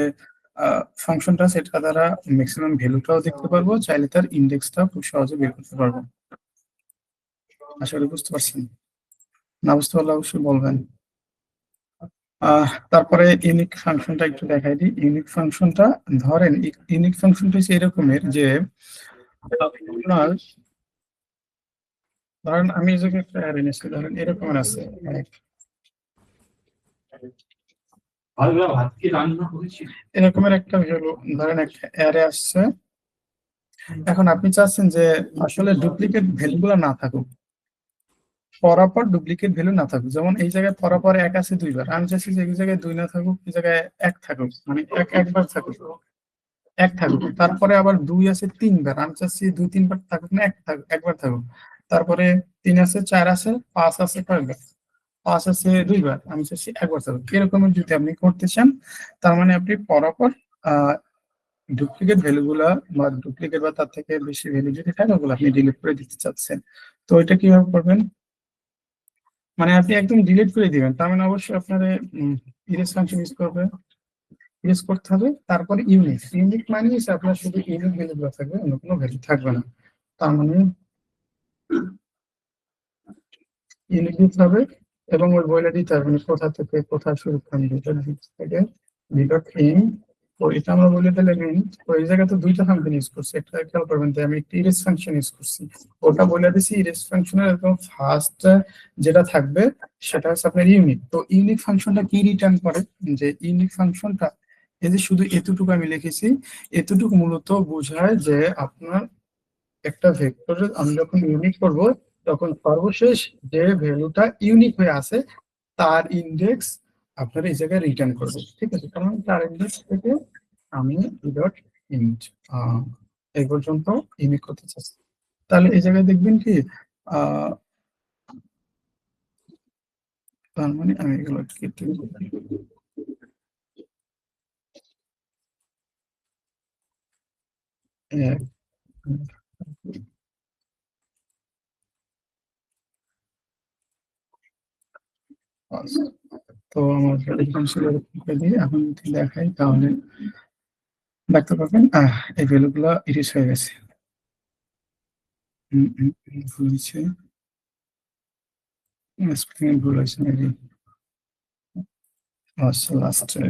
ফাংশনটা সেটা দ্বারা ম্যাক্সিমাম ভ্যালুটাও দেখতে পারবো, চাইলে তার ইন্ডেক্সটাও খুব সহজে বের করতে পারবো। আশা করি বুঝতে পারছেন। না বুঝতে পারলে অবশ্যই বলবেন। তারপরে ইউনিক ফাংশনটা একটু দেখাই দিই। ইউনিক ফাংশনটা ধরেন ইউনিক ফাংশনটা হচ্ছে এরকমের যে আপনার ধরেন আমি এই জায়গায় একটা অ্যারে নিচ্ছি, ধরেন এরকম আছে এরকমের একটা ভ্যালু, ধরেন একটা অ্যারে আসছে। এখন আপনি চাচ্ছেন যে আসলে ডুপ্লিকেট ভ্যালুগুলো না থাকুক, পরপর ডুপ্লিকেট ভ্যালু না থাকুক। যেমন এই জায়গায় পরপর 1 আছে 2 বার, আমি চাচ্ছি যে এই জায়গায় 2 না থাকুক, এই জায়গায় 1 থাকুক, মানে একবার থাকুক, 1 থাকুক। তারপরে আবার 2 আছে 3 বার, আমি চাচ্ছি 2-3 বার থাকুক না, একবার থাকুক। তারপরে 3 আছে 4 আছে 5 আছে কয়েকবার, 5 আছে 2 বার, আমি চাচ্ছি একবার থাকুক। এরকমের যদি আপনি করতে চান তার মানে আপনি পরপর ডুপ্লিকেট ভ্যালুগুলা বা ডুপ্লিকেট বা তার থেকে বেশি ভ্যালু যদি থাকে ওগুলো আপনি ডিলিট করে দিতে চাচ্ছেন। তো এটা কিভাবে করবেন? মানে আপনি একদম ডিলিট করে দিবেন, তার মানে অবশ্যই আপনার ইরেজ ফাংশন ইউজ করতে হবে। তারপরে ইউনিক মানে হচ্ছে আপনার শুধু ইউনিক ভ্যালুগুলো থাকবে, অন্য কোনো ভ্যালু থাকবে না। তার মানে ইউনিক দিতে হবে এবং ওই বইলে দিতে হবে মানে কোথা থেকে কোথায় শুরু করেন, থেকে ভিডট ইন। তো এটা আমরা বলে দিলে মেইন। তো এই জায়গায় তো দুইটা ফাংশন ইউজ করছি, একটা খেয়াল করবেন যে আমি একটা ইরেজ ফাংশন ইউজ করছি, ওটা বলে দিছি ইরেজ ফাংশনের একদম ফার্স্ট যেটা থাকবে সেটা হচ্ছে আপনার ইউনিক। তো ইউনিক ফাংশনটা কি রিটার্ন করে, যে ইউনিক ফাংশনটা এই যে শুধু এতটুকু আমি লিখেছি, এতটুকু মূলত বোঝায় যে আপনার একটা ভেক্টরের আমি যখন ইউনিক করব তখন সর্বশেষ যে ভ্যালুটা ইউনিক হয়ে আছে তার ইন্ডেক্স আপনার এই জায়গায় রিটার্ন করবে, ঠিক আছে? কারণ তার ইন্ডেক্স থেকে আমি ডট ইন্ট এই পর্যন্ত ইউনিক করতে চাচ্ছি। তাহলে এই জায়গায় দেখবেন কি তার মানে আমি এগুলো কেটে এক, পাঁচ। তো আমার ছিল দিয়ে এখন যদি দেখাই তাহলে দেখতে পাবেন এই ভ্যালুগুলো ইরেজ হয়ে গেছে। ভুল হয়েছে, স্পেলিং ভুল হয়েছে মেবি। আচ্ছা লাস্টে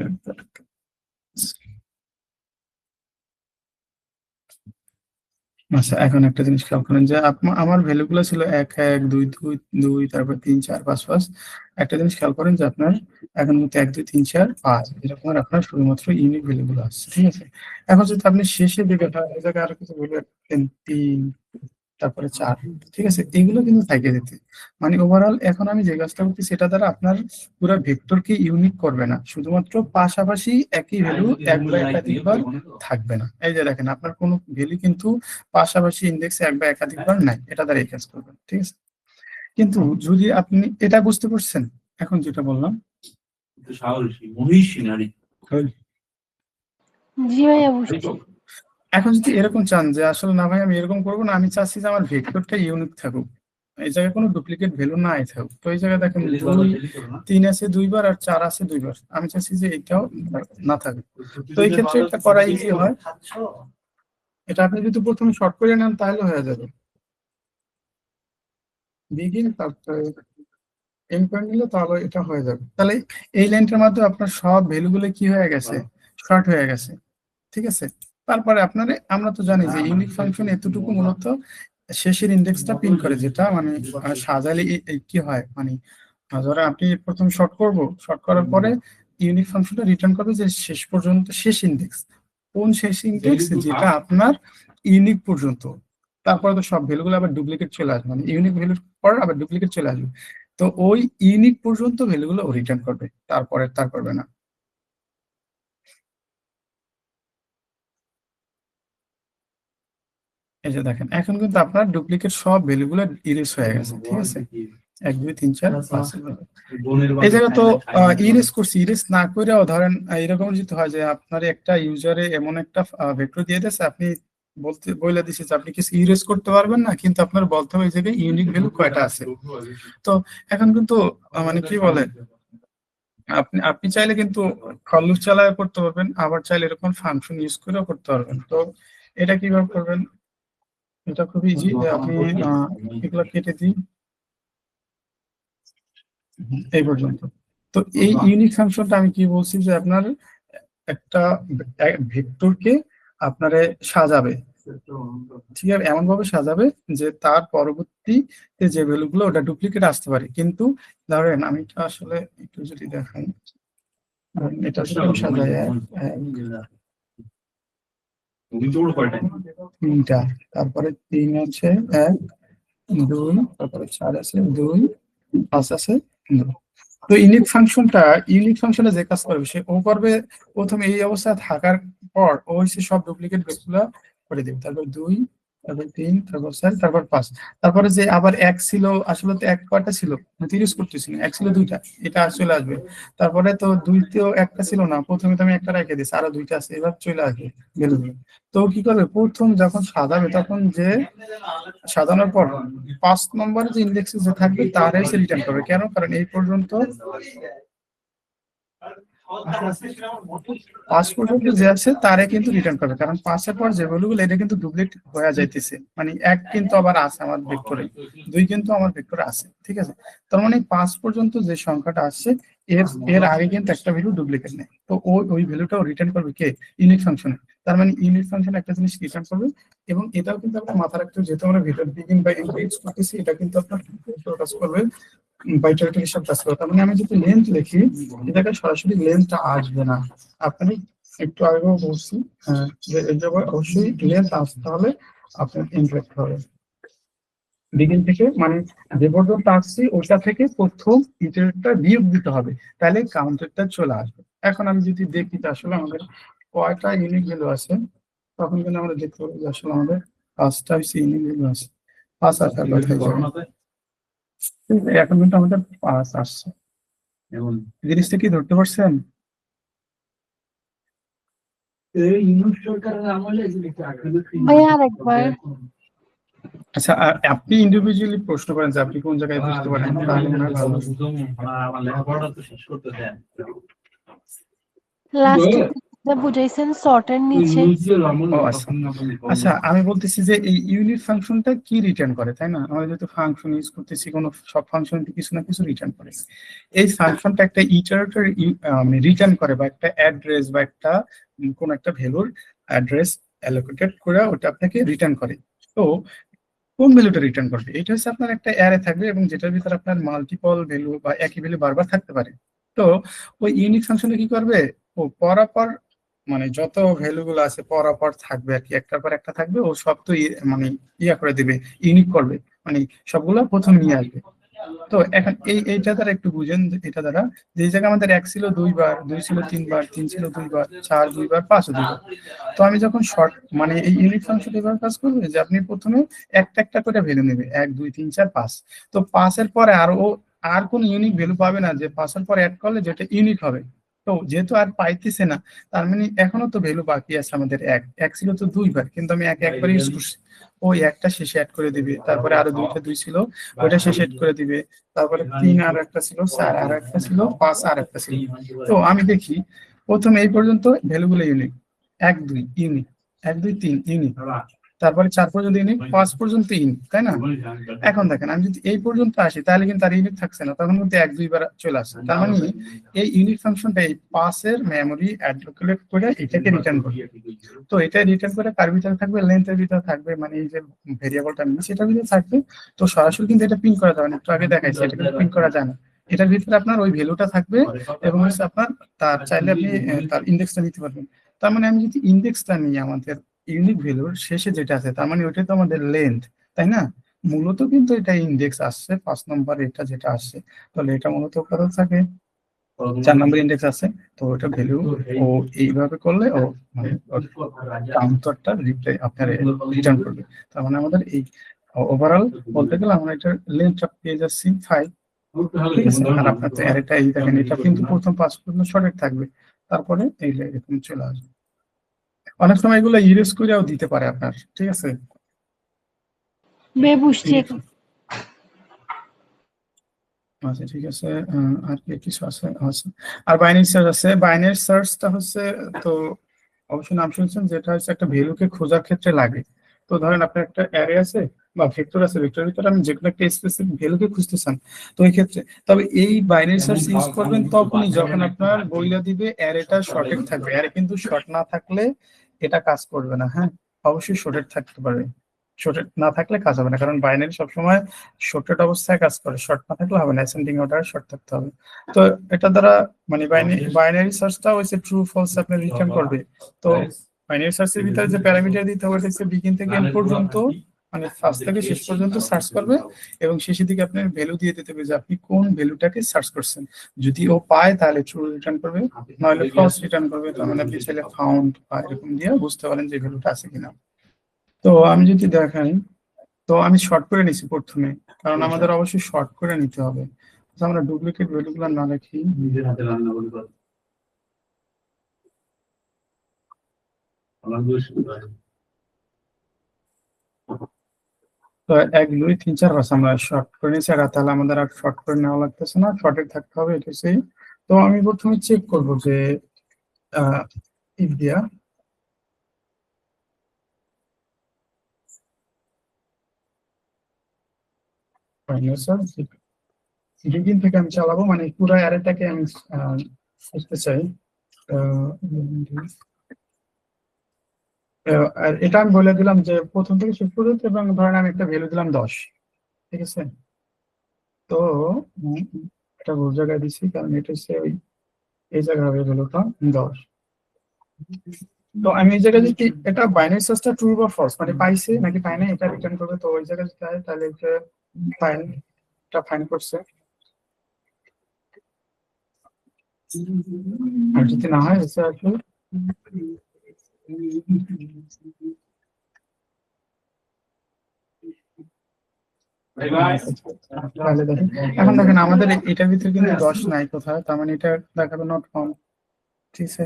আচ্ছা এখন একটা জিনিস খেয়াল করেন যে আমার ভ্যালুগুলো ছিল 1 1 2 2 2 তারপর 3 4 5 5। একটা জিনিস খেয়াল করেন যে আপনার এখন কিন্তু 1 2 3 4 5 এরকম আপনার শুধুমাত্র ইউনিক ভ্যালুগুলো আসছে, ঠিক আছে? এখন যদি আপনি শেষে দিকে এই জায়গায় আরো কিছু ভ্যালু 3 তারপরে 4, ঠিক আছে? এগুলো কিন্তু থেকে যেতে মানে ওভারঅল এখন আমি যে কাজটা করছি সেটা দ্বারা আপনার পুরো ভেক্টরকে ইউনিক করবে না, শুধুমাত্র পাশাপাশি একই ভ্যালু এক বা একাধিকবার থাকবে না। এই যে দেখেন আপনার কোনো ভ্যালু কিন্তু পাশাপাশি ইন্ডেক্সে এক বা একাধিকবার নাই, এটা দ্বারা এই কাজ করবেন, ঠিক আছে? কিন্তু যদি আপনি এটা বুঝতে পারছেন এখন যেটা বললাম, জি ভাইয়া বুঝছি। এখন যদি এরকম চান যে আসলে না ভাই আমি এরকম করবো না, আমি চাচ্ছি যে আমার ভেক্টরটা ইউনিক থাকুক, এই জায়গায় কোনো ডুপ্লিকেট ভ্যালু নাই থাকুক। তো এই জায়গায় দেখেন 3 আছে 2 বার আর 4 আছে 2 বার, আমি চাচ্ছি যে এটাও না থাকুক। তো এই ক্ষেত্রে এটা করা ইজি হয়, এটা আপনি যদি প্রথমে শর্ট করে নেন তাহলে হয়ে যাবে। বিগিন তারপরে এন্ড পয়েন্ট নিলে তাহলে এটা হয়ে যাবে। তাহলে এই লাইনটার মাধ্যমে আপনার সব ভ্যালুগুলো কি হয়ে গেছে, শর্ট হয়ে গেছে, ঠিক আছে। তারপরে আপনার আমরা তো জানি যে ইউনিক ফাংশন এতটুকু মূলত শেষের ইন্ডেক্সটা প্রিন্ট করে, যেটা মানে সাজালে কি হয় মানে ধরো আপনি প্রথম শর্ট করার পরে ইউনিক ফাংশনটা রিটার্ন করবে যে শেষ পর্যন্ত শেষ ইন্ডেক্স, কোন শেষ ইন্ডেক্স যেটা আপনার ইউনিক পর্যন্ত। তারপরে তো সব ভ্যালুগুলো আবার ডুপ্লিকেট চলে আসবে, মানে ইউনিক ভ্যালুর পর আবার ডুপ্লিকেট চলে আসবে। তো ওই ইউনিক পর্যন্ত ভ্যালুগুলো রিটার্ন করবে, তারপরে তার করবে না। এই যে দেখেন এখন কিন্তু আপনার ডুপ্লিকেট সব ভ্যালুগুলো ইরেজ হয়ে গেছে, ঠিক আছে। 1 2 3 4 5 এই জায়গা তো ইরেজ করছি। ইরেজ না করেও ধরেন এরকম যদি হয় যে আপনার একটা ইউজারে এমন একটা ভেক্টর দিয়ে দিয়েছে, আপনি বলে দিচ্ছে যে আপনি কিছু ইরেজ করতে পারবেন না, কিন্তু আপনার বলতে হবে এই জায়গায় ইউনিক ভ্যালু কয়টা আছে। তো এখন কিন্তু মানে কি বলে, আপনি চাইলে কিন্তু ফর লুপ চালায় করতে পারবেন, আবার চাইলে এরকম ফাংশন ইউজ করেও করতে পারবেন। তো এটা কিভাবে করবেন, এটা খুব ইজি। আপনি এগুলো কেটে দিন এই পর্যন্ত। তো এই ইউনিক ফাংশনটা আমি কি বলছি যে আপনার একটা ভেক্টরকে আপনারে সাজাবে, ঠিক আছে, এমন ভাবে সাজাবে যে তার পরবর্তীতে যে ভ্যালুগুলো ওটা ডুপ্লিকেট আসতে পারে। কিন্তু ধরেন আমি আসলে একটু যদি দেখাই, এটা যদি সাজাই 3টা, তারপরে 3 আছে 1 2, তারপরে 4 আছে 2, 5 আছে 2। তো ইউনিক ফাংশনে যে কাজ করবে ও করবে প্রথমে এই অবস্থায় থাকার পর ও হচ্ছে সব ডুপ্লিকেট ভ্যালুগুলো করে দেবে, তারপর 2, তারপর 3, তারপর 4, তারপর 5। তারপরে যে আবার 1 ছিল, আসলে তো 1 কয়টা ছিল, 30 করতেছি না, 1 ছিল 2টা, এটা চলে আসবে। তারপরে তো 2 তেও 1টা ছিল না, প্রথমে তো আমি 1টা রেখে দিয়েছি, আরো 2টা আছে, এবার চলে আসবে ভ্যালুগুলো। তো কি করবে, প্রথম যখন সাজাবে তখন যে সাজানোর পর 5 নম্বরে যে ইন্ডেক্সে যে থাকবে তারাই সে রিটার্ন করবে। কেন? কারণ এই পর্যন্ত 5 পর্যন্ত যে আছে তারে কিন্তু রিটার্ন করবে, কারণ 5 এর পর যে ভ্যালুগুলো এটা কিন্তু ডুপ্লিকেট হয়ে যাইতেছে। মানে 1 কিন্তু আবার আছে আমার ভেক্টরে, 2 কিন্তু আমার ভেক্টরে আছে, ঠিক আছে। তার মানে 5 পর্যন্ত যে সংখ্যাটা আসছে এর আগে কিন্তু একটা ভ্যালু ডুপ্লিকেট নেই। তো ওই ভ্যালুটাও রিটার্ন করবে কে, ইউনিক ফাংশনে। তার মানে ইউনিক ফাংশন একটা জিনিস রিটার্ন করবে। এবং এটাও কিন্তু আপনার মাথা রাখতে হবে, যেহেতু আমরা ভেক্টর বিগিন বা এন্ড ইউজ করতেছি, এটা কিন্তু আপনার কাজ করবে বাইটারিটার হিসাব কাজ করবে। তার মানে আমি যদি লেন্থ লিখি, এটাকে সরাসরি লেন্থটা আসবে না। আপনি একটু আগেও বলছি যে এই জায়গায় অবশ্যই লেন্থ আসতে হলে আপনার ইনফ্লেক্ট হবে বিগিন থেকে, মানে যে পর্যন্ত আসছি ওটা থেকে প্রথম ইটারেটটা বিয়োগ দিতে হবে, তাহলে কাউন্টারটা চলে আসবে। এখন আমি যদি দেখি যে আসলে আমাদের কয়টা ইউনিক ভ্যালু আছে, তখন কিন্তু আমরা দেখতে পাবো যে আসলে আমাদের 5টা ইউনিক ভ্যালু আছে। 5 আসার কথাই যাবে, এখন কিন্তু আমাদের 5 আসছে। জিনিসটা কি ধরতে পারছেন? ভাইয়া আরেকবার। আচ্ছা, আপনি ইন্ডিভিজুয়ালি প্রশ্ন করেন যে আপনি কোন জায়গায় বুঝতে পারেন, তাহলে মনে হয় ভালো। লাস্ট বুঝাইছেন শর্টের নিচে। ও আচ্ছা আচ্ছা, আমি বলতেছি যে এই ইউনিট ফাংশনটা কি রিটার্ন করে, তাই না? আমরা যেহেতু ফাংশন ইউজ করতেছি, কোনো সব ফাংশন কিছু না কিছু রিটার্ন করে। এই ফাংশনটা একটা ইটারেটর মানে রিটার্ন করে, বা একটা অ্যাড্রেস বা একটা কোন একটা ভ্যালুর অ্যাড্রেস অ্যালোকেটেড করে ওটা আপনাকে রিটার্ন করে। তো কোন ভ্যালুটা রিটার্ন করবে, এটা হচ্ছে আপনার একটা অ্যারে থাকবে এবং যেটার ভিতরে আপনার মাল্টিপল ভ্যালু বা একই ভ্যালু বারবার থাকতে পারে। তো ওই ইউনিক ফাংশনে কি করবে, ও পরাপর মানে যত ভ্যালু গুলো আছে পরাপর থাকবে আর কি, একটার পর একটা থাকবে, ও সব তো মানে ইয়া করে দিবে, ইউনিক করবে, মানে সবগুলো প্রথম নিয়ে আসবে। তো এখন এইটা দ্বারা একটু বুঝেন, এটা দ্বারা যে জায়গায় আমাদের 1 ছিল 2 বার, 2 ছিল 3 বার, 3 ছিল 2 বার, 4 2 বার, 5 2 বার। তো আমি যখন শর্ট মানে এই ইউনিট ফাংশন এভাবে কাজ করবে যে আপনি প্রথমে একটা একটা করে ভ্যালু নেবে, 1 2 3 4 5। তো 5 এর পরে আর কোন ইউনিক ভ্যালু পাবে না, যে 5 এর পরে অ্যাড করলে যেটা ইউনিক হবে। তো যেহেতু আর পাইতেছে না, তার মানে এখনো তো ভ্যালু বাকি আছে আমাদের 1 ছিল তো 2 বার, কিন্তু আমি একবার ইউজ করছি, ওই একটা শেষে অ্যাড করে দিবে। তারপরে আরো 2 ছিল, ওইটা শেষে অ্যাড করে দিবে। তারপরে 3 আর একটা ছিল, 4 আর একটা ছিল, 5 আর একটা ছিল। তো আমি দেখি প্রথম এই পর্যন্ত ভ্যালুগুলো ইউনিক, 1 2 ইউনিক, 1 2 3 ইউনিক, তারপরে 4 পর্যন্ত ইউনিট, 5 পর্যন্ত ইউনিট, তাই না? এখন দেখেন আমি যদি এই পর্যন্ত আসি তাহলে কিন্তু আর ইউনিট থাকছে না, তখন কিন্তু 1 2 বার চলে আসছে। তার মানে এই ইউনিট ফাংশনটা এই পাসের মেমোরি অ্যালোকেট করে এটাকে রিটার্ন করবে। তো এটা রিটার্ন করে কার ভিতরে থাকবে, লেন্থের ভিতরে থাকবে, মানে এই যে ভেরিয়েবলটা নিয়ে সেটার ভিতরে থাকবে। তো সরাসরি কিন্তু এটা প্রিন্ট করা যাবে না, একটু আগে দেখাইছি এটা কিন্তু প্রিন্ট করা যায় না। এটার ভিতরে আপনার ওই ভ্যালুটা থাকবে এবং হচ্ছে আপনার তার চাইলে আপনি তার ইন্ডেক্সটা নিতে পারবেন। তার মানে আমি যদি ইন্ডেক্সটা নিই আমাদের ইউনিক ভ্যালুর শেষে যেটা আছে, তার মানে ওইটাই তো আমাদের লেন্থ, তাই না? মূলত কিন্তু এটা ইন্ডেক্স আসছে 5 নম্বর, এটা যেটা আসছে, তাহলে এটা মূলত কত থাকে, 4 নম্বর ইন্ডেক্স আছে। তো ওটা ভ্যালু ও এইভাবে করলে ও মানে কাউন্টারটা রিপ্লাই আপনার রিটার্ন করবে। তার মানে আমাদের এই ওভারঅল বলতে গেলে আমরা এটা লেন্থটা পেয়ে যাচ্ছি 5, ঠিক আছে? আর আপনার তো অ্যারেটা এই দেখেন, এটা কিন্তু প্রথম 5 পর্যন্ত শর্টেড থাকবে, তারপরে এই যে এরকম চলে আসবে। অনেক সময় এগুলো ইরেজ করেও দিতে পারে আপনার, ঠিক আছে? বুঝছি। আচ্ছা ঠিক আছে, আর কি কিছু আছে? আচ্ছা, আর বাইনারি সার্চ আছে। বাইনারি সার্চটা হচ্ছে, তো অবশ্যই নাম শুনছেন, যেটা হচ্ছে একটা ভ্যালুকে খোঁজার ক্ষেত্রে লাগে। তো ধরেন আপনার একটা অ্যারে আছে বা ভেক্টর আছে, ভেক্টরের ভিতরে আপনি যেকোনো একটা স্পেসিফিক ভ্যালুকে খুঁজতে চান, তো এই ক্ষেত্রে তবে এই বাইনারি সার্চ ইউজ করবেন তখনই যখন আপনার বইলা দিবে অ্যারেটা শর্টেড থাকবে। অ্যারে কিন্তু শর্ট না থাকলে এটা কাজ করবে না, হ্যাঁ? অবশ্যই শর্টেড থাকতে পারে, শর্টেড না থাকলে কাজ হবে না, কারণ বাইনারি সবসময় শর্টেড অবস্থায় কাজ করে, শর্ট না থাকলে হবে না, অ্যাসেন্ডিং অর্ডার শর্ট থাকতে হবে। তো এটা দ্বারা মানে বাইনারি সার্চটা হচ্ছে ট্রু ফলস আপনি রিটার্ন করবে। তো বাইনারি সার্চের ভিতরে যে প্যারামিটার দিতে হবে হচ্ছে বিগিন থেকে এন্ড পর্যন্ত, মানে ফার্স্ট থেকে শেষ পর্যন্ত সার্চ করবে এবং শেষের দিকে আপনার ভ্যালু দিয়ে দিতে হবে যে আপনি কোন ভ্যালুটাকে সার্চ করছেন। যদি ও পায় তাহলে ট্রু রিটার্ন করবে, নাহলে ফলস রিটার্ন করবে। তার মানে আপনি চাইলে ফাউন্ড বা এরকম দিয়ে বুঝতে পারেন যে ভ্যালুটা আছে কিনা। তো আমি যদি দেখাই, তো আমি শর্ট করে নিছি প্রথমে, কারণ আমাদের অবশ্যই শর্ট করে নিতে হবে। তো আমরা ডুপ্লিকেট ভ্যালুগুলো না রাখি, তো 1 2 3 4 5 আমরা শর্ট করে নিয়েছি, আর তাহলে আমাদের আর শর্ট করে নেওয়া লাগতেছে না, শর্টে থাকতে হবে, এটা সেই। তো আমি প্রথমে চেক করব যে ইফ দিয়া বিগিন থেকে আমি চালাবো, মানে পুরো অ্যারেটাকে আমি বুঝতে চাই। আর এটা আমি বলে দিলাম যে প্রথম থেকে শেষ পর্যন্ত, এবং ধরেন আমি একটা ভ্যালু দিলাম 10, ঠিক আছে? তো এটা ভুল জায়গায় দিচ্ছি, কারণ এটা হচ্ছে ওই এই জায়গায় হবে ভ্যালুটা 10। তো আমি এই জায়গায় যদি এটা বাইনারি সার্চটা ট্রু বা ফলস মানে পাইছে নাকি পায় না এটা রিটার্ন করবে, তো ওই জায়গায় যদি হয় তাহলে এটা ফাইন করছে, আর যদি না হয় হচ্ছে আর কি তাহলে দেখেন। এখন দেখেন আমাদের এটার ভিতরে কিন্তু 10 নাই কোথাও, তার মানে এটা দেখাবে নট ফাউন্ড, ঠিক আছে?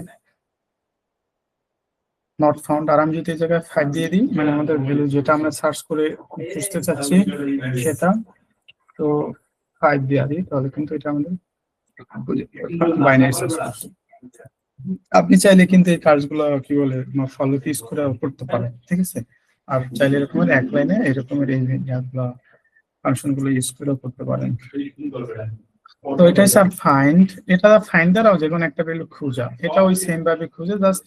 Not found. আর আমি যদি এই জায়গায় 5 দিয়ে দিই, মানে আমাদের ভ্যালু যেটা আমরা সার্চ করে খুঁজতে চাচ্ছি সেটা, তো 5 দিয়ে দিই, তাহলে কিন্তু এটা আমাদের বাইনারি সার্চ। আপনি চাইলে কিন্তু এই কাজগুলো কি বলে ফলো পিস করে করতে পারেন, ঠিক আছে? আর চাইলে এরকমের এক লাইনে এরকমের এই ফাংশন গুলো ইউজ করে করতে পারেন। তো এটা হচ্ছে ফাইন্ড, এটা ফাইন্ড দ্বারাও যে কোনো একটা ভ্যালু খোঁজা, এটা ওই সেম ভাবে খুঁজে জাস্ট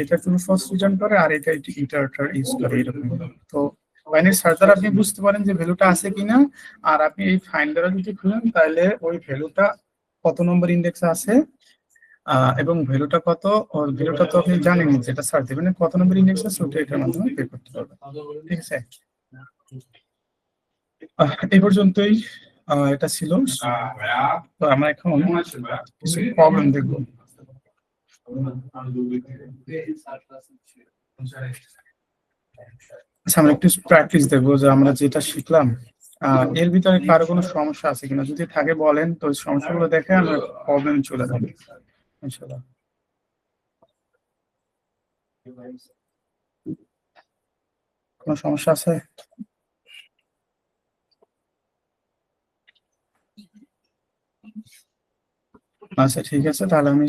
এটা ট্রু ফলস রিটার্ন করে, আর এটা ইটারেটর ইউজ করে এরকম। তো বাইনারি সার্চ দ্বারা আপনি বুঝতে পারেন যে ভ্যালুটা আছে কিনা, আর আপনি এই ফাইন্ড দ্বারা যদি খুঁজেন তাহলে ওই ভ্যালুটা কত নম্বর ইন্ডেক্সে আছে এবং ভ্যালুটা কত, ওর ভ্যালুটা তো আপনি জানেনই, যেটা সার্চ দিবেন কত নম্বর ইন্ডেক্স আছে ওটা এটার মাধ্যমে বের করতে পারবেন, ঠিক আছে? এই পর্যন্তই এটা ছিল। তো আমরা এখন কিছু প্রবলেম দেখবো। আচ্ছা, আমরা একটু প্র্যাকটিস দেখবো যে আমরা যেটা শিখলাম এর ভিতরে কারো কোনো সমস্যা আছে কিনা, যদি থাকে বলেন, তো সমস্যাগুলো দেখে আমরা প্রবলেম চলে যাবো ইনশাআল্লাহ। কোনো সমস্যা আছে? আচ্ছা ঠিক আছে, তাহলে আমি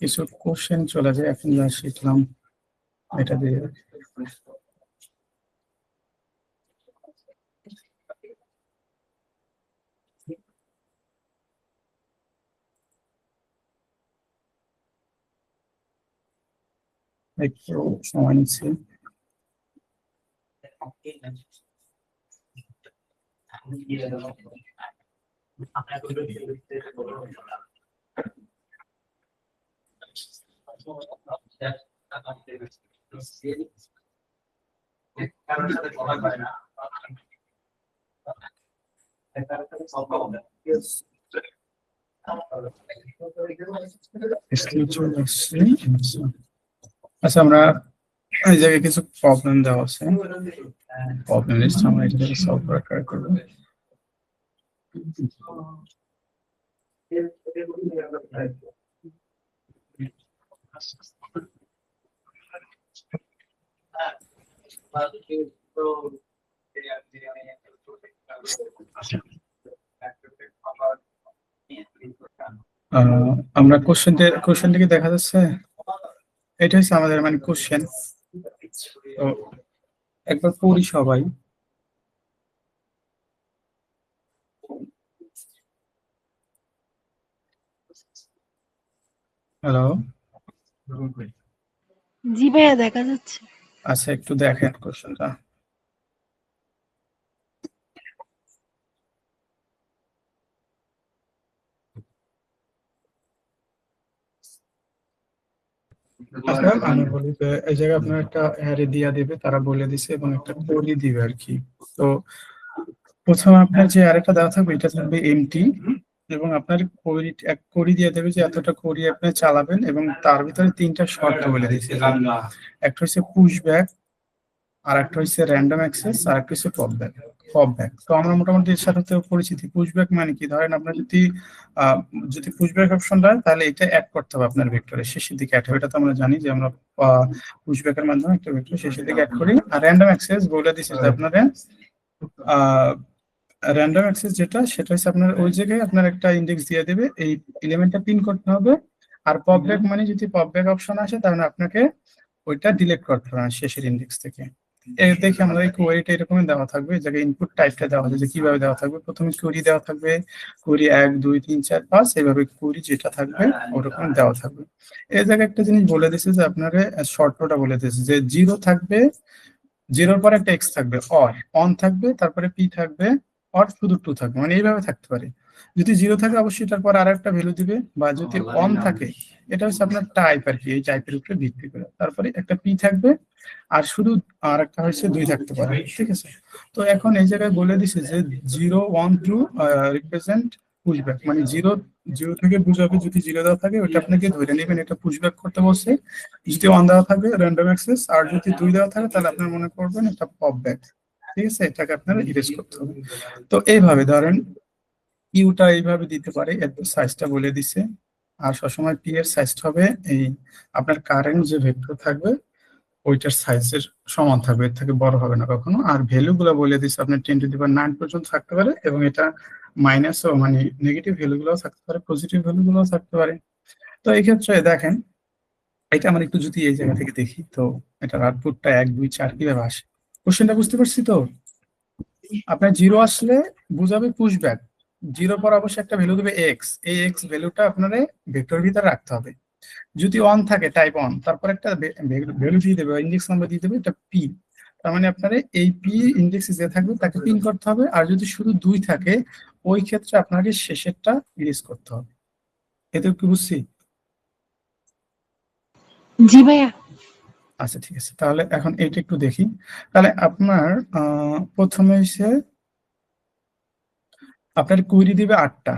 কিছু কোশ্চেন চলে যাই এখন যা শিখলাম এটা দিয়ে। একটু সময় নিচ্ছি। আচ্ছা, আমরা এই জায়গায় কিছু প্রবলেম দেওয়া আছে, প্রবলেম লিস্ট আমরা এটা থেকে সলভ করার ট্রাই করব। আমরা কোশ্চেনটিকে দেখা যাচ্ছে, এটা হচ্ছে আমাদের মানে কোশ্চেন। তো একবার পড়ি সবাই। হ্যালো, জি ভাইয়া দেখা যাচ্ছে। আচ্ছা একটু দেখেন কোশ্চেনটা। আচ্ছা, আমি বলি যে এই জায়গায় আপনার একটা অ্যারে দিয়া দিবে, তারা বলে দিছে, এবং একটা কোডই দিবে আর কি। তো প্রথমে আপনার যে অ্যারেটা দেওয়া থাকবে এটা থাকবে এমটি, এবং আপনার এক কোডই দিয়ে দেবে যে এতটা কোডই আপনি চালাবেন, এবং তার ভিতরে তিনটা শর্ত বলে দিয়েছে। একটা হচ্ছে পুশ ব্যাক, আর একটা হচ্ছে র্যান্ডম অ্যাক্সেস, আর একটা হচ্ছে পপ ব্যাক। তো আমরা মোটামুটি এর সাথে তো পরিচিতি। পুশ ব্যাক মানে কি, ধরেন আপনার যদি পুশ ব্যাক অপশনটা হয় তাহলে এটা অ্যাড করতে হবে আপনার ভেক্টরের শেষের দিকে অ্যাড হবে। এটা তো আমরা জানি যে আমরা পুশ ব্যাকের মাধ্যমে একটা ভেক্টর শেষের দিকে অ্যাড করি। আর র্যান্ডম অ্যাক্সেস বলে দিচ্ছে যে আপনারা র্যান্ডম অ্যাক্সেস যেটা, সেটা হচ্ছে আপনার ওই জায়গায় আপনার একটা ইন্ডেক্স দিয়ে দেবে, এই এলিমেন্টটা পিন করতে হবে। আর পপ ব্যাক মানে যদি পপ ব্যাক অপশন আসে তাহলে আপনাকে ওইটা ডিলিট করতে হবে শেষের ইন্ডেক্স থেকে। দেখে আমাদের এই কোয়েরিটা এরকমই দেওয়া থাকবে। এই জায়গায় ইনপুট টাইপটা দেওয়া হবে যে কিভাবে দেওয়া থাকবে। প্রথমে কোয়েরি দেওয়া থাকবে, কোয়েরি 1 2 3 4 5, এইভাবে কোয়েরি যেটা থাকবে ওরকম দেওয়া থাকবে। এই জায়গায় একটা জিনিস বলে দিয়েছে যে আপনারা শর্তটা বলে দিয়েছে যে 0 থাকবে, 0-র পর একটা এক্স থাকবে, অর অন থাকবে, তারপরে পি থাকবে, অর শুধু 2 থাকবে, মানে এইভাবে থাকতে পারে। যদি 0 থাকে অবশ্যই এটার পর আর একটা ভ্যালু দিবে, বা যদি অন থাকে এটা হচ্ছে আপনার টাইপ আর কি, এই টাইপের উপরে ভিত্তি করে। তারপরে একটা পি থাকবে, আর শুধু আর একটা হচ্ছে 2 থাকতে পারে, ঠিক আছে। তো এখন এই জায়গায় বলে দিছে যে 0 1 2 রিপ্রেজেন্ট পুশব্যাক, মানে 0 থেকে বুঝাবে। যদি 0 দেওয়া থাকে ওটা আপনাকে ধরে নেবেন এটা পুশব্যাক করতে বলছে। যদি 1 দেওয়া থাকে র্যান্ডম অ্যাক্সেস, আর যদি 2 দেওয়া থাকে তাহলে আপনার মনে করবেন এটা পপ ব্যাক, ঠিক আছে। এটাকে আপনারা ইরেজ করতে হবে। তো এইভাবে ধরেন ইউটা এইভাবে দিতে পারে, এর সাইজটা বলে দিছে। আর সবসময় পি এর সাইজটা হবে এই আপনার কারেন্ট যে ভেক্টর থাকবে ওইটার সাইজের সমান থাকবে, এর থেকে বড় হবে না কখনো। আর ভ্যালু গুলো বলে দিচ্ছে আপনার 10⁹ পর্যন্ত থাকতে পারে, এবং এটা মাইনাসও মানে নেগেটিভ ভ্যালু গুলো থাকতে পারে, পজিটিভ ভ্যালু গুলো থাকতে পারে। তো এই ক্ষেত্রে দেখেন, এটা আমরা একটু যদি এই জায়গা থেকে দেখি, তো এটার আউটপুটটা 1 2 4 কিভাবে আসে। কোশ্চেনটা বুঝতে পারছি তো? আপনার 0 আসলে বুঝাবে পুশ ব্যাক, 0 পর অবশ্যই একটা ভ্যালু দেবে এক্স, এই এক্স ভ্যালুটা আপনার ভেক্টর ভিতরে রাখতে হবে। যদি অন থাকে টাইপ অন, তারপর একটা ভ্যালু দিয়ে দেবে, ইন্ডেক্স নাম্বার দিয়ে দেবে, এটা পি। তার মানে আপনার এই পি ইন্ডেক্স যে থাকবে তাকে পিন করতে হবে। আর যদি শুধু 2 থাকে ওই ক্ষেত্রে আপনাকে শেষেরটা ইরেজ করতে হবে। এতে কি বুঝছি? জি ভাইয়া। আচ্ছা ঠিক আছে, তাহলে এখন এইটা একটু দেখি। তাহলে আপনার প্রথমে এসে আপনার কুইরি দিবে 8টা,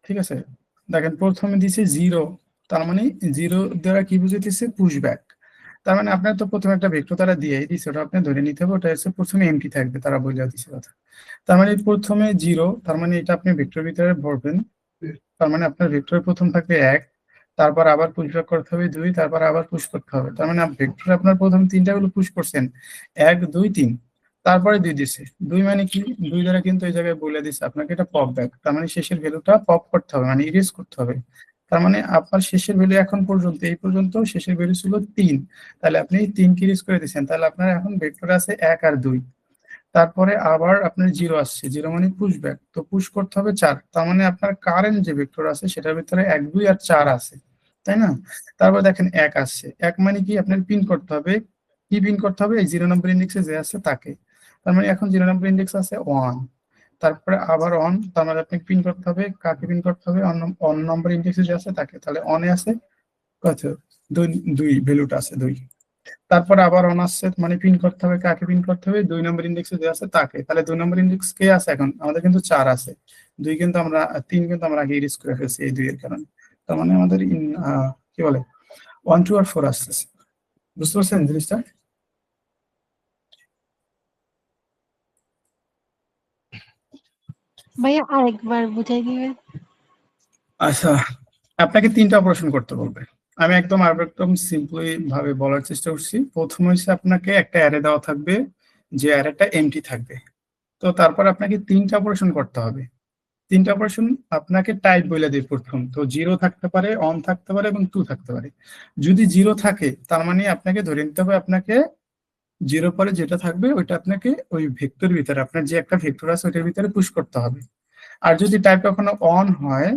ঠিক আছে। দেখেন প্রথমে দিছে 0, তার মানে 0 দ্বারা কি বুঝাইতেছে পুশব্যাক। তার মানে আপনার তো প্রথমে একটা ভেক্টর তারা দিয়েই দিছে, ওটা আপনি ধরে নিতে হবে, ওটা হচ্ছে প্রথমে এমটি থাকবে, তারা বলে দিছে কথা। তার মানে প্রথমে 0, তার মানে এটা আপনি ভেক্টর ভিতরে ভরবেন। তার মানে আপনার ভেক্টরের প্রথম থাকবে 1, তারপর আবার পুশব্যাক করতে হবে 2, তারপর আবার পুশ করতে হবে। তার মানে ভেক্টরে আপনার প্রথম 3টা গুলো পুশ করছেন, 1 2 3, তারপরে 2 দিছে। 2 মানে কি, 2 দ্বারা কিন্তু এই জায়গায় বলে দিছে আপনাকে এটা পপ ব্যাক, তার মানে শেষের ভ্যালুটা পপ করতে হবে, মানে ইরেজ করতে হবে। তার মানে আপনার শেষের ভ্যালু এখন পর্যন্ত এই পর্যন্ত শেষের ভ্যালু ছিল 3, তাহলে আপনি 3 কে ইরেজ করে দিয়েছেন। তাহলে আপনার এখন ভেক্টর আছে 1 আর 2, তারপরে আবার আপনার 0 আসছে, 0 মানে পুশ ব্যাক, তো পুশ করতে হবে 4। তার মানে আপনার কারেন্ট যে ভেক্টর আছে সেটার ভিতরে 1 2 আর 4 আছে। তাই না? তারপর দেখেন 1 আসছে, 1 মানে কি আপনার পিন করতে হবে, কি পিন করতে হবে? এই 0 নম্বর ইন্ডেক্সে যে আছে তাকে। তার মানে এখন 0 নম্বর ইন্ডেক্স আছে 1, তারপরে আবার 1, তার মানে আপনাকে পিন করতে হবে, কাকে পিন করতে হবে? অন নম্বর ইন্ডেক্সে যে আছে তাকে। তাহলে 1 এ আছে কত? 2 ভ্যালুটা আছে 2। তারপর আবার 1 আসছে, মানে পিন করতে হবে, কাকে পিন করতে হবে? 2 নম্বর ইন্ডেক্সে যে আছে তাকে। তাহলে 2 নম্বর ইন্ডেক্স কে আছে এখন? আমাদের কিন্তু 4 আছে। 2 কিন্তু আমরা 3 কিন্তু আমরা আগে ইরেজ করে ফেলছি এই 2 এর কারণে। তার মানে আমাদের কি বলে 1 2 আর 4 আসতেছে। বুঝতে পারছেন জিনিসটা? ভাইয়া আরেকবার বুঝাই দিবেন। আচ্ছা, আপনাকে 3টা অপারেশন করতে বলবে। আমি একদম সিম্পলি ভাবে বলার চেষ্টা করছি। প্রথম হচ্ছে আপনাকে একটা অ্যারে দেওয়া থাকবে, যে অ্যারেটা এমটি থাকবে। তো তারপর আপনাকে 3টা অপারেশন করতে হবে। 3টা অপারেশন আপনাকে টাইপ বলে দিই প্রথম। তো 0 থাকতে পারে, 1 থাকতে পারে এবং 2 থাকতে পারে। যদি 0 থাকে তার মানে আপনাকে ধরে নিতে হবে আপনাকে 0 পরে যেটা থাকবে ওইটা আপনাকে ওই ভেক্টর ভিতরে, আপনার যে একটা ভেক্টর আছে ওইটার ভিতরে পুশ করতে হবে। আর যদি টাইপ কখনো অন হয়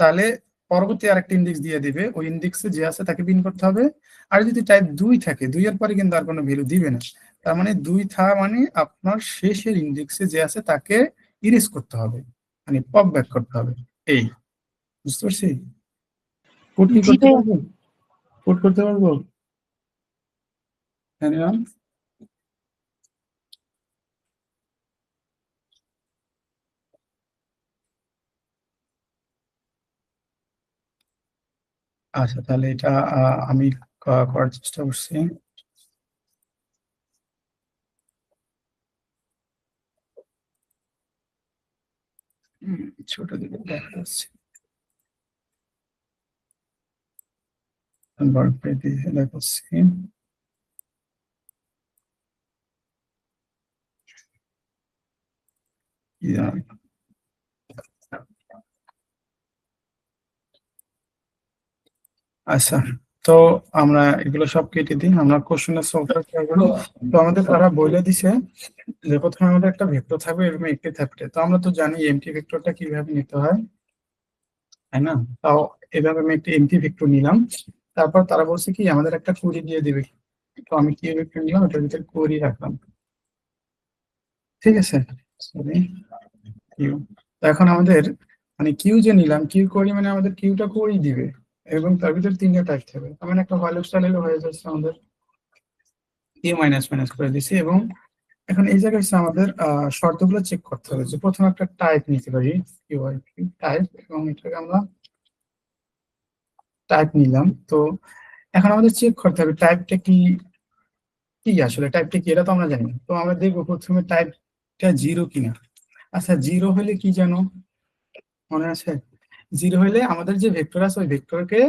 তাহলে পরবর্তী আরেকটা ইন্ডেক্স দিয়ে দিবে, ওই ইন্ডেক্সে যে আছে তাকে পিন করতে হবে। আর যদি টাইপ 2 থাকে, 2 এর পরে কিন্তু আর কোনো ভ্যালু দিবে না। তার মানে 2 থাকা মানে আপনার শেষের ইন্ডেক্সে যে আছে তাকে ইরেজ করতে হবে, মানে পপ ব্যাক করতে হবে। এই বুঝতে পারছি? কোড কি জি করতে ভাইয়া। পারবো? কোড করতে পারবো? Anyone? আচ্ছা, তাহলে এটা আমি করার চেষ্টা করছি। ছোট দিকে দেখা যাচ্ছে, বড় করে দিয়ে দেখাচ্ছি। Yeah. আচ্ছা, তো আমরা এগুলো সব কেটে দিই, আমরা কোশ্চেনের সলভটা ট্রাই করি। তো আমাদের তারা বলে দিছে যে প্রথমে আমাদের একটা ভেক্টর থাকবে এবং একটি থাকবে। তো আমরা তো জানি এমটি ভেক্টরটা কিভাবে নিতে হয়, তাই না? তাও এভাবে আমি একটা এমটি ভেক্টর নিলাম। তারপর তারা বলছে কি আমাদের একটা কোরি দিয়ে দিবে। তো আমি কি ভেক্টর নিলাম, এটার ভিতরে কোরি রাখলাম। ঠিক আছে, সরি কিউ। তো এখন আমাদের মানে কিউ যে নিলাম, কিউ কোরি মানে আমাদের কিউটা কোরি দিবে এবং তার ভিতরে 3টা টাইপ থাকবে। তার মানে একটা ভ্যালু স্টাইল হয়ে যাচ্ছে আমাদের। কিউ মাইনাস মাইনাস করে দিছি এবং এখন এই জায়গায় হচ্ছে আমাদের শর্তগুলো চেক করতে হবে। যে প্রথমে একটা টাইপ নিতে পারি, কিউ আর কিউ টাইপ, এবং এটাকে আমরা টাইপ নিলাম। তো এখন আমাদের চেক করতে হবে টাইপটা কি, কি আসলে টাইপটা কি, এটা তো আমরা জানি না। তো আমরা দেখবো প্রথমে টাইপটা 0 কিনা। আচ্ছা, 0 হলে কি জানো, মনে আছে? 0 হলে আমাদের যে ভেক্টর আছে ওই ভেক্টরকে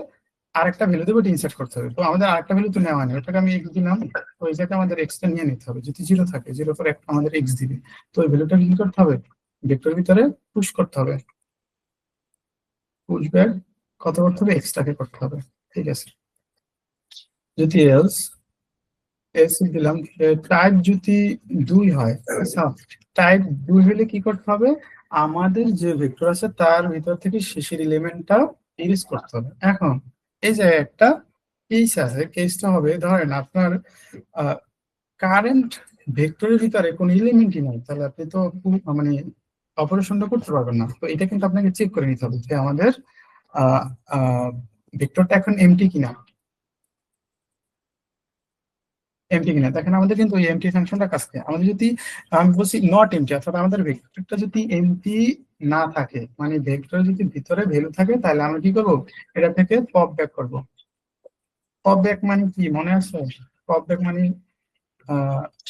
আরেকটা ভ্যালু দেবো, ইনসার্ট করতে হবে। তো আমাদের আরেকটা ভ্যালু তো নেওয়া নেই, ওটাকে আমি এক্স দিলাম। তো ওই জায়গায় আমাদের এক্সটা নিয়ে নিতে হবে। যদি 0 থাকে, 0 পরে একটা আমাদের এক্স দিবে। তো ওই ভ্যালুটা কি করতে হবে? ভেক্টর ভিতরে পুশ করতে হবে। পুশ ব্যাক কত করতে হবে? এক্সটাকে করতে হবে। ঠিক আছে, যদি এলস এলস দিলাম, টাইপ যদি 2 হয়, আচ্ছা টাইপ 2 হলে কি করতে হবে? আমাদের যে ভেক্টর আছে তার ভিতর থেকে শেষের এলিমেন্টটা ইরেজ করতে হবে। এখন এই যে একটা কেস আছে, কেসটা হবে ধরেন আপনার কারেন্ট ভেক্টরের ভিতরে কোনো এলিমেন্টই নাই, তাহলে আপনি তো মানে অপারেশনটা করতে পারবেন না। তো এটা কিন্তু আপনাকে চেক করে নিতে হবে যে আমাদের ভেক্টরটা এখন এমটি কিনা। এমটি কিনা দেখেন, আমাদের কিন্তু ওই এমটি ফাংশনটা কাজ করে। আমাদের যদি আমি বলছি নট এমটি, অর্থাৎ আমাদের ভেক্টরটা যদি এমটি না থাকে, মানে ভেক্টর যদি ভিতরে ভ্যালু থাকে, তাহলে আমরা কি করবো? এটা থেকে পপ ব্যাক করবো। পপ ব্যাক মানে কি মনে আছে? পপ ব্যাক মানে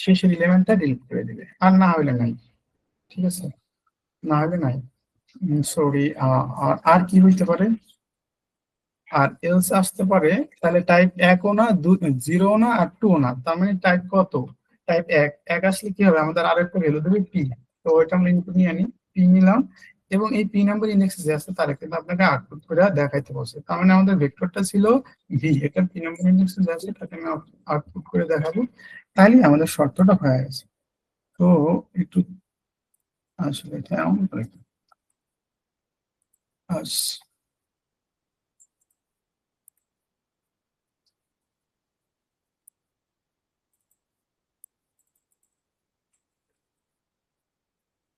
শেষের এলিমেন্টটা ডিলিট করে দিবে, আর না হলে নাই। ঠিক আছে, না হলে নাই। সরি, আর কি হইতে পারে? আর এলস আসতে পারে। তাহলে টাইপ 1ও না, 0 না, আর 2 না। তার মানে টাইপ কত? টাইপ 1। 1 আসলে কি হবে? আমাদের আরো একটা ভ্যালু দেবে পি। তো ওইটা আমরা ইনপুট নিয়ে আনি, পি নিলাম। এবং এই পি নাম্বার ইন্ডেক্স যে আছে তারা কিন্তু আপনাকে আউটপুট করে দেখাইতে বলছে। তার মানে আমাদের ভেক্টরটা ছিল ভি, এটা পি নাম্বার ইন্ডেক্স যে আছে তাকে আমি আউটপুট করে দেখাবো। তাহলে আমাদের শর্তটা হয়ে গেছে। তো একটু আসলে এটা এমন করে আচ্ছা,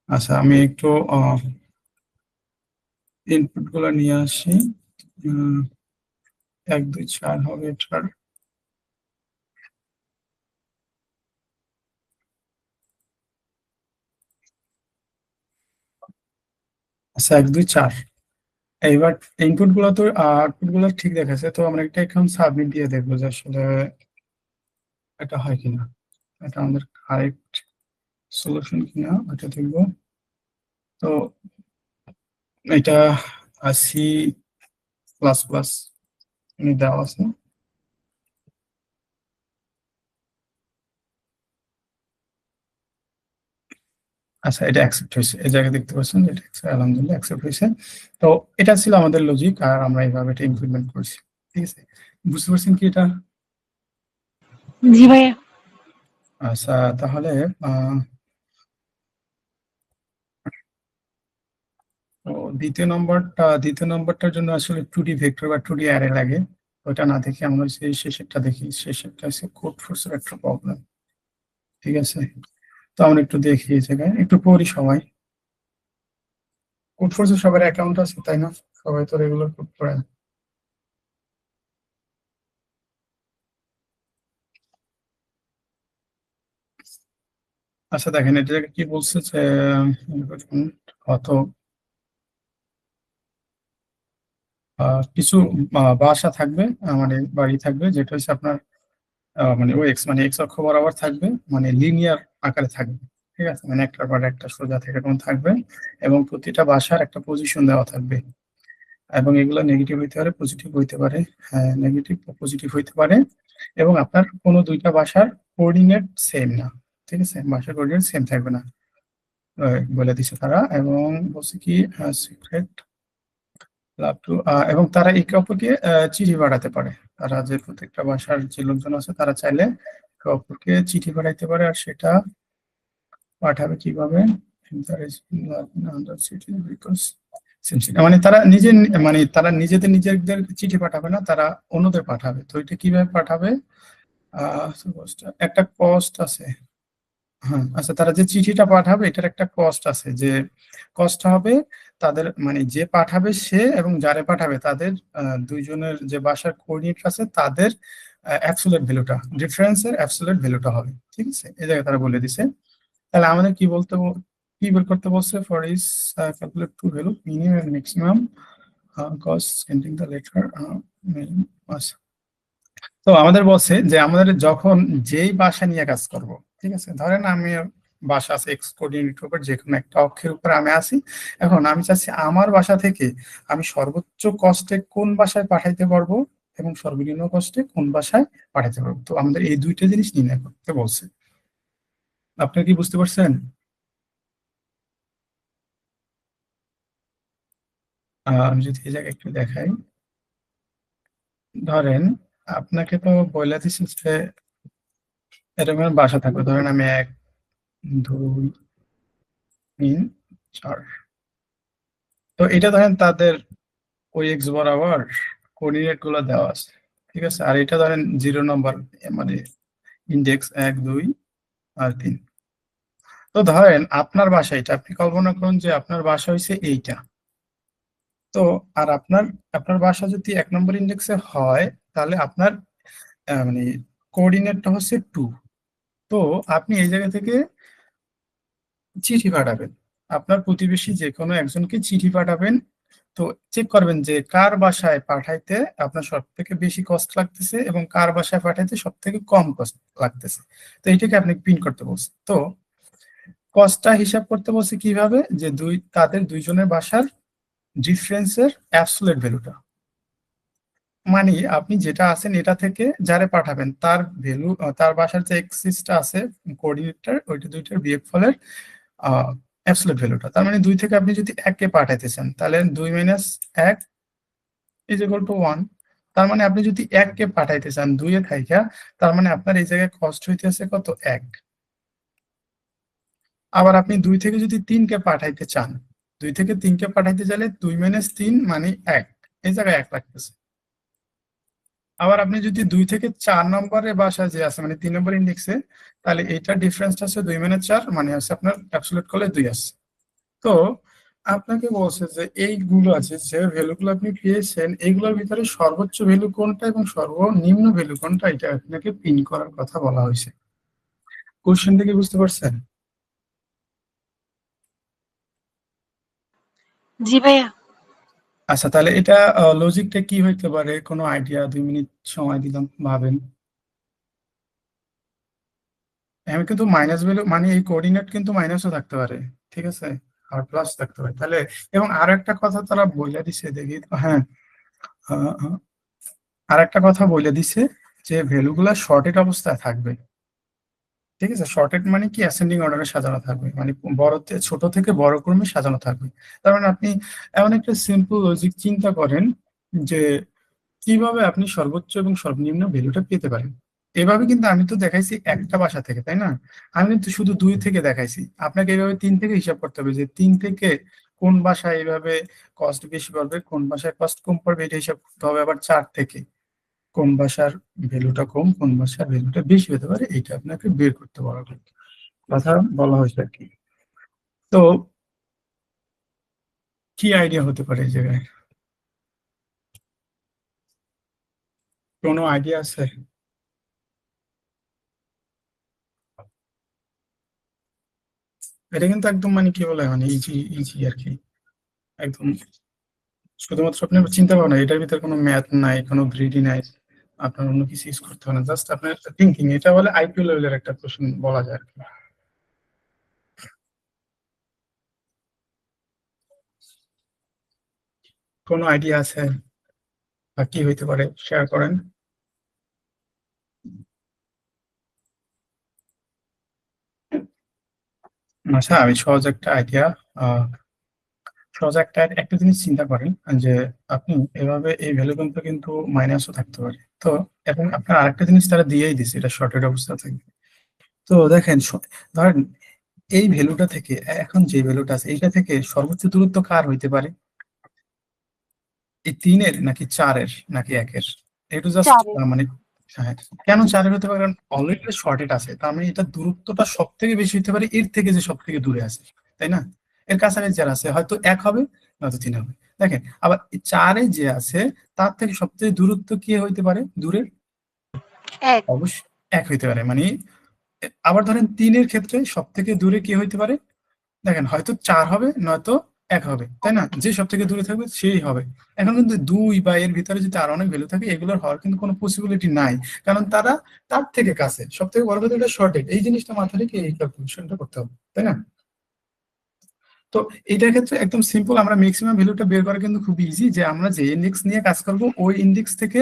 আচ্ছা, আমি একটু ইনপুট গুলো নিয়ে আসি। 1 2 4 হবে এটার। আচ্ছা, 1 2 4। এইবার ইনপুট গুলো তো আউটপুট গুলো ঠিক দেখাচ্ছে, তো আমরা একটা এখন সাবমিট দিয়ে দেখবো যে আসলে এটা হয় কিনা, এটা আমাদের কারেক্ট সলিউশন কিনা এটা দেখবো। তো এটা সি প্লাস প্লাস দেওয়া আছে। আচ্ছা, এটা অ্যাকসেপ্ট হয়েছে, এই জায়গায় দেখতে পাচ্ছেন এটা আলহামদুলিল্লাহ অ্যাকসেপ্ট হয়েছে। তো এটা ছিল আমাদের লজিক, আর আমরা এইভাবে এটা ইমপ্লিমেন্ট করছি। ঠিক আছে, বুঝতে পারছেন কি এটা? জি ভাইয়া। আচ্ছা, তাহলে তো দ্বিতীয় নম্বরটার জন্য আসলে 2D ভেক্টর বা 2D অ্যারে লাগে। ওটা না দেখে আমরা সেই শেষেরটা দেখি। শেষেরটা হচ্ছে কোড ফোর্সের একটা প্রবলেম। ঠিক আছে, তো আমরা একটু দেখি এই জায়গায় একটু পড়ি সবাই। কোড ফোর্সে সবার অ্যাকাউন্ট আছে তাই না? সবাই তো রেগুলার কোড করেন। আচ্ছা, দেখেন এটা কি বলছে যে কত কিছু বাসা থাকবে, মানে বাড়ি থাকবে, যেটা হচ্ছে আপনার মানে ওএক্স মানে এক্স অক্ষ বরাবর থাকবে, মানে লিনিয়ার আকারে থাকবে। ঠিক আছে, মানে একটার পর একটা সোজা থেকে এরকম থাকবে, এবং প্রতিটা বাসার একটা পজিশন দেওয়া থাকবে, এবং এগুলো নেগেটিভ হইতে পারে, পজিটিভ হইতে পারে। হ্যাঁ, নেগেটিভ পজিটিভ হইতে পারে, এবং আপনার কোনো দুইটা বাসার কোঅর্ডিনেট সেম না। ঠিক আছে, বাসার কোঅর্ডিনেট সেম থাকবে না, বলে দিছে তারা। এবং বলছে কি সিক্রেট লাভ টু, এবং তারা একে অপরকে চিঠি পাঠাতে পারে। তারা যে প্রত্যেকটা বাসার যে লোকজন আছে তারা চাইলে একে অপরকে চিঠি পাঠাইতে পারে, আর সেটা পাঠাবে কিভাবে? মানে তারা নিজেদের চিঠি পাঠাবে না, তারা অন্যদের পাঠাবে। তো এটা কিভাবে পাঠাবে? একটা কস্ট আছে। হ্যাঁ, আচ্ছা, তারা যে চিঠিটা পাঠাবে এটার একটা কস্ট আছে, যে কস্ট হবে তাদের, মানে যে পাঠাবে সে এবং যারে পাঠাবে তাদের দুইজনের যে বাসার কোঅর্ডিনেট আছে তাদের অ্যাবসলিউট ভ্যালুটা, ডিফারেন্সের অ্যাবসলিউট ভ্যালুটা হবে। ঠিক আছে, এই জায়গায় তারা বলে দিছে। তাহলে আমাদের কি বের করতে বলছে? For is calculate to value minimum and maximum cost sending the letter. তো আমাদের বলছে যে আমাদের যখন যেই বাসা নিয়ে কাজ করব, ঠিক আছে, ধরেন আমি বাসা আছে এক্স কোঅর্ডিনেটের উপর, যে কোনো একটা অক্ষের উপর আমি আছি। এখন আমি চাচ্ছি আমার বাসা থেকে আমি সর্বোচ্চ কষ্টে কোন বাসায় পাঠাইতে পারবো এবং সর্বনিম্ন কষ্টে কোন বাসায় পাঠাইতে পারবো। তো আমাদের এই দুইটা জিনিস নির্ণয় করতে বলছে। আপনি কি বুঝতে পারছেন? আমি যদি এই জায়গায় একটু দেখাই, ধরেন আপনাকে তো বলে দিচ্ছি যে এরকম বাসা থাকবে, ধরেন আমি 1 2 3 4। তো এটা ধরেন তাদের ওই এক্স বরাবর কোঅর্ডিনেট গুলো দেওয়া আছে। ঠিক আছে, আর এটা ধরেন 0 নম্বর, মানে ইন্ডেক্স 1 2 আর 3। তো ধরেন আপনার বাসা এটা, আপনি কল্পনা করুন যে আপনার বাসা হয়েছে এইটা। তো আর আপনার বাসা যদি 1 নম্বর ইন্ডেক্সে হয়, তাহলে আপনার মানে কোঅর্ডিনেটটা হচ্ছে 2। তো আপনি এই জায়গা থেকে চিঠি পাঠাবেন, আপনার প্রতিবেশী যে কোনো একজনকে চিঠি পাঠাবেন। তো চেক করবেন যে কার বাসায় পাঠাইতে আপনার সব থেকে বেশি কষ্ট লাগতেছে এবং কার বাসায় পাঠাইতে সব থেকে কম কষ্ট লাগতেছে। তো এইটাকে আপনি পিন করতে বলছেন। তো কষ্টটা হিসাব করতে বলছে কিভাবে? যে তাদের দুইজনের বাসার ডিফারেন্সের অ্যাবসলিউট ভ্যালুটা, মানে আপনি যেটা আছেন এটা থেকে যারে পাঠাবেন তার ভ্যালু, তার বাসার যে এক্সিসটা আছে কোঅর্ডিনেটর, ওইটা দুইটার বিয়োগফলের অ্যাবসলিউট ভ্যালুটা। তার মানে 2 থেকে আপনি যদি 1 কে পাঠাইতে চান, তাহলে 2 - 1 ইজ ইকুয়াল টু 1। তার মানে আপনি যদি 1 কে পাঠাইতে চান 2 এ থাইকা, তার মানে আপনার এই জায়গায় কষ্ট হইতেছে কত? 1। আবার আপনি 2 থেকে যদি 3 কে পাঠাইতে চান, 2 থেকে 3 কে পাঠাইতে চাইলে 2 - 3 মানে 1, এই জায়গায় 1 লাগতেছে। আবার আপনি যদি 2 থেকে 4 নম্বরে বাসা যে আছে, মানে 3 নম্বর ইন্ডেক্সে, তাহলে এইটার ডিফারেন্সটা আছে 2 - 4, মানে হচ্ছে আপনার অ্যাবসলিউট করলে 2 আছে। তো আপনাকে বলছে যে এইগুলো আছে যে ভ্যালুগুলো আপনি পেয়েছেন এইগুলোর ভিতরে সর্বোচ্চ ভ্যালু কোনটা এবং সর্বনিম্ন ভ্যালু কোনটা এটা আপনাকে পিন করার কথা বলা হয়েছে। কোশ্চেন থেকে বুঝতে পারছেন? জি ভাইয়া। আচ্ছা, তাহলে এটা লজিকটা কি হইতে পারে? কোনো আইডিয়া? 2 মিনিট সময় দিলাম, ভাবেন। আমি কিন্তু মাইনাস ভ্যালু মানে এই কোঅর্ডিনেট কিন্তু মাইনাসও থাকতে পারে, ঠিক আছে, আর প্লাস থাকতে পারে। তাহলে এবং আর একটা কথা তারা বইলা দিছে, দেখি তো, হ্যাঁ, আর একটা কথা বলে দিছে যে ভ্যালুগুলা শর্টেড অবস্থায় থাকবে, ঠিক আছে। শর্টেড মানে কি? অ্যাসেন্ডিং অর্ডারে সাজানো থাকবে, মানে ছোট থেকে বড় ক্রমে সাজানো থাকবে। তার মানে আপনি এমন একটা সিম্পল লজিক চিন্তা করেন যে কিভাবে আপনি সর্বোচ্চ এবং সর্বনিম্ন ভ্যালুটা পেতে পারেন। এভাবে কিন্তু আমি তো দেখাইছি একটা বাসা থেকে, তাই না? আমি কিন্তু শুধু 2 থেকে দেখাইছি, আপনাকে এইভাবে 3 থেকে হিসাব করতে হবে যে 3 থেকে কোন বাসায় এইভাবে কস্ট বেশি পড়বে, কোন বাসায় কস্ট কম পড়বে, এটা হিসাব করতে হবে। আবার 4 থেকে কোন বাসার ভ্যালুটা কম, কোন বাসার ভ্যালুটা বেশি হতে পারে, এটা আপনাকে বের করতে বলা হবে, কথা বলা হয়েছে আর কি। তো কি আইডিয়া হতে পারে এই জায়গায়? কোনো আইডিয়া আছে? এটা কিন্তু একদম মানে কি বলে, মানে ইজি ইজি আর কি, একদম। শুধুমাত্র আপনার চিন্তা ভাবনা, এটার ভিতরে কোনো ম্যাথ নাই, কোনো গ্রিডি নাই, আপনার অন্য কিছু ইউজ করতে হবে না, জাস্ট আপনার থিঙ্কিং। এটা বলে আইকিউ লেভেলের একটা কোশ্চেন বলা যায় আর কি। কোনো আইডিয়া আছে বা কি হইতে পারে, শেয়ার করেন। আচ্ছা, আমি সহজ একটা আইডিয়া, সহজ একটা একটা জিনিস চিন্তা করেন যে আপনি এভাবে এই ভ্যালু কিন্তু মাইনাসও থাকতে পারে। তো এবং আপনার আরেকটা জিনিস তারা দিয়েই দিচ্ছে, এটা শর্টেড অবস্থা থাকবে। তো দেখেন, ধরেন এই ভ্যালুটা থেকে এখন যে ভ্যালুটা আছে এইটা থেকে সর্বোচ্চ দূরত্ব কার হইতে পারে? এই 3-এর নাকি 4-এর নাকি 1-এর? একটু জাস্ট চারের। মানে, হ্যাঁ, কেন 4-এর হতে পারে? কারণ অলরেডি শর্টেড আছে, তার মানে এটা দূরত্বটা সব থেকে বেশি হতে পারে এর থেকে যে সব থেকে দূরে আছে, তাই না? এর কাছাকাছি যারা আছে হয়তো 1 হবে, নয়তো 3 হবে। দেখেন, আবার 4-এ যে আছে তার থেকে সবথেকে দূরত্ব কি হইতে পারে দূরের? এক। অবশ্যই 1 হইতে পারে, মানে আবার ধরেন 3-এর ক্ষেত্রে সব থেকে দূরে কি হইতে পারে? দেখেন, হয়তো 4 হবে, নয়তো 1 হবে, তাই না? যে সব থেকে দূরে থাকবে সেই হবে। এখন কিন্তু 2 বা এর ভিতরে যদি আরো অনেক ভ্যালু থাকে, এগুলোর হওয়ার কিন্তু কোনো পসিবিলিটি নাই, কারণ তারা তার থেকে কাছে। সব থেকে বড় কথা, এটা শর্টেড, এই জিনিসটা মাথায় রেখে এই ক্যালকুলেশনটা করতে হবে, তাই না? তো এইটার ক্ষেত্রে একদম সিম্পল, আমরা ম্যাক্সিমাম ভ্যালুটা বের করা কিন্তু খুব ইজি, যে আমরা যে ইন্ডেক্স নিয়ে কাজ করব ওই ইন্ডেক্স থেকে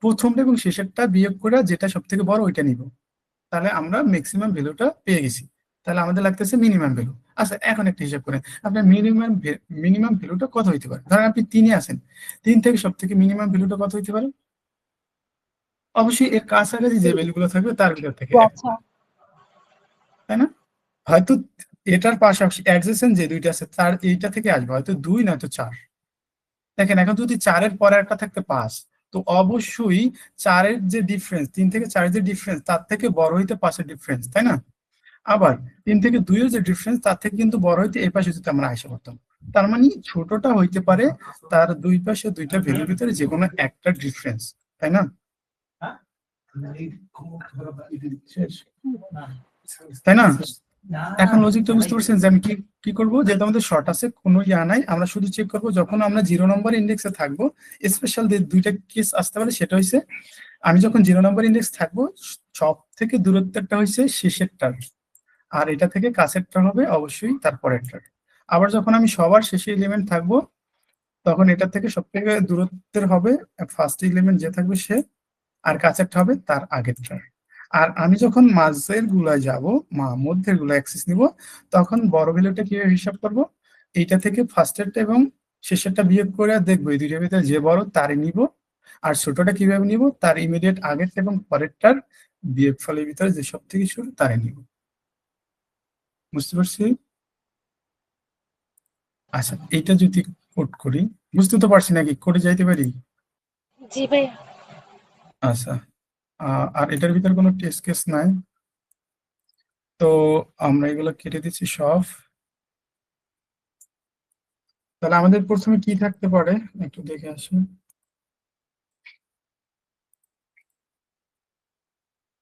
প্রথমটা এবং শেষেরটা বিয়োগ করে যেটা সব থেকে বড় ওইটা নিব, তাহলে আমরা ম্যাক্সিমাম ভ্যালুটা পেয়ে গেছি। তাহলে আমাদের লাগতেছে মিনিমাম ভ্যালু। আচ্ছা, এখন একটা হিসাব করেন, আপনার মিনিমাম ভ্যালুটা কত হইতে পারে? ধরেন আপনি 3-এ আছেন, 3 থেকে সব থেকে মিনিমাম ভ্যালুটা কত হইতে পারে? অবশ্যই এর কাছাকাছি যে ভ্যালুগুলো থাকবে তার ভিতর থেকে এক, আচ্ছা। তাই না? হয়তো এটার পাশাপাশি অ্যাডজেসেন্ট যে দুইটা আছে তার এইটা থেকে আসবে হয়তো 2 নয়তো 4। দেখেন, এখন যদি 4-এর পরে একটা থাকতে 5, তো অবশ্যই 4-এর যে ডিফারেন্স, 3 থেকে 4-এর যে ডিফারেন্স তার থেকে বড় হইতে 5-এর ডিফারেন্স, তাই না? আবার 3 থেকে 2-এর যে ডিফারেন্স তার থেকে কিন্তু বড় হইতে এই পাশে যদি আমরা আইসা করতাম, তার মানে ছোটটা হইতে পারে তার দুই পাশে দুইটা ভ্যালুর ভিতরে যে কোনো একটা ডিফারেন্স, তাই না? তাই না? এখন লজিকটা বুঝতে পারছেন যে আমি কি কি করবো? যেহেতু আমাদের শর্ট আছে, কোনো ইয়া নাই, আমরা শুধু চেক করবো যখন আমরা 0 নম্বর ইন্ডেক্সে থাকবো। স্পেশাল দুইটা কেস আসতে পারে, সেটা হচ্ছে আমি যখন 0 নম্বর ইন্ডেক্স থাকবো, সব থেকে দূরত্বটা হচ্ছে শেষেরটার, আর এটা থেকে কাছেরটা হবে অবশ্যই তারপরেরটার। আবার যখন আমি সবার শেষে এলিমেন্ট থাকবো, তখন এটা থেকে সব থেকে দূরত্বের হবে ফার্স্ট এলিমেন্ট যে থাকবে সে, আর কাছেরটা হবে তার আগেরটা। আর আমি যখন মাঝের গুলায় যাব, মধ্যের গুলা অ্যাক্সেস নিব, তখন বড় ভ্যালুটা কিভাবে হিসাব করব? এইটা থেকে ফার্স্টেরটা এবং শেষেরটা বিয়োগ করে দেখবো এই দুইটার ভিতরে যে বড় তারই নিব। আর ছোটটা কিভাবে নিব? তার ইমিডিয়েট আগের এবং পরেরটার বিয়োগফলের ভিতরে যে সব থেকে ছোট তারই নিব। বুঝতে পারছি? আচ্ছা, এইটা যদি কোড করি, বুঝতে তো পারছি নাকি? করে যাইতে পারি? জি ভাইয়া। আচ্ছা, আর এটার ভিতরে কোনো টেস্ট কেস নাই, তো আমরা এগুলো কেটে দিচ্ছি সব। তাহলে আমাদের প্রথমে কি থাকতে পারে একটু দেখে আসি।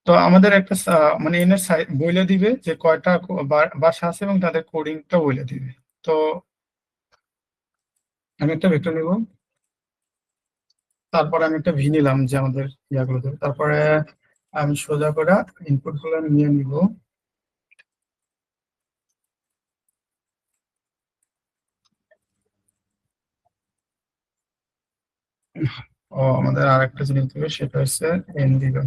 তো আমাদের একটা মানে এনের বইলে দিবে যে কয়টা বাসা আছে এবং তাদের কোডিংটা বইলে দিবে। তো আমি একটা ভেক্টর নিব, তারপরে আমি একটা ভি নিলাম যে আমাদের ইয়াগুলো দেবে, তারপরে আমি সোজা করে ইনপুট গুলো নিয়ে নিব। ও আমাদের আর একটা জিনিস দিবে, সেটা হচ্ছে এন দিবে।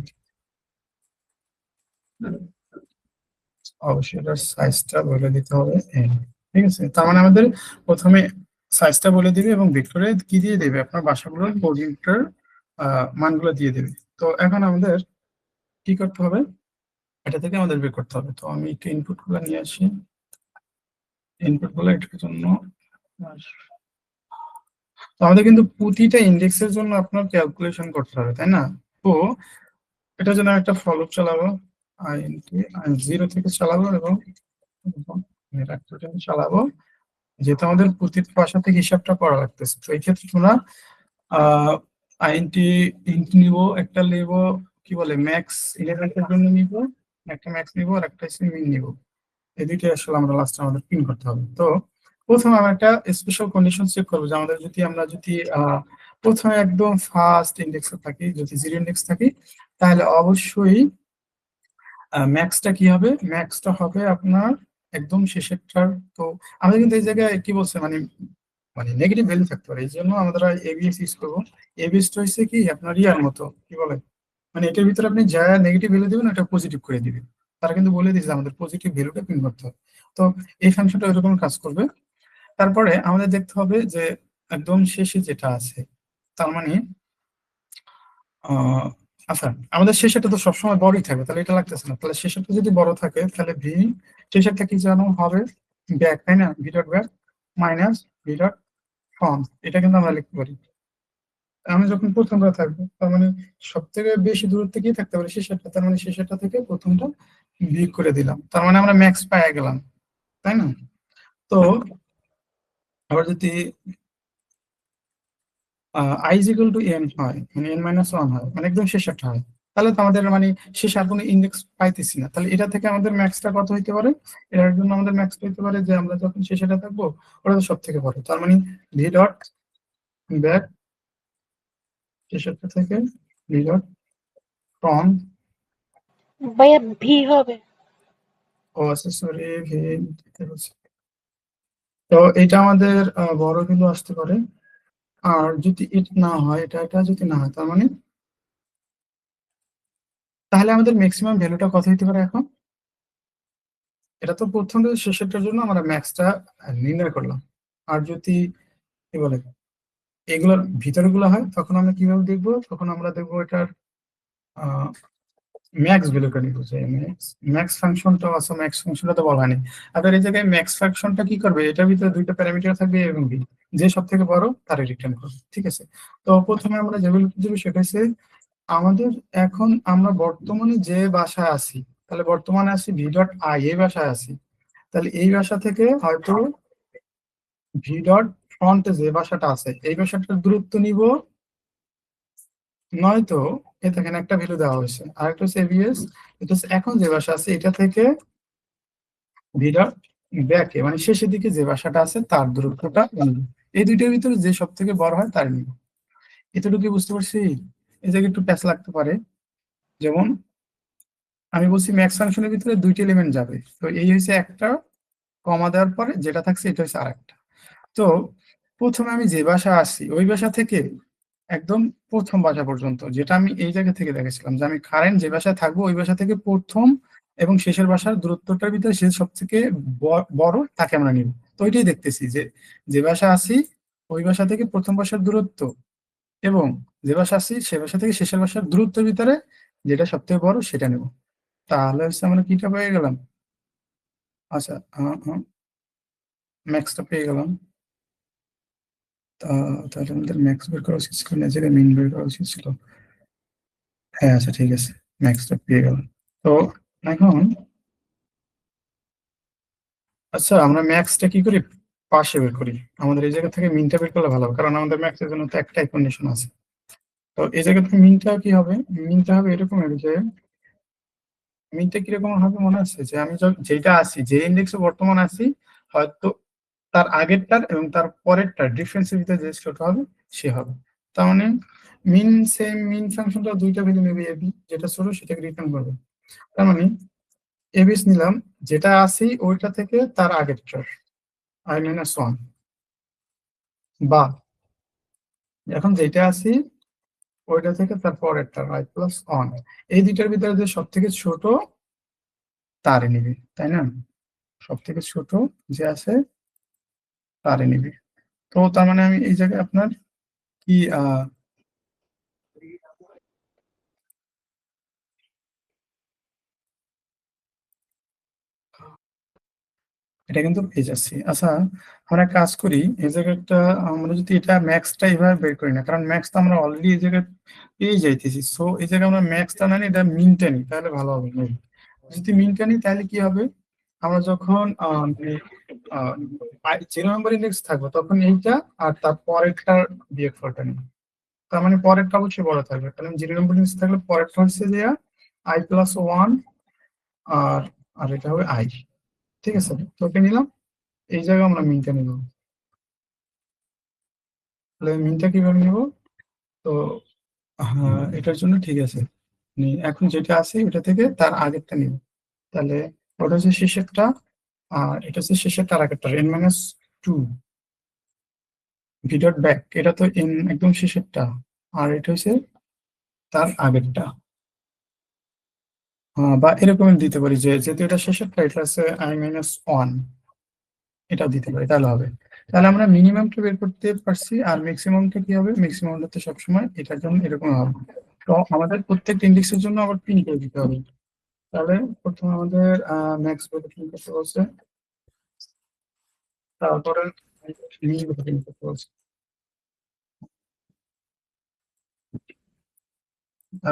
অবশ্যই এটার সাইজটা বলে দিতে হবে এন। ঠিক আছে, তার মানে আমাদের প্রথমে সাইজটা বলে দিবে এবং ভেক্টরে কি দিয়ে দেবে, আপনার বাসাগুলোর কোঅর্ডিনেটর মানগুলো দিয়ে দেবে। তো এখন আমাদের কি করতে হবে, এটা থেকে আমাদের বের করতে হবে। তো আমি একটু ইনপুট গুলো নিয়ে আসি, ইনপুট গুলো এটার জন্য। তো আমাদের কিন্তু প্রতিটা ইন্ডেক্সের জন্য আপনার ক্যালকুলেশন করতে হবে, তাই না? তো এটার জন্য আমি একটা ফলো চালাবো, জিরো থেকে চালাবো এবং চালাবো, যেহেতু আমাদের প্রতিটা ভাষা থেকে হিসাবটা করা লাগতেছে। তো এই ক্ষেত্রে তোমরা আইএনটি ইন্ট নিব, একটা নিব কি বলে ম্যাক্স ইলেভেন্টের জন্য নিব, একটা ম্যাক্স নিব আর একটা মিন নিব। এই দুইটাই আসলে আমরা লাস্টে আমাদের প্রিন্ট করতে হবে। তো প্রথমে আমরা একটা স্পেশাল কন্ডিশন চেক করবো যে আমাদের যদি আমরা যদি প্রথমে একদম ফার্স্ট ইন্ডেক্সে থাকি, যদি জিরো ইন্ডেক্স থাকি, তাহলে অবশ্যই ম্যাক্সটা কি হবে, ম্যাক্সটা হবে আপনার একদম শেষেরটার। তো আমাদের কিন্তু এই জায়গায় কি বলছে, মানে মানে নেগেটিভ ভ্যালু থাকতে পারে, এই জন্য আমরা এবিএস ইউজ করবো। এবিএসটা হচ্ছে কি আপনার ইয়ার মতো, কি বলে, মানে এটার ভিতরে আপনি যা নেগেটিভ ভ্যালু দিবেন ওটা পজিটিভ করে দিবে। তারা কিন্তু বলে দিয়েছে আমাদের পজিটিভ ভ্যালুটা প্রিন্ট করতে হবে। তো এই ফাংশনটা এরকম কাজ করবে। তারপরে আমাদের দেখতে হবে যে একদম শেষে যেটা আছে, তার মানে আচ্ছা আমাদের শেষেরটা তো সবসময় বড়ই থাকে, তাহলে এটা লাগতেছে না। তাহলে শেষেরটা যদি বড় থাকে তাহলে ভি শেষেরটা কি যেন হবে, ব্যাক, তাই না? V dot back minus V dot front, এটা কিন্তু আমরা লিখতে পারি। আমি যখন প্রথমটা থাকবো তার মানে সব থেকে বেশি দূরত্বে কি থাকতে পারে, শেষেরটা, তার মানে শেষেরটা থেকে প্রথমটা বিয়োগ করে দিলাম, তার মানে আমরা ম্যাক্স পাই গেলাম, তাই না? তো আবার যদি I is equal to N হয়, মানে এন মাইনাস ওয়ান হয়, মানে একদম শেষেরটা হয়, তাহলে তো আমাদের মানে শেষ আর কোনো ইন্ডেক্স পাইতেছি না। তাহলে এটা থেকে আমাদের ম্যাক্সটা কত হইতে পারে, এটার জন্য আমাদের ম্যাক্স হইতে পারে যে আমরা যখন শেষেটা থাকবো ওটা তো সব থেকে বড়, তার মানে ভি ডট ব্যাক শেষেরটা থেকে ভি ডট ফ্রম। ভাইয়া ভি হবে। ও আচ্ছা সরি, ভি তো এটা আমাদের বড় কিন্তু আসতে পারে। আর যদি এটা না হয়, এটা যদি না হয়, তার মানে তাহলে আমাদের ম্যাক্সিমাম ভ্যালুটা কত হতে পারে এখন, এটা তো প্রথম শেষেরটার জন্য আমরা ম্যাক্সটা নির্ণয় করলাম। আর যদি কি বলে এগুলোর ভিতরে গুলো হয় তখন আমরা কিভাবে দেখবো, তখন আমরা দেখবো এটার ম্যাক্স ভ্যালুটা নিব, যে ম্যাক্স ফাংশনটা আছে, ম্যাক্স ফাংশনটা তো বলা হয়নি। আবার এই জায়গায় ম্যাক্স ফাংশনটা কি করবে, এটার ভিতরে দুইটা প্যারামিটার থাকবে এ এবং বি, যে সব থেকে বড় তারে রিটার্ন করবে। ঠিক আছে, তো প্রথমে আমরা যে ভ্যালু দেবো সেটা হচ্ছে আমাদের এখন আমরা বর্তমানে যে বাসায় আছি, তাহলে বর্তমানে আছি ভি ডট আই, এই বাসায় আছি, তাহলে এই বাসা থেকে হয়তো ভি ডট ফ্রন্টে যে বাসাটা আছে এই বাসাটার দূরত্ব নিব, নয়তো এখানে একটা ভ্যালু দেওয়া হয়েছে, আর একটা হচ্ছে এবিএস, এটা হচ্ছে এখন যে বাসা আছে এটা থেকে ভি ডট ব্যাকে, মানে শেষের দিকে যে বাসাটা আছে তার দূরত্বটা নিব। এই দুইটার ভিতরে যে সব থেকে বড় হয় তার নিব। এতটুকু বুঝতে পারছি? এই জায়গায় একটু প্যাচ লাগতে পারে, যেমন আমি বলছি ম্যাক্স ফাংশনের ভিতরে দুইটা এলিমেন্ট যাবে, তো এই হচ্ছে একটা, কমা দেওয়ার পরে যেটা থাকছে এটা হচ্ছে আরেকটা। তো প্রথমে আমি যে বাসা আসছি ওই বাসা থেকে একদম প্রথম বাসা পর্যন্ত, যেটা আমি এই জায়গা থেকে দেখেছিলাম যে আমি কারেন্ট যে বাসায় থাকবো ওই বাসা থেকে প্রথম এবং শেষের বাসার দূরত্বটার ভিতরে সে সব থেকে বড় তাকে আমরা নিব। তো ওইটাই দেখতেছি যে যে বাসা আছি ওই বাসা থেকে প্রথম বাসার দূরত্ব এবং যে বাসা আছি সে বাসা থেকে শেষের বাসার দূরত্বের ভিতরে যেটা সব থেকে বড় সেটা নেব। তাহলে হচ্ছে আমরা কিটা পেয়ে গেলাম, আচ্ছা ম্যাক্সটা পেয়ে গেলাম। তাহলে আমাদের ম্যাক্স বের করা উচিত ছিল না, যে মিন বের করা উচিত ছিল। হ্যাঁ আচ্ছা ঠিক আছে, ম্যাক্সটা পেয়ে গেলাম। তো এখন আচ্ছা আমরা ম্যাক্সটা কি করি, পাশে বের করি, আমাদের এই জায়গা থেকে মিনটা বের করলে ভালো হবে, কারণ আমাদের ম্যাক্সের জন্য তো একটাই কন্ডিশন আছে। তো এই জায়গা থেকে মিনটা কি হবে, মিনটা হবে এরকম হবে যে মিনটা কিরকম হবে মনে আছে, যে আমি যেটা আছি, যে ইন্ডেক্সে বর্তমান আছি, হয়তো তার আগেরটার এবং তার পরেরটার ডিফারেন্সের ভিতরে যে ছোট হবে সে হবে। তার মানে মিন সেম মিন ফাংশনটা দুইটা ভ্যালু নেবে, এবি যেটা ছোট সেটাকে রিটার্ন করবে। তার মানে এবিস নিলাম, যেটা আছি ওইটা থেকে তার আগেরটার আই মাইনাস ওয়ান, বা এখন যেটা আছি ওইটা থেকে তার পরেরটা আই প্লাস ওয়ান, এই দুইটার ভিতরে যে সব থেকে ছোট তারে নিবে, তাই না? সব থেকে ছোট যে আছে তারে নিবে। তো তার মানে আমি এই জায়গায় আপনার কি এটা কিন্তু পেয়ে যাচ্ছি। আচ্ছা, আমরা এক কাজ করি, এই জায়গাটা আমরা যদি এটা ম্যাক্সটা এইভাবে বের করি না, কারণ ম্যাক্স তো আমরা অলরেডি এই জায়গায় পেয়ে যাইতেছি, সো এই জায়গায় আমরা ম্যাক্সটা না নিই, এটা মিনটা নিই, তাহলে ভালো হবে। যদি মিনটা নিই তাহলে কি হবে, আমরা যখন জিরো নাম্বার ইন্ডেক্স থাকবো তখন এইটা আর তার পরেরটার বিয়োগফলটা নিই। তার মানে পরেরটা অবশ্যই বড় থাকবে, কারণ জিরো নাম্বার ইন্ডেক্স থাকলে পরেরটা হচ্ছে যে আই প্লাস ওয়ান, আর আর এটা হবে আই। ঠিক আছে, তো ওকে নিলাম, এই জায়গায় আমরা মিনটা নিব। তাহলে মিনটা কিভাবে নিব, তো হ্যাঁ এটার জন্য ঠিক আছে, এখন যেটা আছে ওটা থেকে তার আগেরটা নিব। তাহলে ওটা হচ্ছে শেষেরটা, আর এটা হচ্ছে শেষের তার আগেরটা, N minus two V dot back, এটা তো এন একদম শেষেরটা, আর এটা হচ্ছে তার আগেরটা। বা এরকম দিতে পারি যে যেহেতু এটা শেষেরটা, এটা হচ্ছে আই মাইনাস ওয়ান, এটা দিতে পারি, তাহলে হবে। তাহলে আমরা মিনিমামটা বের করতে পারছি, আর ম্যাক্সিমামটা কি হবে, ম্যাক্সিমামটা তো সবসময় এটার জন্য এরকম হবে। তো আমাদের প্রত্যেকটা ইন্ডেক্সের জন্য আবার পিন করে দিতে হবে। তাহলে প্রথমে আমাদের ম্যাক্স ভ্যালু পিন করতে বলছে, তারপরে মিন ভ্যালু পিন করতে বলছে।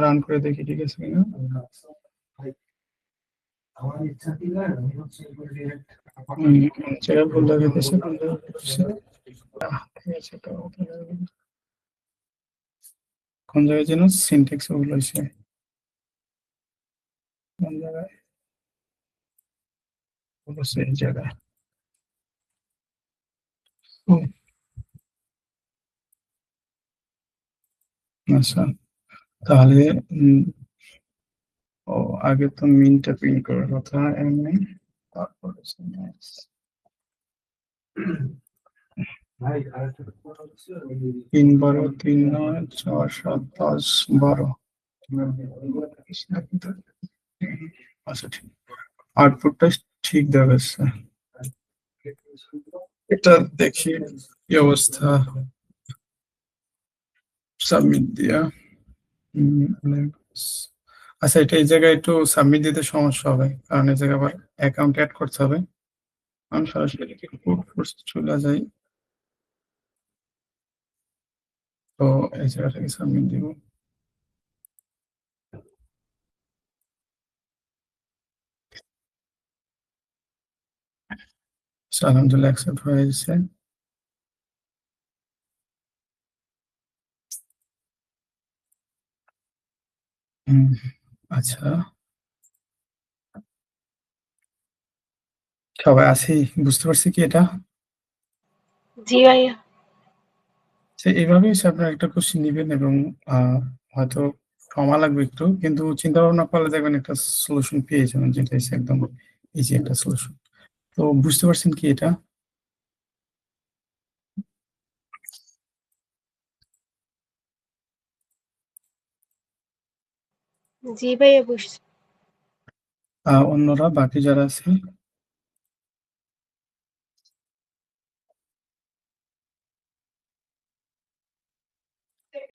রান করে দেখি ঠিক আছে কিনা। যেটা ভুল দেখাইতেছে, ঠিক আছে, তো কোন জায়গায় যেন সিনট্যাক্স ভুল হয়েছে, কোন জায়গায় ভুল হচ্ছে, এই জায়গায়। আচ্ছা, তাহলে ও আগে তো মিনটা প্রিন্ট করার কথা, এমনি তারপর হচ্ছে max। 3 12 3 9 4 7 10 12। আচ্ছা ঠিক, আউটপুটটা ঠিক দেখাচ্ছে, এটা দেখি কি অবস্থা। সাবমিট দিয়া আচ্ছা, এটা এই জায়গায় একটু সাবমিট দিতে সমস্যা হবে, কারণ এই জায়গায় আবার অ্যাকাউন্ট অ্যাড করতে হবে। আমি সরাসরি কোড ফোর্স চলে যাই, তো এই জায়গা থেকে সাবমিট দিব। আলহামদুলিল্লাহ অ্যাকসেপ্ট হয়ে গেছে। আচ্ছা, সবাই আছি, বুঝতে পারছি কি এটা, জি ভাইয়া। যে এইভাবেই হচ্ছে আপনার একটা কোশ্চেন নিবেন এবং হয়তো সময় লাগবে একটু, কিন্তু চিন্তা ভাবনা করলে দেখবেন একটা সলিউশন পেয়ে যাবেন, যেটা হচ্ছে একদম ইজি একটা সলিউশন। তো বুঝতে পারছেন কি এটা? জি ভাইয়া বুঝছি। অন্যরা বাকি যারা আছে